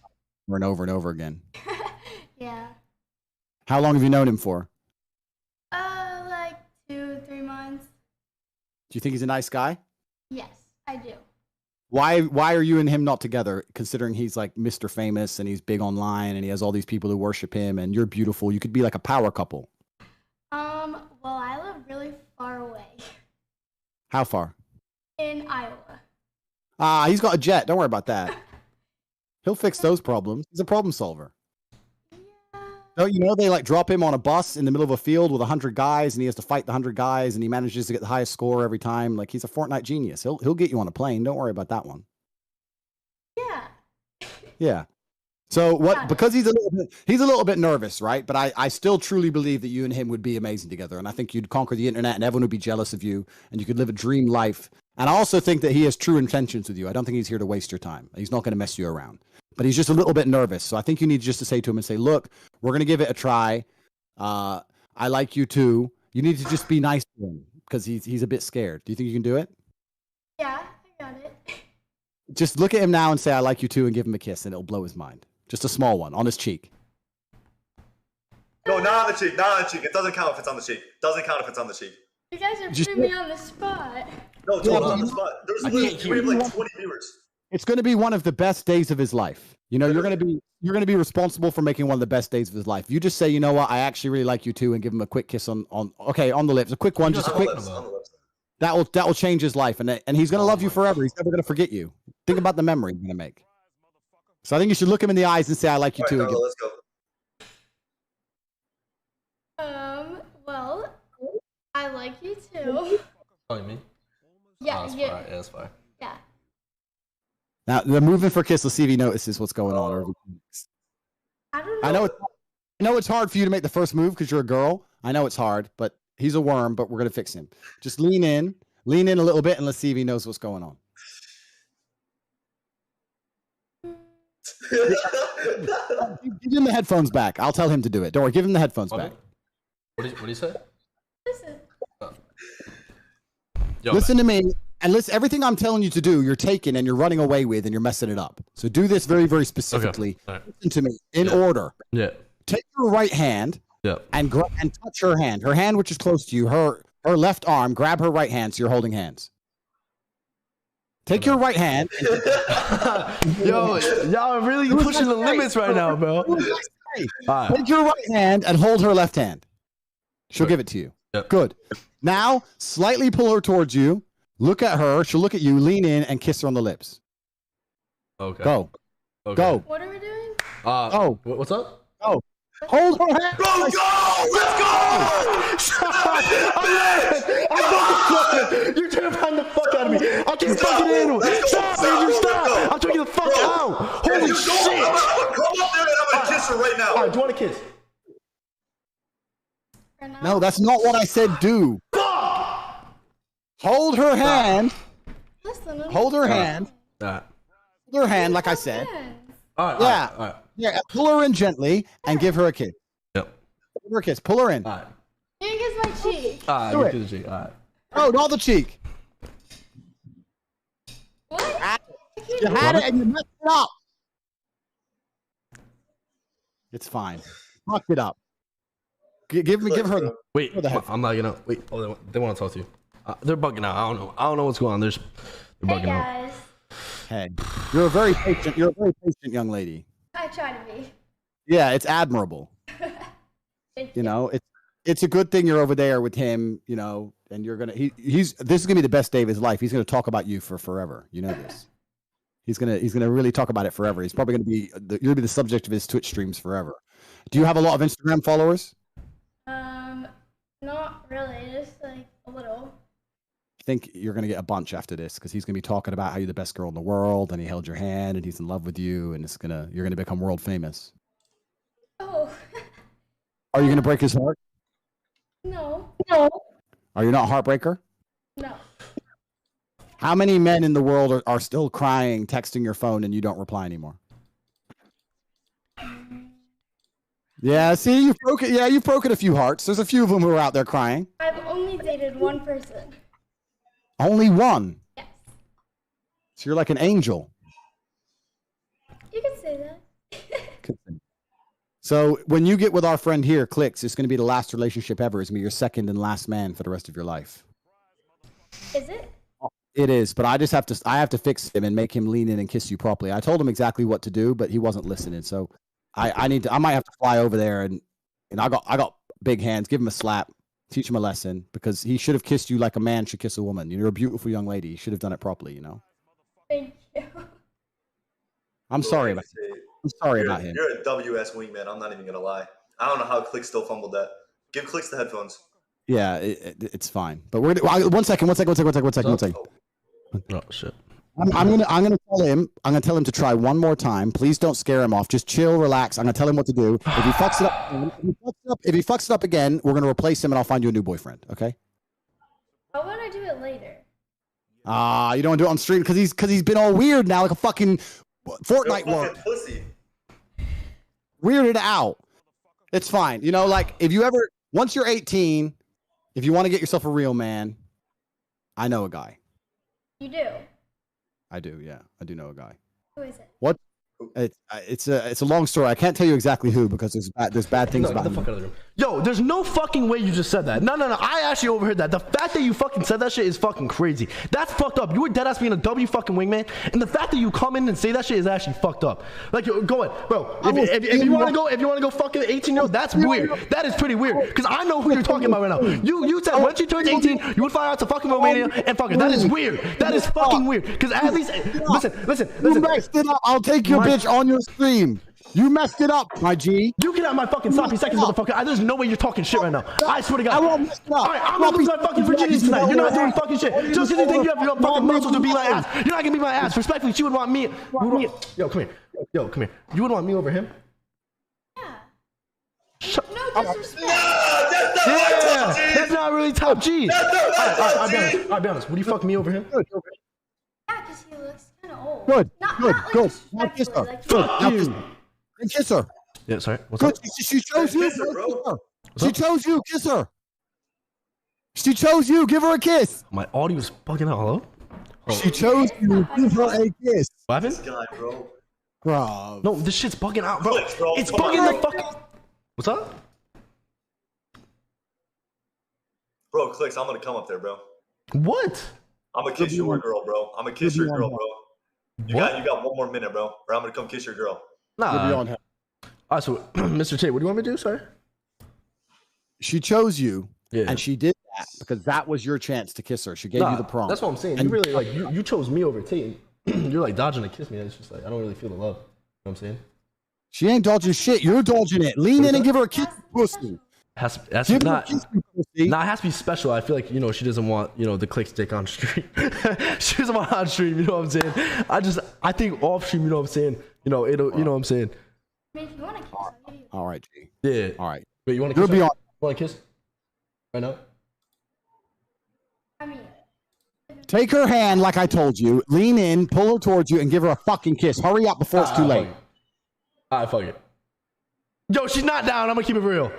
Speaker 1: over and over again.
Speaker 7: Yeah.
Speaker 1: How long have you known him for?
Speaker 7: Like 2-3 months.
Speaker 1: Do you think he's a nice guy?
Speaker 7: Yes, I do.
Speaker 1: Why are you and him not together, considering he's like Mr. Famous and he's big online and he has all these people who worship him and you're beautiful? You could be like a power couple.
Speaker 7: Well, I live really far away
Speaker 1: How far?
Speaker 7: in Iowa.
Speaker 1: He's got a jet. Don't worry about that. He'll fix those problems. He's a problem solver.
Speaker 7: Yeah.
Speaker 1: Don't you know they like drop him on a bus in the middle of a field with 100 guys and he has to fight the 100 guys and he manages to get the highest score every time. Like he's a Fortnite genius. He'll get you on a plane. Don't worry about that one.
Speaker 7: Yeah.
Speaker 1: Yeah. So what?
Speaker 7: Got it.
Speaker 1: Because he's a little bit nervous, right? But I still truly believe that you and him would be amazing together, and I think you'd conquer the internet, and everyone would be jealous of you, and you could live a dream life. And I also think that he has true intentions with you. I don't think he's here to waste your time. He's not going to mess you around. But he's just a little bit nervous. So I think you need just to say to him and say, "Look, we're going to give it a try. I like you too." You need to just be nice to him because he's a bit scared. Do you think you can do it?
Speaker 7: Yeah, I got it.
Speaker 1: Just look at him now and say, "I like you too," and give him a kiss, and it'll blow his mind. Just a small one on his cheek.
Speaker 3: No, not on the cheek. Not on the cheek. It doesn't count if it's on the cheek. Doesn't count if it's on the cheek.
Speaker 7: You guys are
Speaker 1: Just-
Speaker 7: putting me on the spot.
Speaker 3: No, it's
Speaker 1: Yeah,
Speaker 3: not
Speaker 1: but
Speaker 3: on the
Speaker 1: you-
Speaker 3: spot. There's
Speaker 1: I
Speaker 3: literally
Speaker 1: can't
Speaker 3: we have
Speaker 1: hear
Speaker 3: like
Speaker 1: you.
Speaker 3: 20 viewers.
Speaker 1: It's going to be one of the best days of his life. You know, you're going to be responsible for making one of the best days of his life. You just say, you know what, I actually really like you too, and give him a quick kiss on the lips, a quick one, just a
Speaker 3: On the
Speaker 1: quick.
Speaker 3: lips, on the lips.
Speaker 1: That will change his life, and he's going to love you forever. He's never going to forget you. Think about the memory you're going to make. So I think you should look him in the eyes and say, I like you
Speaker 3: All
Speaker 1: too.
Speaker 3: right,
Speaker 1: And
Speaker 3: Carla,
Speaker 1: give,
Speaker 3: let's go.
Speaker 7: Well, I like you too.
Speaker 2: Oh, me?
Speaker 7: Yeah,
Speaker 2: that's
Speaker 7: yeah,
Speaker 2: fire. Yeah, that's fire.
Speaker 7: yeah.
Speaker 1: now they're moving for a kiss. Let's see if he notices what's going on. Or-
Speaker 7: I don't know.
Speaker 1: I know it's hard for you to make the first move because you're a girl. I know it's hard, but he's a worm. But we're going to fix him. Just lean in a little bit, and let's see if he knows what's going on. Give him the headphones back. I'll tell him to do it. Don't worry. Give him the headphones back.
Speaker 2: What do you say?
Speaker 7: Listen.
Speaker 2: Yo,
Speaker 1: Listen to me. And listen, everything I'm telling you to do, you're taking and you're running away with and you're messing it up. So do this very, very specifically.
Speaker 2: Okay. Right.
Speaker 1: Listen to me in order.
Speaker 2: Yeah.
Speaker 1: Take your right hand and touch her hand which is close to you, her left arm, grab her right hand so you're holding hands. Take your right hand.
Speaker 2: Yo, y'all are really pushing the limits right now, bro.
Speaker 1: Take your right hand and hold her left hand. She'll give it to you.
Speaker 2: Yep.
Speaker 1: Good. Now, slightly pull her towards you. Look at her. She'll look at you. Lean in and kiss her on the lips.
Speaker 2: Okay.
Speaker 1: Go.
Speaker 2: Okay.
Speaker 1: Go.
Speaker 7: What are we doing?
Speaker 1: Go.
Speaker 2: What's up?
Speaker 1: Go. Hold her hand.
Speaker 3: Bro, go! Let's go!
Speaker 2: I'm You're terrifying the fuck out of me. I can't fucking handle it. Stop, Andrew, stop. I'm taking the fuck out. Holy shit.
Speaker 3: I'm gonna come up there and I'm gonna kiss her right now.
Speaker 2: All right, do you want a kiss?
Speaker 1: No, that's not what I said. Do. Hold her hand.
Speaker 7: Listen,
Speaker 1: Hold her hand.
Speaker 2: All right.
Speaker 1: Hold her hand, like I said.
Speaker 2: All right.
Speaker 1: Yeah.
Speaker 2: All right.
Speaker 1: Yeah. Pull her in gently and give her a kiss.
Speaker 2: Yep.
Speaker 1: Give her a kiss. Pull her in.
Speaker 2: All right.
Speaker 7: You kiss my cheek.
Speaker 2: All right.
Speaker 1: Do it.
Speaker 2: Kiss the cheek. All right.
Speaker 1: Oh, not the cheek.
Speaker 7: What?
Speaker 1: You had it and you messed it up. It's fine. Fucked it up. Give her the.
Speaker 2: Wait,
Speaker 1: the head.
Speaker 2: I'm not gonna wait. Oh, they want to talk to you. They're bugging out. I don't know what's going on. They're
Speaker 7: Hey
Speaker 2: bugging out.
Speaker 7: guys.
Speaker 1: Hey, you're a very patient young lady.
Speaker 7: I try to be.
Speaker 1: Yeah, it's admirable.
Speaker 7: Thank
Speaker 1: You know, it's a good thing you're over there with him, you know, and you're gonna this is gonna be the best day of his life. He's gonna talk about you for forever. You know this. He's gonna really talk about it forever. He's probably gonna be you're gonna be the subject of his Twitch streams forever. Do you have a lot of Instagram followers?
Speaker 7: Not really, just like a little.
Speaker 1: I think you're gonna get a bunch after this because he's gonna be talking about how you're the best girl in the world and he held your hand and he's in love with you and you're gonna become world famous.
Speaker 7: Oh.
Speaker 1: Are you gonna break his heart?
Speaker 7: No.
Speaker 1: Are you not a heartbreaker?
Speaker 7: No.
Speaker 1: How many men in the world are still crying, texting your phone, and you don't reply anymore? Yeah, see, you've broken. Yeah, you've broken a few hearts. There's a few of them who are out there crying.
Speaker 7: I've only dated one person.
Speaker 1: Only one.
Speaker 7: Yes.
Speaker 1: So you're like an angel.
Speaker 7: You can say that.
Speaker 1: So when you get with our friend here, Clix, it's going to be the last relationship ever. It's going to be your second and last man for the rest of your life.
Speaker 7: Is it?
Speaker 1: It is, but I have to fix him and make him lean in and kiss you properly. I told him exactly what to do, but he wasn't listening. So I might have to fly over there and I got big hands. Give him a slap, teach him a lesson because he should have kissed you like a man should kiss a woman. You're a beautiful young lady. You should have done it properly, you know?
Speaker 7: Thank you.
Speaker 1: I'm sorry about him.
Speaker 3: You're a WS wingman. I'm not even gonna lie. I don't know how Clix still fumbled that. Give Clix the headphones.
Speaker 1: Yeah, it's fine. But we're gonna, one second.
Speaker 2: Oh shit.
Speaker 1: I'm gonna tell him to try one more time. Please don't scare him off. Just chill, relax. I'm gonna tell him what to do. If he fucks it up again, we're gonna replace him and I'll find you a new boyfriend. Okay?
Speaker 7: How about I do it later?
Speaker 1: You don't want to do it on stream because he's been all weird now, like a fucking Fortnite worm.
Speaker 3: Pussy.
Speaker 1: Weirded out. It's fine. You know, like once you're 18, if you want to get yourself a real man, I know a guy.
Speaker 7: You do?
Speaker 1: I do, yeah. I do know a guy.
Speaker 7: Who is it?
Speaker 1: What? It's a long story. I can't tell you exactly who because there's bad things about
Speaker 2: Get the
Speaker 1: him.
Speaker 2: fuck out of the room. Yo, there's no fucking way you just said that. No. I actually overheard that. The fact that you fucking said that shit is fucking crazy. That's fucked up. You were deadass being a W fucking wingman, and the fact that you come in and say that shit is actually fucked up. Like, go ahead, bro. If you want to go fucking 18-year-old, that's weird. That is pretty weird. Because I know who you're talking about right now. You said once you turned 18, you would fly out to fucking Romania and fuck her. That is weird. That is fucking weird. Because at least listen.
Speaker 1: You messed it up. I'll take your bitch on your stream. You messed it up, my G.
Speaker 2: You get out my fucking sloppy seconds, motherfucker. There's no way you're talking shit right now. I swear to God.
Speaker 1: I won't mess it up.
Speaker 2: All right, I'm gonna lose my fucking virginity tonight. You're not doing fucking shit. Just because you think you have your fucking muscles to beat my ass. You're not gonna beat my ass. Respectfully, she would want me. Yo, come here. You would want me over him?
Speaker 7: Yeah.
Speaker 2: Shut
Speaker 7: No disrespect.
Speaker 2: Yeah, that's not really top G. I'll be honest. Would you fuck me over him?
Speaker 7: Yeah, because he looks kind of old.
Speaker 1: Good.
Speaker 7: Not
Speaker 1: Good.
Speaker 7: like
Speaker 1: Good. Now kiss her.
Speaker 7: disrespectfully, like,
Speaker 1: Good.
Speaker 2: Fuck
Speaker 1: Now
Speaker 2: you.
Speaker 1: kiss her.
Speaker 2: Yeah, sorry. What's
Speaker 1: Good.
Speaker 2: up?
Speaker 1: She chose you.
Speaker 3: Kiss her, bro.
Speaker 1: She chose you. Kiss her. She chose you. Give her a kiss.
Speaker 2: My audio's bugging out. Hello?
Speaker 1: She chose you to give her a kiss.
Speaker 2: What
Speaker 3: This
Speaker 2: happened?
Speaker 3: guy, bro.
Speaker 1: Bro.
Speaker 2: No, this shit's bugging out, bro.
Speaker 3: Clix, bro.
Speaker 2: It's
Speaker 3: Come on,
Speaker 2: bugging the
Speaker 3: bro.
Speaker 2: fuck. What's up?
Speaker 3: Bro, Clix, I'm gonna come up there, bro.
Speaker 2: What?
Speaker 3: I'm gonna kiss your girl, bro. I'm gonna kiss your girl, bro. You
Speaker 2: What?
Speaker 3: got 1 more minute, bro. Or I'm gonna come kiss your girl.
Speaker 1: You'll be
Speaker 2: Nah.
Speaker 1: on her.
Speaker 2: All right, so Mr. Tate, what do you want me to do? Sorry.
Speaker 1: She chose you,
Speaker 2: Yeah.
Speaker 1: and she did that because that was your chance to kiss her. She gave you the prom.
Speaker 2: That's what I'm saying.
Speaker 1: And-
Speaker 2: You really like you chose me over Tate. You're like dodging to kiss me. It's just like I don't really feel the love. You know what I'm saying?
Speaker 1: She ain't dodging shit. You're dodging it. Lean in and give her a kiss, pussy.
Speaker 2: Has to
Speaker 1: Give her a
Speaker 2: not.
Speaker 1: kiss, pussy.
Speaker 2: Nah, it has to be special. I feel like, she doesn't want, the Clix dick on stream. She doesn't want on stream, you know what I'm saying? I think off stream, you know what I'm saying? It'll, you know what I'm saying?
Speaker 7: I mean, if you want to kiss, I'll give you.
Speaker 1: All right, G.
Speaker 2: Yeah.
Speaker 1: All right.
Speaker 2: Wait, you want to
Speaker 1: You'll
Speaker 2: kiss?
Speaker 1: be
Speaker 2: Her?
Speaker 1: on.
Speaker 2: You want to kiss? Right now?
Speaker 7: I mean,
Speaker 1: Take her hand like I told you. Lean in, pull her towards you, and give her a fucking kiss. Hurry up before it's too late.
Speaker 2: All right, fuck it. Yo, she's not down. I'm going to keep it real.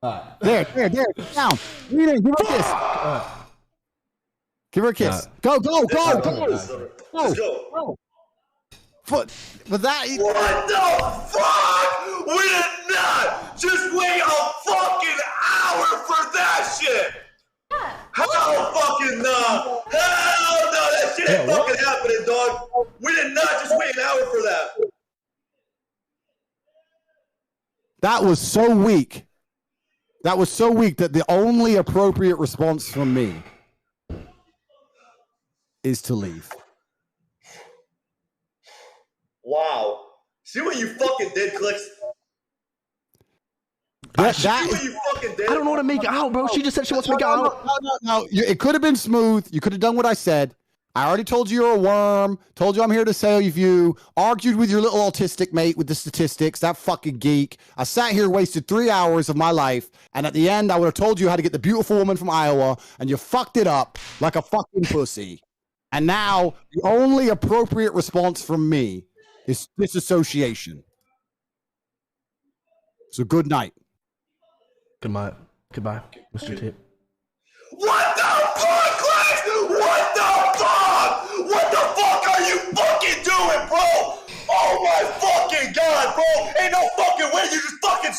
Speaker 2: All right.
Speaker 1: There. Down. Lean in. Give her a kiss. Give her a kiss. Go.
Speaker 3: Let's go.
Speaker 1: But that.
Speaker 3: What the fuck? We did not just wait a fucking hour for that shit.
Speaker 7: yeah.
Speaker 3: Hell fucking no. Hell no. That shit ain't fucking happening, dog. We did not just wait an hour for that.
Speaker 1: That was so weak. That was so weak that the only appropriate response from me is to leave.
Speaker 3: Wow. See what you fucking did, Clix? See
Speaker 1: That
Speaker 3: what you fucking did?
Speaker 2: I don't know how to make it out, bro. She just said she wants to make it out.
Speaker 1: No. It could have been smooth. You could have done what I said. I already told you you're a worm. Told you I'm here to save you. Argued with your little autistic mate with the statistics. That fucking geek. I sat here, wasted 3 hours of my life, and at the end, I would have told you how to get the beautiful woman from Iowa, and you fucked it up like a fucking pussy. And now, the only appropriate response from me is disassociation. So good night.
Speaker 2: Goodbye, Mr. Tate.
Speaker 3: What the fuck, Clix? What the fuck? What the fuck are you fucking doing, bro? Oh my fucking god, bro! Ain't no fucking way you just fucking